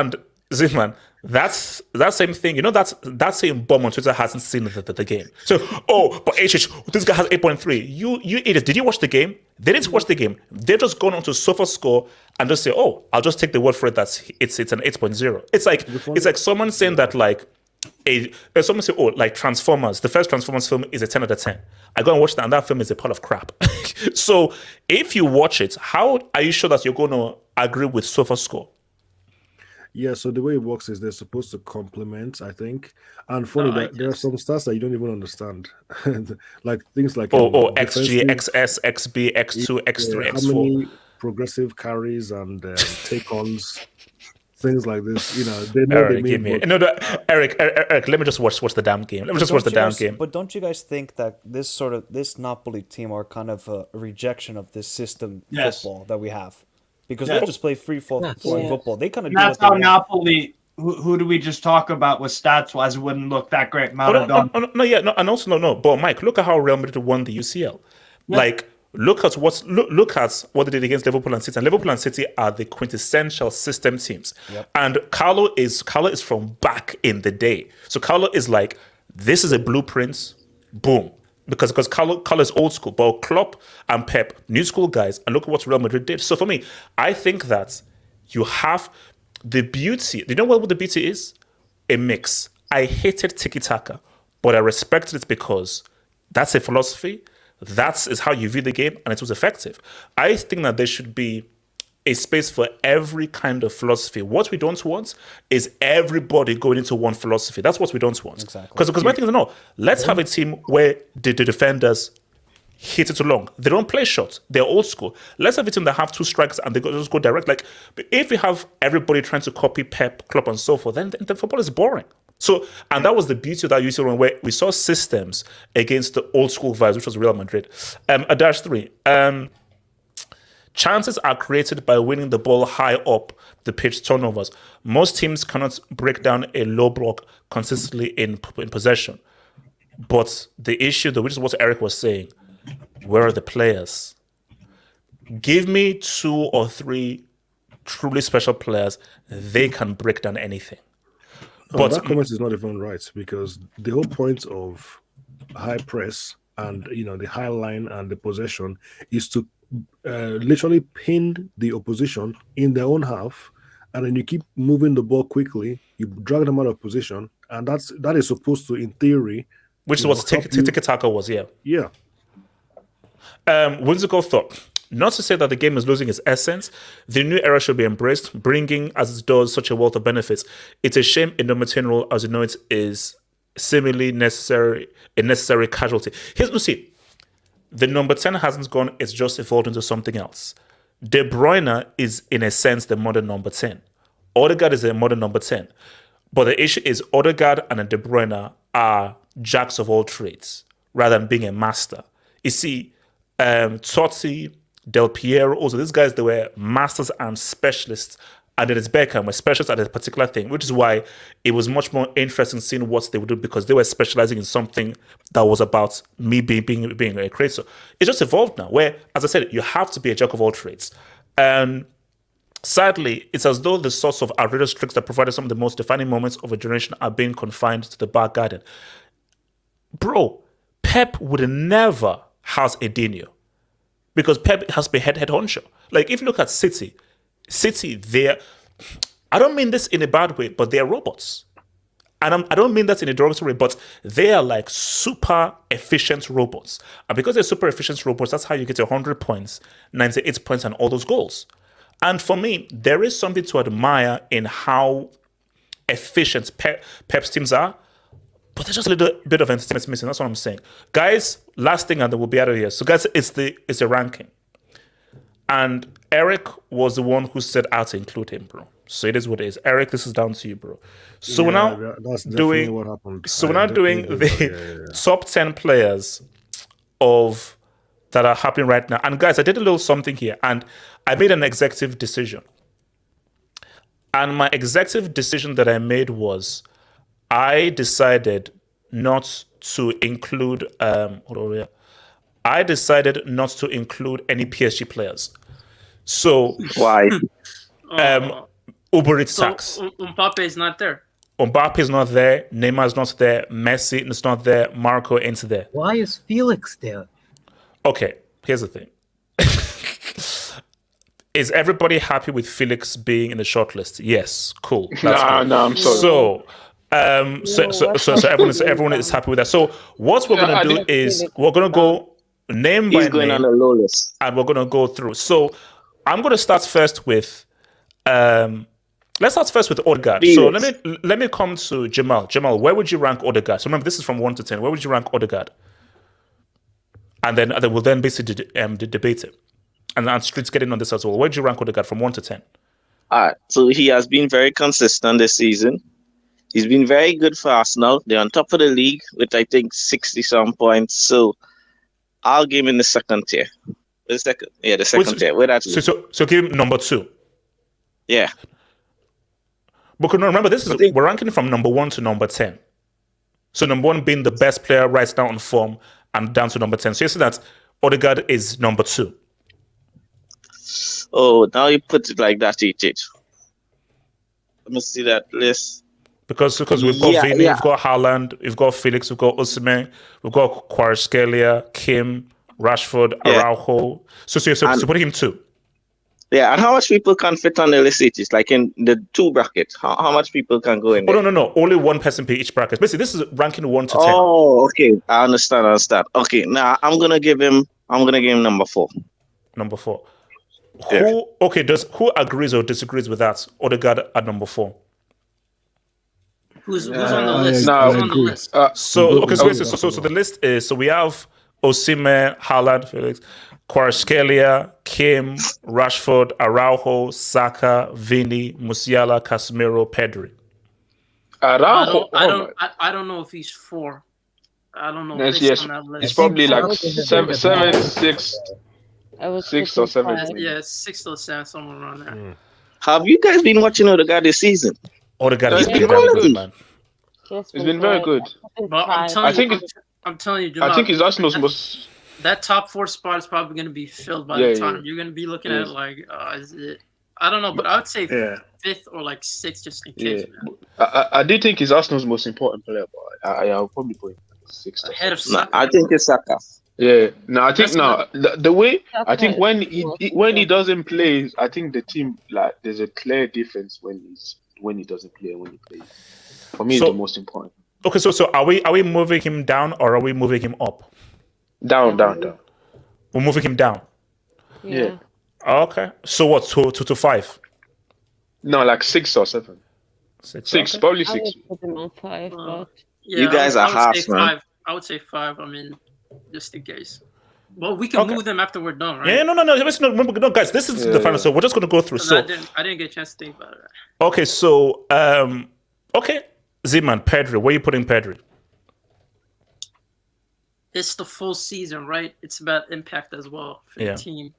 Zimman, that's that same thing. You know, that same bomb on Twitter hasn't seen the game. So, but HH, this guy has 8.3. You idiot! Did you watch the game? They didn't watch the game. They're just going on to SofaScore and just say, I'll just take the word for it. It's an 8.0. It's like someone saying that someone say, Transformers. The first Transformers film is a 10 out of 10. I go and watch that, and that film is a pile of crap. So, if you watch it, how are you sure that you're going to agree with SofaScore? Yeah, so the way it works is they're supposed to complement, I think. And funny that there are some stats that you don't even understand. Like things like XG, XS, XB, X2, X3, X4. How many progressive carries and take-ons, things like this. You know, they know Eric, they mean. Eric, let me just watch the damn game. Let me just watch the damn game. But don't you guys think that this Napoli team are kind of a rejection of this system football that we have? Because they just play free football. They kind of do that's how Napoli who do we just talk about with stats wise wouldn't look that great? No, and also no. But Mike, look at how Real Madrid won the UCL. Yeah. Like, look at what they did against Liverpool and City. And Liverpool and City are the quintessential system teams. Yep. And Carlo is from back in the day. So Carlo is like, this is a blueprint. Boom. Because Carlo is old school, but Klopp and Pep, new school guys, and look at what Real Madrid did. So for me, I think that you have the beauty. You know what the beauty is? A mix. I hated tiki-taka, but I respected it because that's a philosophy. That is how you view the game, and it was effective. I think that there should be a space for every kind of philosophy. What we don't want is everybody going into one philosophy. That's what we don't want. Exactly. Because my thing is, no, let's have a team where the defenders hit it along. They don't play shots. They're old school. Let's have a team that have two strikers and they just go direct. Like, if we have everybody trying to copy Pep, Klopp, and so forth, then football is boring. So, and that was the beauty of that UCL run, where we saw systems against the old school vibes, which was Real Madrid. A dash 3. Chances are created by winning the ball high up the pitch, turnovers. Most teams cannot break down a low block consistently in possession. But the issue, which is what Eric was saying, where are the players? Give me 2 or 3 truly special players. They can break down anything. But that comment is not even right, because the whole point of high press and the high line and the possession is to literally pin the opposition in their own half, and then you keep moving the ball quickly. You drag them out of position, and that is supposed to, in theory, which is what tiki-taka was. Yeah. Whimsical thought. Not to say that the game is losing its essence. The new era should be embraced, bringing, as it does, such a wealth of benefits. It's a shame a number 10 role, as you know, it is seemingly a necessary casualty. See, the number 10 hasn't gone, it's just evolved into something else. De Bruyne is, in a sense, the modern number 10. Odegaard is a modern number 10. But the issue is Odegaard and De Bruyne are jacks of all trades, rather than being a master. You see, Totti, Del Piero, also these guys, they were masters and specialists, and then it's Beckham were specialists at a particular thing, which is why it was much more interesting seeing what they would do, because they were specializing in something that was about me being a creator. It's just evolved now, where, as I said, you have to be a jack of all trades. And sadly, it's as though the sorts of outrageous tricks that provided some of the most defining moments of a generation are being confined to the back garden. Bro, Pep would never house Edinho, because Pep has been head honcho. Like, if you look at City, I don't mean this in a bad way, but they're robots. And I don't mean that in a derogatory way, but they are like super efficient robots. And because they're super efficient robots, that's how you get 100 points, 98 points, and all those goals. And for me, there is something to admire in how efficient Pep's teams are, but there's just a little bit of entertainment missing. That's what I'm saying. Guys, last thing, and then we'll be out of here. So guys, it's a ranking. And Eric was the one who said how to include him, bro. So it is what it is. Eric, this is down to you, bro. So we're now doing what happened. The top 10 players that are happening right now. And guys, I did a little something here, and I made an executive decision. And my executive decision that I made was, I decided not to include I decided not to include any PSG players. So why? Uber Eats tax. Mbappe is not there. Mbappe is not there. Neymar is not there. Messi is not there. Marco ain't there. Why is Felix there? Okay, here's the thing. Is everybody happy with Felix being in the shortlist? Yes, cool. That's cool. No, I'm sorry. So everyone is happy with that. So what we're gonna do is we're gonna go name by going name, on a low list, and we're gonna go through. So I'm gonna start first with let's start first with Odegaard. So let me come to Jamal. Jamal, where would you rank Odegaard? So remember, this is from 1 to 10. Where would you rank Odegaard? And then we'll then basically debate it. And Street's getting on this as well. Where would you rank Odegaard from 1 to 10? All right. So he has been very consistent this season. He's been very good for Arsenal. They're on top of the league with, I think, 60-some points. So I'll give him in the second tier. The second tier. Where that's so give him number 2. Yeah. But no, remember, we're ranking from number 1 to number 10. So number 1 being the best player right now on form, and down to number 10. So you see that Odegaard is number 2. Oh, now you put it like that, EJ. Let me see that list. Because we've got Vini, we've got Haaland, we've got Felix, we've got Osimhen, we've got Kvaratskhelia, Kim, Rashford, Araujo. So put him 2. Yeah, and how much people can fit on the list? It's like in the 2 brackets. How much people can go in there? Oh, no. Only one person per each bracket. Basically, this is ranking 1 to 10. Oh, okay. I understand. Okay, now I'm gonna give him number 4. Number 4. Yeah. Who agrees or disagrees with that? Odegaard at number 4. Who's on the list? No, Who's on the list? So the list is, so we have Osimhen, Haaland, Felix, Kvaratskhelia, Kim, Rashford, Araujo, Saka, Vini, Musiala, Casemiro, Pedri. Araujo. I don't know if he's 4. I don't know. Yes, on that list. it's probably like 7, 6 or 7. Yeah, 6 or 7, somewhere around there. Have you guys been watching Odegaard this season? Odegaard has been very good, man. It's been very good. But I'm telling you, I think it's Arsenal's most. That top 4 spot is probably going to be filled by the time. You're going to be looking at it like, is it? I don't know, but I would say 5th or like 6th just in case. Man. I do think he's Arsenal's most important player, but I'll probably put him 6th. Ahead of No, Saka. I think it's Saka. Yeah, no, I think the way I think when he doesn't play, I think the team, like, there's a clear difference when he doesn't play and when he plays. For me, it's the most important. Okay, so are we moving him down or are we moving him up? Down. We're moving him down. Yeah. Okay. So what? To 5? No, like 6 or 7. 6, okay. Probably 6. I would put him on 5, but you guys are half, man. I would say 5. I mean, just in case. Well, we can move them after we're done, right? Yeah, no. No, guys, this is the final. So we're just going to go through. So I didn't get a chance to think about it. Okay, so Z-Man, Pedri. Where are you putting Pedri? It's the full season, right? It's about impact as well for the team.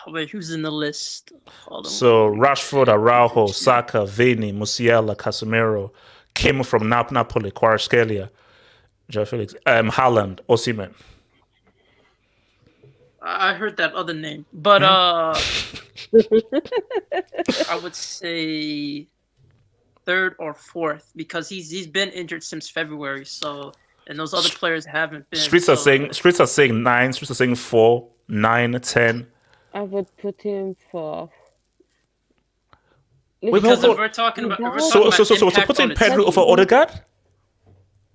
Wait, who's in the list? So Rashford, Araujo, Saka, Vini, Musiala, Casemiro, Kim from Napoli, Kvaratskhelia, Joe Felix, Haaland, Osimhen. I heard that other name, but I would say 3rd or 4th because he's been injured since February. So, and those other players haven't been. Streets are saying 9. Streets are saying 4, 9, 10. I would put him 4th. Because if we're talking about so putting Pedri over Odegaard.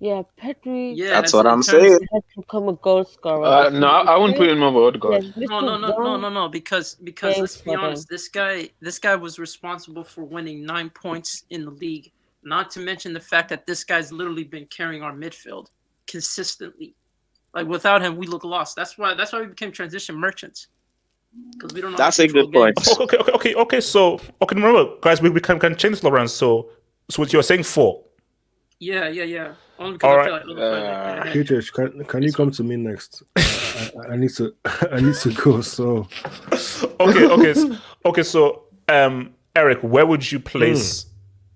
Yeah, Pedri. Yeah, that's what I'm saying. Has become a goal scorer. No, I wouldn't put him over Odegaard. No. Because let's be honest, this guy was responsible for winning 9 points in the league. Not to mention the fact that this guy's literally been carrying our midfield consistently. Like without him, we look lost. That's why we became transition merchants. Because we don't know. That's a good point. Okay. So remember, guys, we can change this, Lawrence. So what you're saying 4. Yeah. Only because I feel like Peter, can you come to me next? I need to go. So okay. So Eric, where would you place?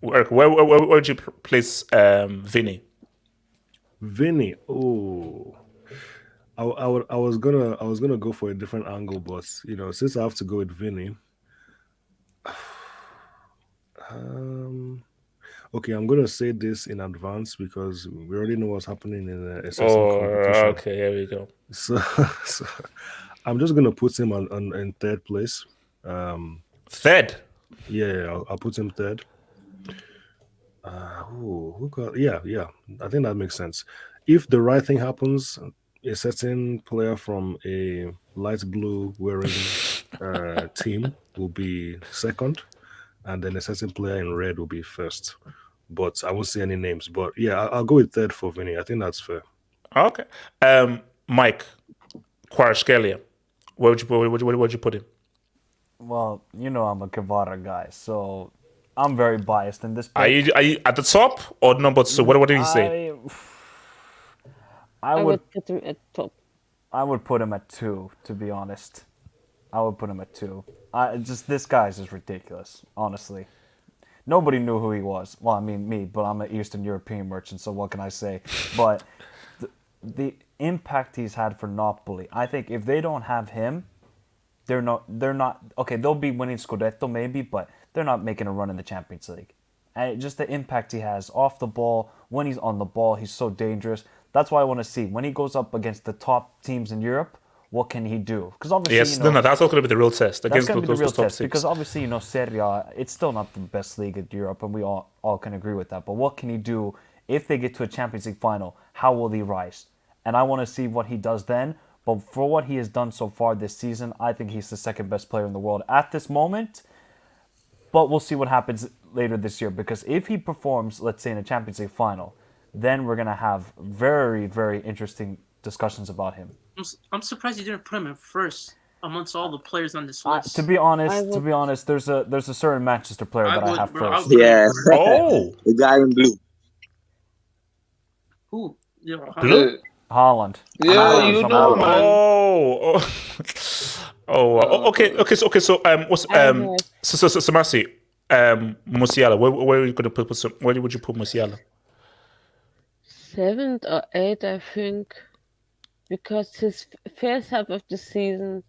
Eric, where would you place Vini? Vini, I was gonna go for a different angle, but since I have to go with Vini, okay, I'm gonna say this in advance because we already know what's happening in the assessment competition. Okay, here we go. So I'm just gonna put him in 3rd place. 3rd? Yeah, I'll put him 3rd. Yeah. I think that makes sense. If the right thing happens, a certain player from a light blue wearing team will be 2nd, and then a certain player in red will be 1st. But I won't say any names. But yeah, I'll go with 3rd for Vinny. I think that's fair. Okay. Mike, Kvaratskhelia, where would you put him? Well, I'm a Kvara guy, so I'm very biased in this pick. Are you at the top or number 2? What did you say? I would put him at top. I would put him at 2, to be honest. I would put him at 2. This guy is just ridiculous, honestly. Nobody knew who he was. Well, I mean me, but I'm an Eastern European merchant, so what can I say? But the impact he's had for Napoli, I think if they don't have him, they're not okay. They'll be winning Scudetto maybe, but they're not making a run in the Champions League. And just the impact he has off the ball, when he's on the ball, he's so dangerous. That's why I want to see when he goes up against the top teams in Europe. What can he do? Because obviously, yes, no, that's also going to be the real test that's against going to be the real top test. six. Because obviously, Serie, it's still not the best league in Europe, and we all can agree with that. But what can he do if they get to a Champions League final? How will he rise? And I want to see what he does then. But for what he has done so far this season, I think he's the second best player in the world at this moment. But we'll see what happens later this year. Because if he performs, let's say, in a Champions League final, then we're going to have very, very interesting discussions about him. I'm surprised you didn't put him in first amongst all the players on this list. To be honest, there's a certain Manchester player that I have first. Yeah. Oh, the guy in blue. Who? Blue? Haaland. Yeah, you know, man. Okay. So so Marcy, Musiala. Where are you going to put? Where would you put Musiala? 7th or 8th, I think, because his first half of the season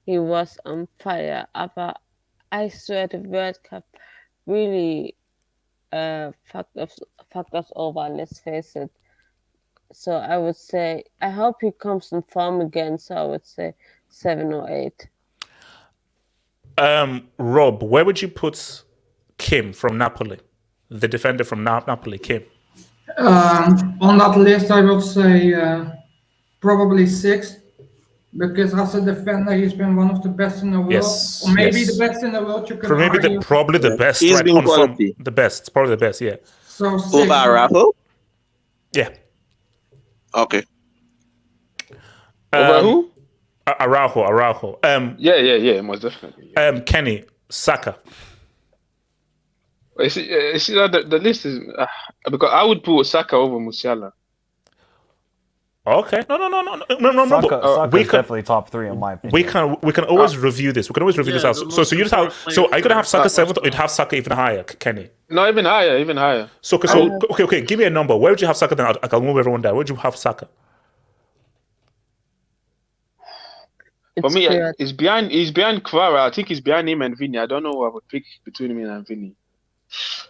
he was on fire. But I swear the World Cup really fucked us over. Let's face it. So I would say I hope he comes in form again. So I would say 7 or 8. Rob, where would you put Kim from Napoli, the defender from Napoli, Kim? On that list, I would say probably 6, because as a defender, he's been one of the best in the world, or maybe the best in the world. You can argue. Probably the best. He's right been on quality. The best, probably the best. Yeah. So 6. Over Araujo? Yeah. Okay. Over who? Araujo. Yeah, most definitely. Kenny, Saka. You see that the list is because I would put Saka over Musiala. Okay. No. Saka is definitely top 3 in my opinion. We can always review this. We can always review this out. So you just have. So are you gonna have Saka 7th, or you'd have Saka even higher, Kenny? No, even higher. So okay. Give me a number. Where would you have Saka? Then I can move everyone down. Where would you have Saka? For me, he's behind Kvara. I think he's behind him and Vinny. I don't know who I would pick between him and Vinny.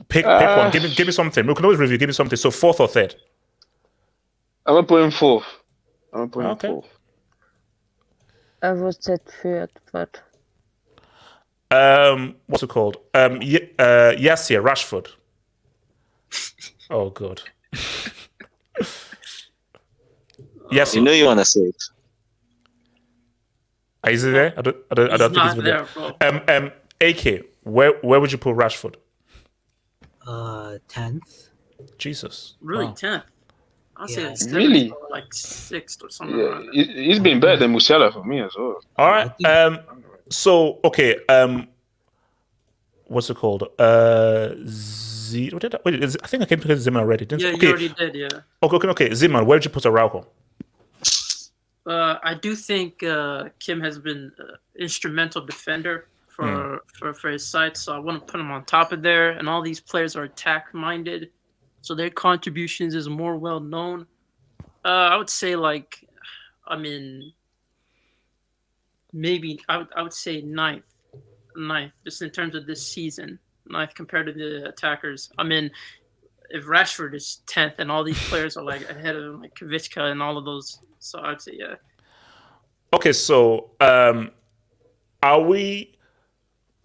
Pick one. Give me something. We can always review. Give me something. So 4th or 3rd? I'm gonna put him 4th. Okay. I would say 3rd, but what's it called? Yassir Rashford. Oh god. Yes. You know you wanna say it. Is he there? I don't think he's there. AK, where would you put Rashford? 10th. Jesus. Really, wow. 10th. I'll say it's really like 6th or something. Yeah, he's been better than Musiala for me as well. All right. So okay. What's it called? I think I came to Zimmer already. You already did. Yeah. Okay. Zimmer, where did you put Araujo? I do think Kim has been instrumental defender for his side, so I want to put him on top of there. And all these players are attack minded, so their contributions is more well known. I would say maybe I would say ninth, just in terms of this season, 9th compared to the attackers. I mean, if Rashford is 10th and all these players are like ahead of him, like Kavicka and all of those, so I'd say yeah. Okay, so are we?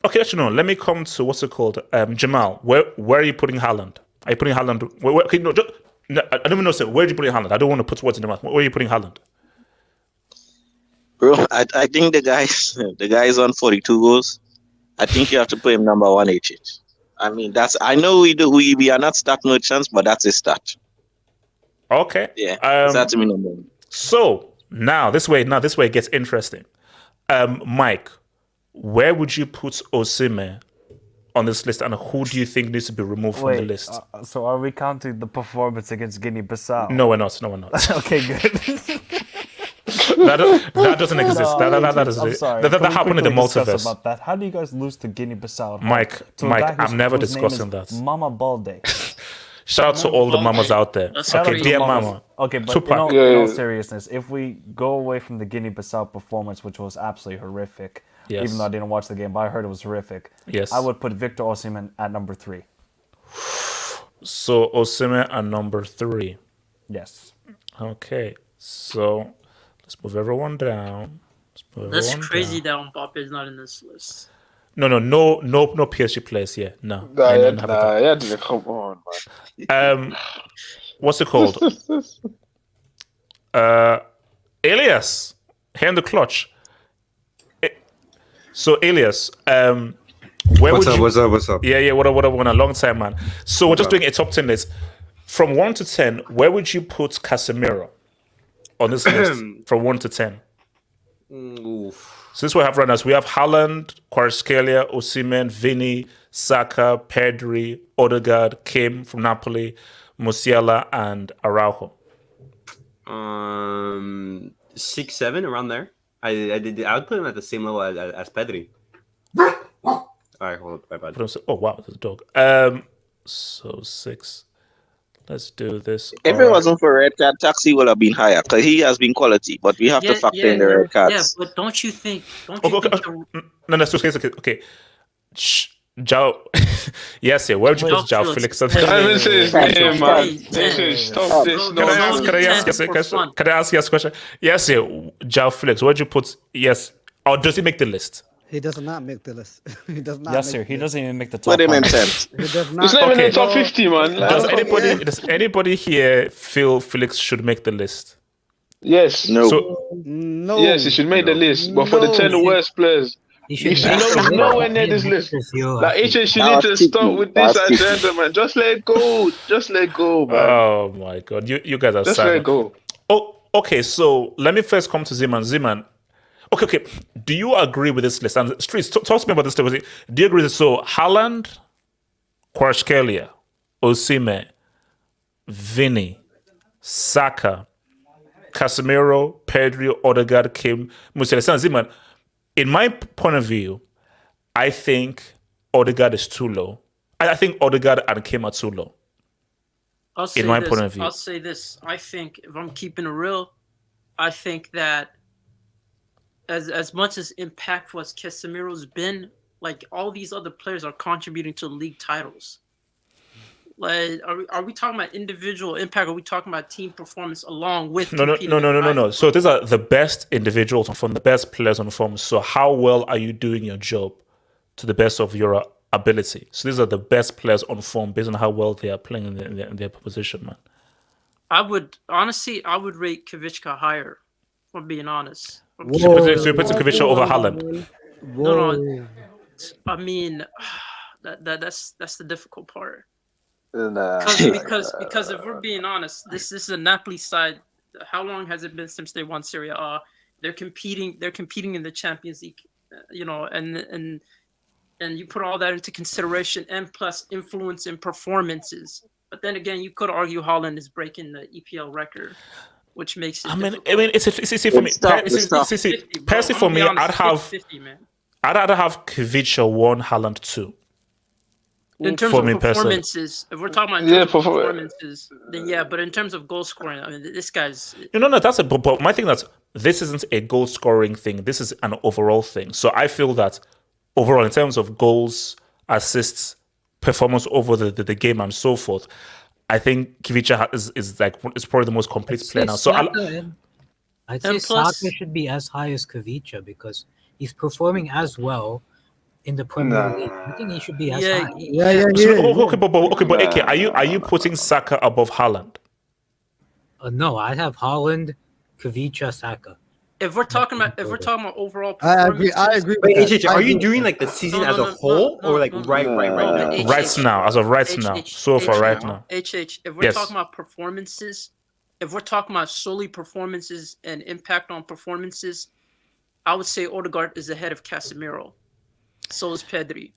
Okay, actually no. Let me come to what's it called, Jamal. Where are you putting Haaland? Are you putting Haaland? I don't even know. So where are you putting Haaland? I don't want to put words in the mouth. Where are you putting Haaland? Bro, I think the guy's on 42 goals. I think you have to put him number 1 HH. I mean, I know we are not stat merchants, but that's his stat. Okay. Yeah. That's me number 1. So now this way it gets interesting. Mike, where would you put Osimhen on this list, and who do you think needs to be removed from the list? So are we counting the performance against Guinea-Bissau? No, we're not. Okay, good. that doesn't exist. That doesn't. I'm sorry. That Can we happened in the quickly discuss multiverse. about that? How do you guys lose to Guinea-Bissau? Mike, to a guy I'm never whose name is discussing that. Mama Balde. Shout out to all the mamas out there. Shout Okay, out to dear mamas. mama. Okay, but Tupac. in all seriousness, if we go away from the Guinea-Bissau performance, which was absolutely horrific, Yes. even though I didn't watch the game, but I heard it was horrific. Yes. I would put Victor Osimhen at number 3. So Osimhen at number 3. Yes. Okay, so let's move everyone down. That's crazy that Mbappe is not in this list. No PSG players here. No. Come on, man. What's it called? Elias, here in the clutch. So Elias, what's up? Yeah, what up? A long time, man. So we're just doing a top 10 list. From 1 to 10, where would you put Casemiro on this list? From 1 to 10. Oof. So this we have runners. We have Haaland, Kvaratskhelia, Osimhen, Vini, Saka, Pedri, Odegaard, Kim from Napoli, Musiala, and Araujo. 6, 7 around there. I would put him at the same level as Pedri. All right, hold on, my bad. Oh wow, there's a dog. So 6. Let's do this. If it wasn't for red card, Taxi would have been higher because he has been quality, but we have to factor in the red cards. Yeah, but don't you think? No, okay. João. Yes, yeah. Where would you put João Felix? Stop this. Can I ask you a question? Yes, yeah. João Felix. Where'd you put? Yes. Or does he make the list? He does not make the list. He does not. Yes, sir. He doesn't even make the top. Put him in 10. He does not. It's not even in the top 50, man. Does anybody here feel Felix should make the list? Yes. No. No. Yes, he should make the list. But for the 10 worst players, he should nowhere near this list. Like, HH, you need to stop with this agenda, man. Just let it go. Just let go, man. Oh my God, you guys are just sad. Let it go. Oh, okay. So let me first come to Zeman. Zeman. Okay. Do you agree with this list? And Streets, talk to me about this list. Do you agree with this? So Haaland, Kvaratskhelia, Osimhen, Vini, Saka, Casemiro, Pedri, Odegaard, Kim, Musiala, Zeman. In my point of view, I think Odegaard is too low. I think Odegaard and Kim are too low. In my point of view. I'll say this. I think, if I'm keeping it real, I think that as much as impactful as Casemiro's been, like, all these other players are contributing to league titles. Like, are we talking about individual impact? Or are we talking about team performance along with? No. So these are the best individuals on form, the best players on form. So how well are you doing your job to the best of your ability? So these are the best players on form based on how well they are playing in their position, man. I would rate Kvichka higher, if I'm being honest. So you're putting Kvichka over Haaland? No. I mean, that's the difficult part. Because if we're being honest, this is a Napoli side. How long has it been since they won Serie A? They're competing in the Champions League, and you put all that into consideration, and plus influence in performances. But then again, you could argue Haaland is breaking the EPL record, which makes it. I mean, it's for me. Personally, for me, I'd rather have Kvichka 1, Haaland 2. In terms of performances, if we're talking about performances, then yeah. But in terms of goal scoring, I mean, this guy's. No. That's a. But my thing that this isn't a goal scoring thing. This is an overall thing. So I feel that overall, in terms of goals, assists, performance over the game, and so forth, I think Kvichka is probably the most complete player now. So I'd say Saka should be as high as Kvichka because he's performing as well in the Premier League. I think he should be as high. Okay, but AK, are you putting Saka above Haaland? No, I'd have Haaland, Kvichka, Saka. If we're talking about overall I performance, agree. Wait, HH, are you doing like the season as a whole, or like right now? Right now, as of right now, so far right now. HH, if we're talking about performances, if we're talking about solely performances and impact on performances, I would say Odegaard is ahead of Casemiro. So is Pedri.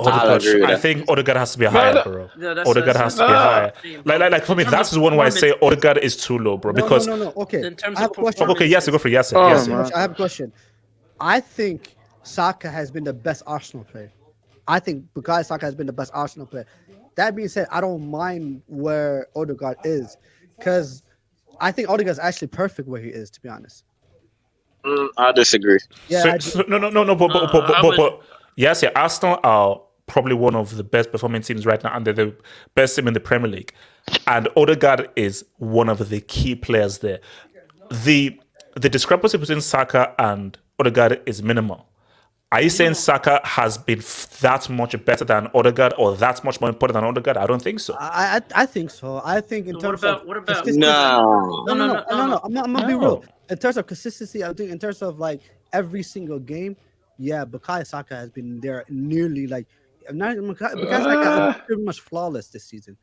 Odegaard, agree with I that. think Odegaard has to be higher, bro. Yeah, Odegaard has to be higher. Like for me, that's the one where I say Odegaard is too low, bro. Because No. Okay, in terms I have of a question. okay, yes, go for it. Yes, Oh, yes. man. I have a question. I think Saka has been the best Arsenal player. I think because Saka has been the best Arsenal player. That being said, I don't mind where Odegaard is, because I think Odegaard is actually perfect where he is. To be honest. I disagree. Yeah. No, but yes, yeah, Arsenal are probably one of the best performing teams right now, and they're the best team in the Premier League. And Odegaard is one of the key players there. The discrepancy between Saka and Odegaard is minimal. Are you saying Saka has been that much better than Odegaard, or that much more important than Odegaard? I don't think so. I think so. I think in terms of what about consistency- No. No. I'm gonna be real. In terms of consistency, I think in terms of like every single game, yeah, Bukayo Saka has been there nearly like Bukayo Saka is pretty much flawless this season.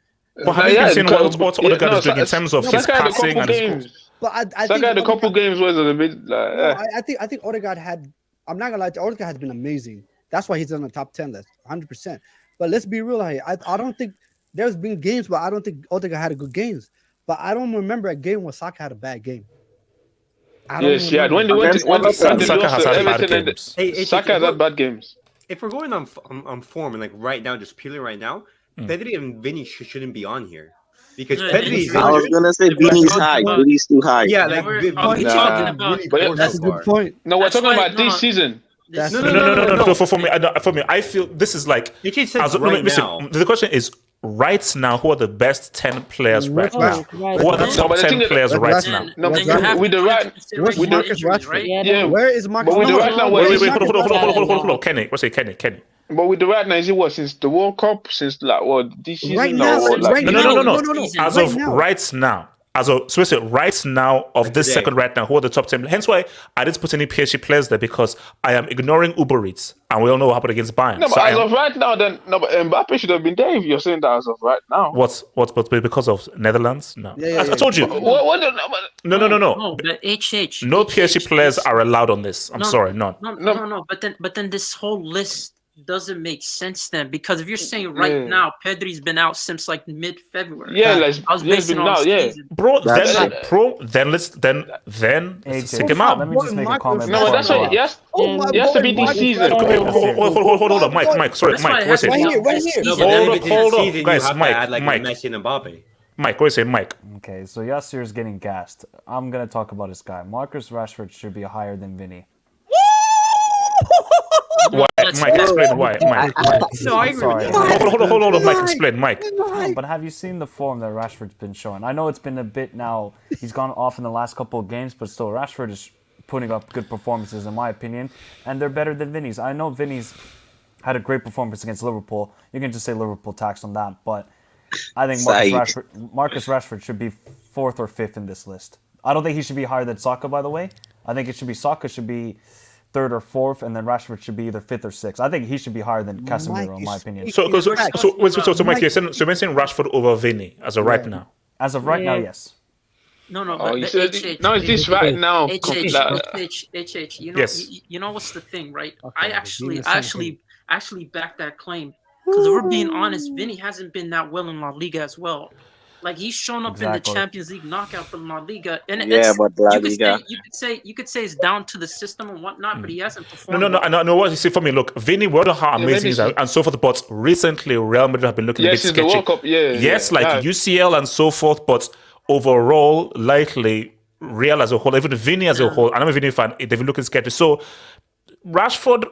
But have you been seeing what Odegaard is doing in terms of his passing and his goals? But I Saka think had a couple games where it was a bit like. no, I think Odegaard had. I'm not gonna lie, Odegaard has been amazing. That's why he's on the top 10 list, 100%. But let's be real here. I don't think there's been games where I don't think Odegaard had a good games. But I don't remember a game where Saka had a bad game. Yes, yeah. When they went to Saka has had bad Everton, games. Saka has had bad games. If we're going on form and like right now, just purely right now, Pedri and Vinny shouldn't be on here. Because Pedri, I was gonna say Vini's high, Vini's too high. Yeah, like talking about. That's a good point. No, we're talking about this season. No. For me, I feel this is like. Now. The question is right now. Who are the best 10 players right now? Who are the top but the 10 thing is- players right now? No, Then you have with the to right, consider with the Marcus Rashford, right? yeah. Where is Marcus? But with the right now, where Wait, is hold on. Kenny, what's it, Kenny? But with the right now, is it what since the World Cup, since like what this season? Right or now, what, like, right No. now. As of right now. So we say right now of this today. second right now, who are the top 10? Hence why I didn't put any PSG players there, because I am ignoring Uber Eats, and we all know what happened against Bayern. No, but So as of right now, then no, but Mbappe should have been there if you're saying that as of right now. but because of Netherlands? No. Yeah. I told you. What, No. No, but HH. No PSG players are allowed on this. I'm sorry, none. No. But then this whole list doesn't make sense then, because if you're saying right now Pedri's been out since like mid-February. Yeah, like I was basing been on now, the yeah. season. Bro, That's then stick him out. Let me just make a comment. No, before that's I go what. on. Yes, Oh it has to be this season. Hold on, Mike. Sorry, That's why Mike. it What's has it? to be Right here. No, season. but then Hold if it's up, season, guys, you have Mike, to add like Mike. Messi and Mbappe. Mike, what is it, Mike? Okay, so Yassir's getting gassed. I'm gonna talk about this guy. Marcus Rashford should be higher than Vinny. Why? Mike, explain why. Mike. No, I agree. Sorry. Hold on, Mike. Explain, Mike. No, but have you seen the form that Rashford's been showing? I know it's been a bit now. He's gone off in the last couple of games, but still, Rashford is putting up good performances, in my opinion, and they're better than Vinny's. I know Vinny's had a great performance against Liverpool. You can just say Liverpool taxed on that, but I think Marcus Rashford should be 4th or 5th in this list. I don't think he should be higher than Saka, by the way. I think Saka should be 3rd or 4th, and then Rashford should be either 5th or 6th. I think he should be higher than Casemiro, in my opinion. So Mike, you're saying Rashford over Vinny as of right now? As of right now, yes. No, Oh, but you said no, it's this right now. HH, you know, Yes. you know what's the thing, right? Okay, I we're doing actually back that claim, because if we're being honest, Vinny hasn't been that well in La Liga as well. Like he's shown up in the Champions League knockout for La Liga, and but La Liga. you could say it's down to the system and whatnot, but he hasn't performed. No. What you see for me? Look, Vinny, we know how amazing he is and so forth. But recently, Real Madrid have been looking a bit since sketchy. the World Cup, UCL and so forth. But overall, likely Real as a whole, even Vinny as a whole, I'm a Vinny fan. They've been looking sketchy. So Rashford,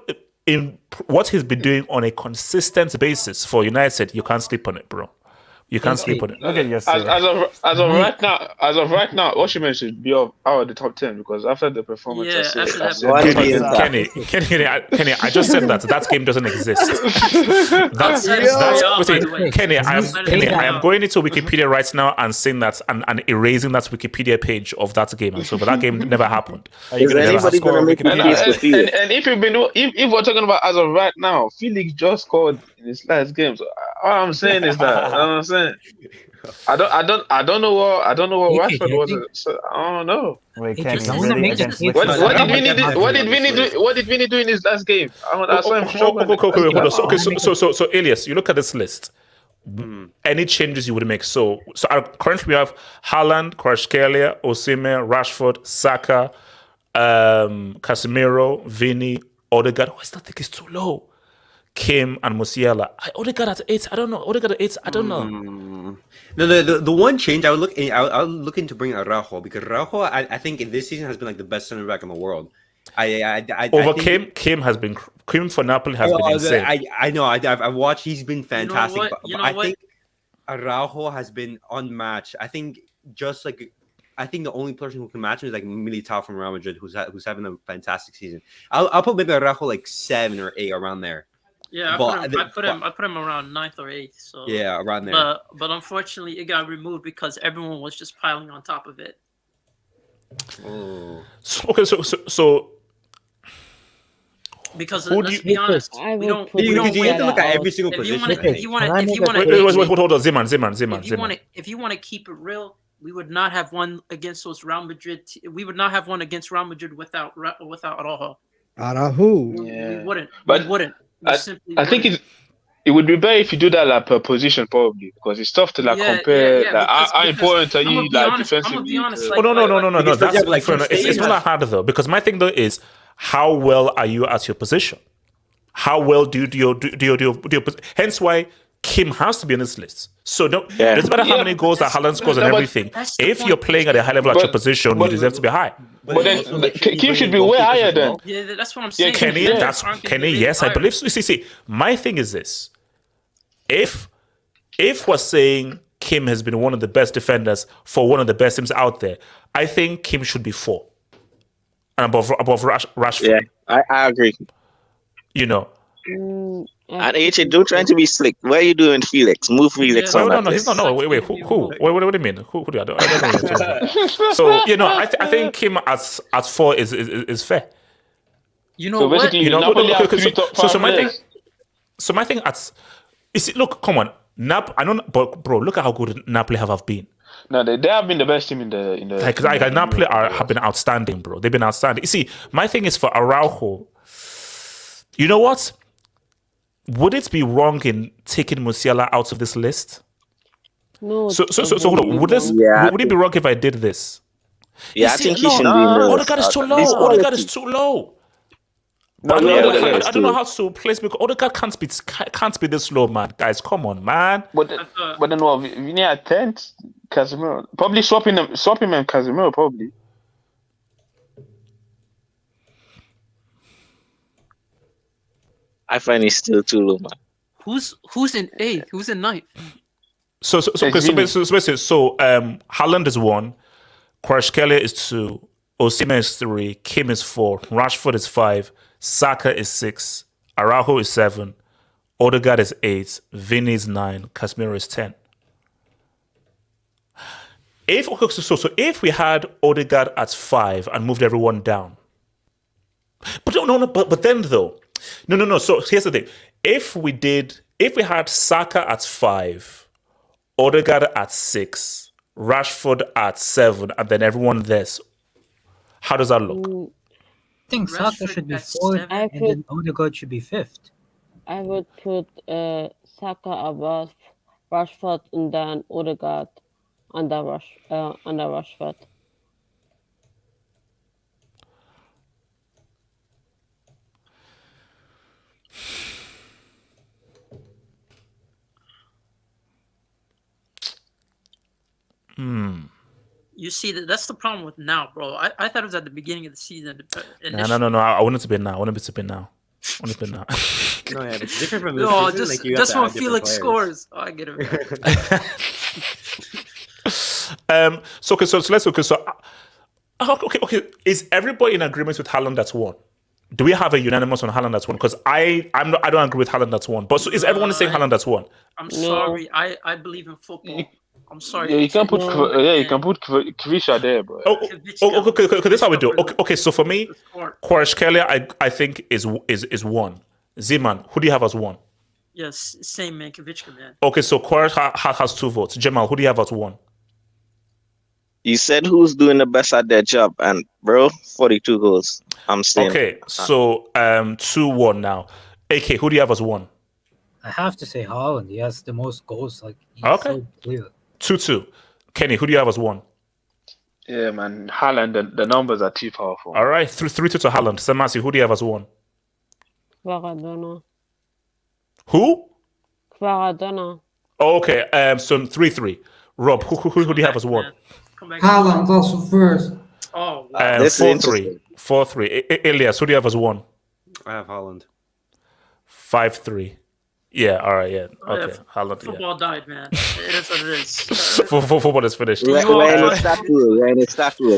in what he's been doing on a consistent basis for United, you can't sleep on it, bro. You can't sleep on it. Look at As of right now, what you mentioned should be out of the top 10, because after the performance, Kenny, I just said that game doesn't exist. Kenny, I am going into Wikipedia right now and saying that and erasing that Wikipedia page of that game, and so but that game never happened. Is anybody gonna make a case for Felix? And if we're talking about as of right now, Felix just scored in his last game. So all I'm saying is that. I don't know what Okay, Rashford I was. think- So, I don't know. Wait, Hey, Kenny, just- I you wanna ready make against this- Liverpool? What did I Vinny got do? What did definitely Vinny on do? this What did Vinny do in his last game? I saw him struggling. So Elias, you look at this list. Any changes you would make? So currently we have Haaland, Kvaratskhelia, Osimhen, Rashford, Saka, Casemiro, Vinny, Odegaard. I still think it's too low. Kim and Musiala. Odegaard at 8. I don't know. Odegaard at 8. I don't know. No, the one change I would look into bringing Araujo, because Araujo I think in this season has been like the best center back in the world. Over Kim has been Kim for Napoli has been insane. I know. I've watched. He's been fantastic. what? But You know I what? think Araujo has been unmatched. I think the only person who can match him is like Militao from Real Madrid, who's having a fantastic season. I'll put maybe Araujo like 7 or 8 around there. Yeah, I put him around 9th or 8th. So yeah, around there. But unfortunately, it got removed because everyone was just piling on top of it. Oh. So because who let's be honest, we don't You have to win. look at every single If you position. want to, hold on, Zeman. If you want to keep it real, we would not have won against those Real Madrid. We would not have won against Real Madrid without Araujo. Araujo. Yeah. We wouldn't. But we wouldn't. We simply I think wouldn't. it would be better if you do that like per position probably, because it's tough to compare. How important are you defensively? I'm gonna be honest. No. It's not that hard though, because my thing though is how well are you at your position? How well do you hence why Kim has to be on this list. So doesn't matter how many goals that Haaland scores and everything. If you're playing at a high level at your position, you deserve to be high. But then Kim should be way higher then. Yeah, that's what I'm saying. Kenny, yes, I believe so. See, my thing is this. If we're saying Kim has been one of the best defenders for one of the best teams out there, I think Kim should be 4. And above Rashford. Yeah, I agree. You know. And HA, don't try to be slick. What are you doing, Felix? Move Felix on that. No, he's not. No, wait. Who? What do you mean? Who do I don't know what you're talking about. So I think Kim at 4 is fair. You know what? So my thing at you see, look, come on, I know, but bro, look at how good Napoli have been. No, they have been the best team in the. Like Napoli have been outstanding, bro. They've been outstanding. You see, my thing is for Araujo. You know what? Would it be wrong in taking Musiala out of this list? No. So hold on. Would it be wrong if I did this? Yeah, I think he should be low. Odegaard is too low. Odegaard is too low. I don't know how to place because Odegaard can't be this low, man. Guys, come on, man. But then what? Vinny at 10th, Casemiro probably swapping him and Casemiro probably. I find it's still too low, man. Who's in 8th? Who's in 9th? So Haaland is 1, Kvaratskhelia is 2, Osimhen is 3, Kim is 4, Rashford is 5, Saka is 6, Araujo is 7, Odegaard is 8, Vinny is 9, Casemiro is 10. If we had Odegaard at 5 and moved everyone down, but then though, no. So here's the thing: if we had Saka at 5, Odegaard at 6, Rashford at 7, and then everyone there, how does that look? I think Saka should be 4th, and then Odegaard should be 5th. I would put Saka above Rashford and then Odegaard under Rashford. You see, that's the problem with now, bro. I thought it was at the beginning of the season. No. I want it to be now. I want it to be now. No, yeah, it's different from this. No, Like just when Felix scores. Oh, I get it. So let's okay. So okay. Is everybody in agreement with Haaland that's 1? Do we have a unanimous on Haaland that's 1? Because I don't agree with Haaland that's 1. But so is everyone saying Haaland that's 1? I'm sorry. I believe in football. I'm sorry. Yeah, you can put Kvisha there, bro. Okay. This is how we do. Okay. So for me, Kvaratskhelia, I think is 1. Zeman, who do you have as 1? Yes, same man, Kavicka, man. Okay, so Quaritch has 2 votes. Jamal, who do you have as 1? You said who's doing the best at their job, and bro, 42 goals. I'm saying. Okay, so 2-1 now. AK, who do you have as 1? I have to say Haaland. He has the most goals. Like he's Okay. so clear. 2-2. Kenny, who do you have as 1? Yeah, man. Haaland, the numbers are too powerful. All right, 3-2 to Haaland. Samasi, who do you have as 1? Maradona. Who? Maradona. Oh, okay, so 3-3. Rob, who do you have as 1? Haaland also first. Oh, wow. This is 4-3. interesting. 4-3. Elias, who do you have as 1? I have Holland. 5-3. Yeah, all right, yeah. Oh, yeah, Okay, Haaland, yeah. Football died, man. It is what it is. Football is finished. We're in a statue.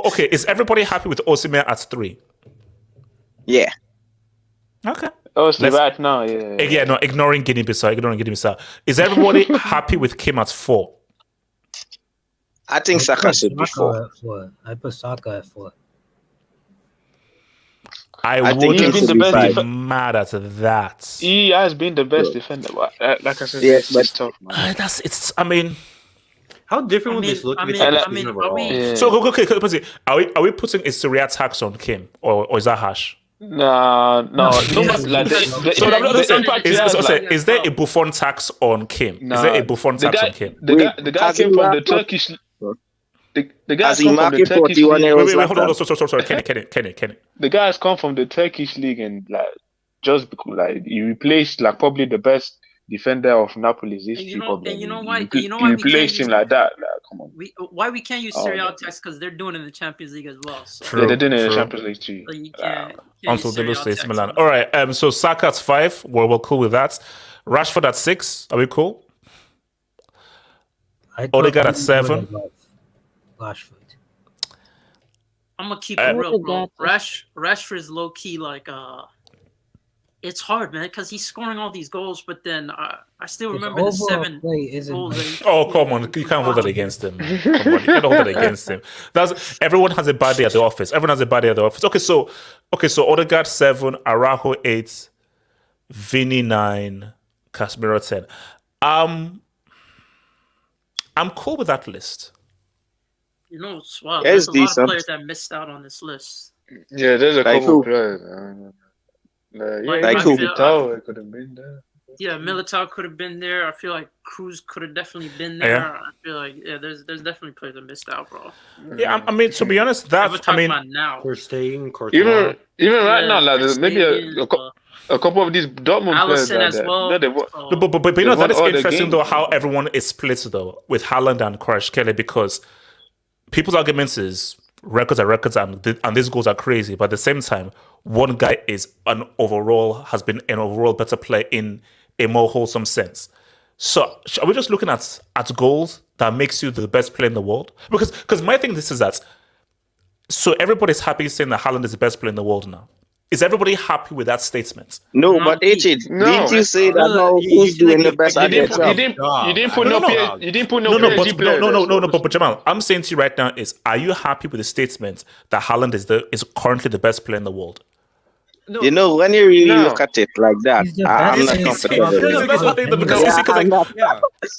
Okay. Is everybody happy with Osimhen at 3? Yeah. Okay. Right now, yeah. Yeah, no, ignoring Guinea-Bissau. Is everybody happy with Kim at 4? I think Saka should be 4. I put Saka at 4. I think he's been the wouldn't best be mad at that. He has been the best defender. Like I said, Yes, it's tough, man. I mean, how different would this look? I if mean, it's I mean, overall? are we- Yeah. so okay, are we putting a Serie tax on Kim or is that harsh? No, like the impact he has, like, is there a Buffon tax on Kim? Is Nah, there a Buffon tax on Kim? The guy came from the Turkish. The guys come from the Turkish league. Wait, hold on. Sorry. Kenny. The guys come from the Turkish league and like just because like you replaced like probably the best defender of Napoli's history. And you know why? You replaced him like that. Like, come on. Why we can't use Serie A tax? Because they're doing it in the Champions League as well. So. True, yeah, they're doing it in the Champions League too. So you can't Until use they lose Serie A to AC tax Milan. on All right. So Saka at 5. We're cool with that. Rashford at 6. Are we cool? Odegaard at 7. Rashford. I'm gonna keep it real, bro. Rashford is low key like it's hard, man, because he's scoring all these goals, but then I still remember the 7 goals. Oh, come on. You can't hold that against him. Come on. You can't hold that against him. Everyone has a bad day at the office. Okay, so Odegaard 7, Araujo 8, Vini 9, Casemiro 10. I'm cool with that list. You know, it's wild. Yeah, There's it's a lot of decent. players that missed out on this list. Yeah, there's a Like couple who? players. Like who? Militao could have been there. Yeah, Militao could have been there. I feel like Cruz could have definitely been there. Yeah. I feel like there's definitely players that missed out, bro. Yeah, I mean, to be honest, We're that talking about now. Courtois, Even right now, like Ter there's maybe Stegen, a couple of these Dortmund players Allison as that well. no, they've won- So- But you know, They that is won all the interesting, games. though, how everyone is split, though, with Haaland and Kvaratskhelia, because people's arguments is records are records and these goals are crazy. But at the same time, one guy has been an overall better player in a more wholesome sense. So are we just looking at goals that makes you the best player in the world? Because my thing is that, so everybody's happy saying that Haaland is the best player in the world now. Is everybody happy with that statement? No, but AJ, didn't you say that now who's doing the best at their job? You didn't put no PSG players. But Jamal, I'm saying to you right now is, are you happy with the statement that Haaland is currently the best player in the world? No. You know, when you really look at it like that, I'm not comfortable with it.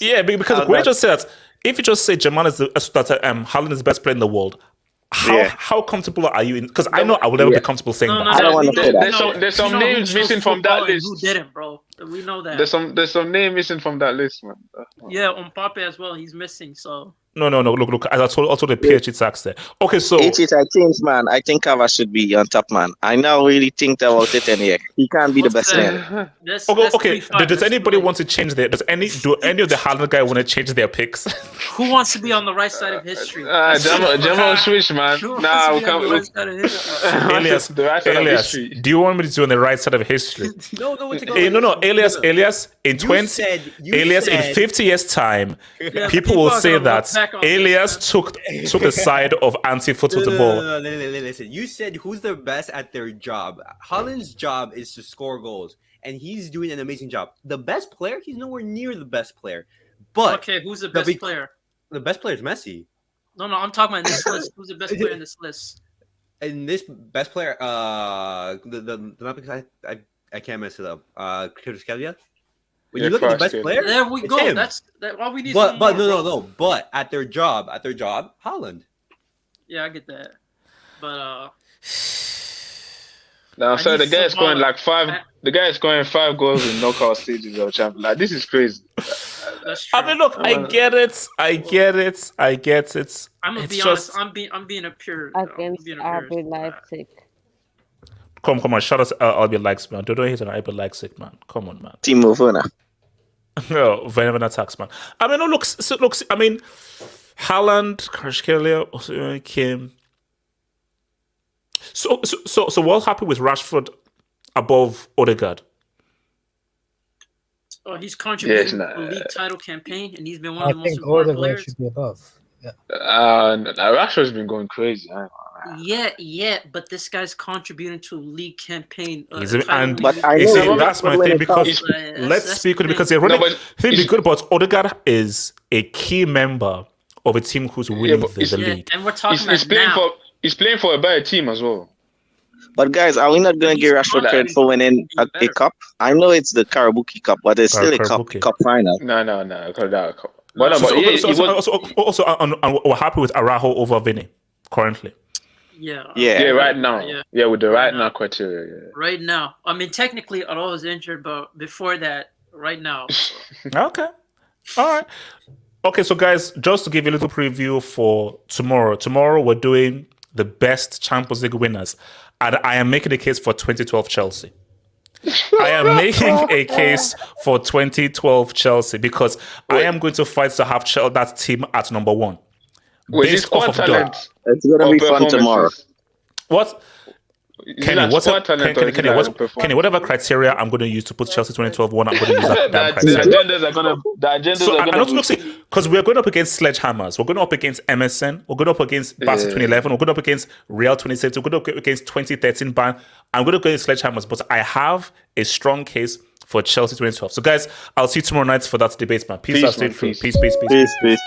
Yeah, because when you just say that, if you just say Jamal is Haaland is the best player in the world, how comfortable are you in? Because I know I will never be comfortable saying that. I don't want to say that. There's some names missing from that list. Who didn't, bro? We know that. There's some name missing from that list, man. Yeah, Mbappe as well. He's missing. So no. Look. As I told also the PSG tax there. Okay, so I changed, man. I think Kava should be on top, man. I now really think about it, and he can't be the best man. Okay. Does anybody want to change their? Do any of the Haaland guys want to change their picks? Who wants to be on the right side of history? Jamal switch, man. Nah, we can't. Elias, do you want me to do on the right side of history? No. Elias, in 50 years' time, people will say that Elias took the side of anti-football. No, listen. You said who's the best at their job. Haaland's job is to score goals, and he's doing an amazing job. The best player, he's nowhere near the best player. But okay, who's the best player? The best player is Messi. No, I'm talking about in this list. Who's the best player in this list? In this best player, the I can't mess it up. Kvaratskhelia? When you look at the best player, there we it's go. him. That's why we need. But some more, no. But at their job, Haaland. Yeah, I get that. But Now, so the guy is scoring like five. The guy is scoring 5 goals in knockout stages of Champions. Like, this is crazy. That's true. I mean, look, I get it. I'm gonna It's be just- honest. I'm being a pure. Against RB Leipzig. Come on, shout out to RB Leipzig, man. Don't hate on RB Leipzig, man. Come on, man. Timo Werner. No, Venom attacks, man. I mean, no, look. I mean, Haaland, Kvaratskhelia, Kim. So we're all happy with Rashford above Odegaard. Oh, he's contributing to the league title campaign, and he's been one of the most important players. should be above. Yeah. Rashford's been going crazy. Yeah, but this guy's contributing to a league campaign. That's my thing because let's speak on it because the good about Odegaard is a key member of a team who's winning the league. And we're talking he's playing for a better team as well. But guys, are we not going to give Rashford credit for winning a cup? I know it's the Karabuki Cup, but it's still a cup final. No. Also, we're happy with Araujo over Vinny currently. Yeah, right now. Yeah, with the right now criteria. Yeah. Right now. I mean, technically, I was injured, but before that, right now. Okay. All right. Okay, so guys, just to give you a little preview for tomorrow. Tomorrow, we're doing the best Champions League winners. And I am making a case for 2012 Chelsea. I am making a case for 2012 Chelsea because I am going to fight to have that team at number 1. Based off of talent. It's going to be fun tomorrow. What? Kenny, whatever criteria I'm going to use to put Chelsea 2012 1, I'm going to use that criteria. The agendas are going to because we're going up against sledgehammers. We're going up against MSN. We're going up against Barca 2011. We're going up against Real 2016. We're going up against 2013 ban. I'm going to go against sledgehammers, but I have a strong case for Chelsea 2012. So guys, I'll see you tomorrow night for that debate, man. Peace out, stay true. Peace. Peace.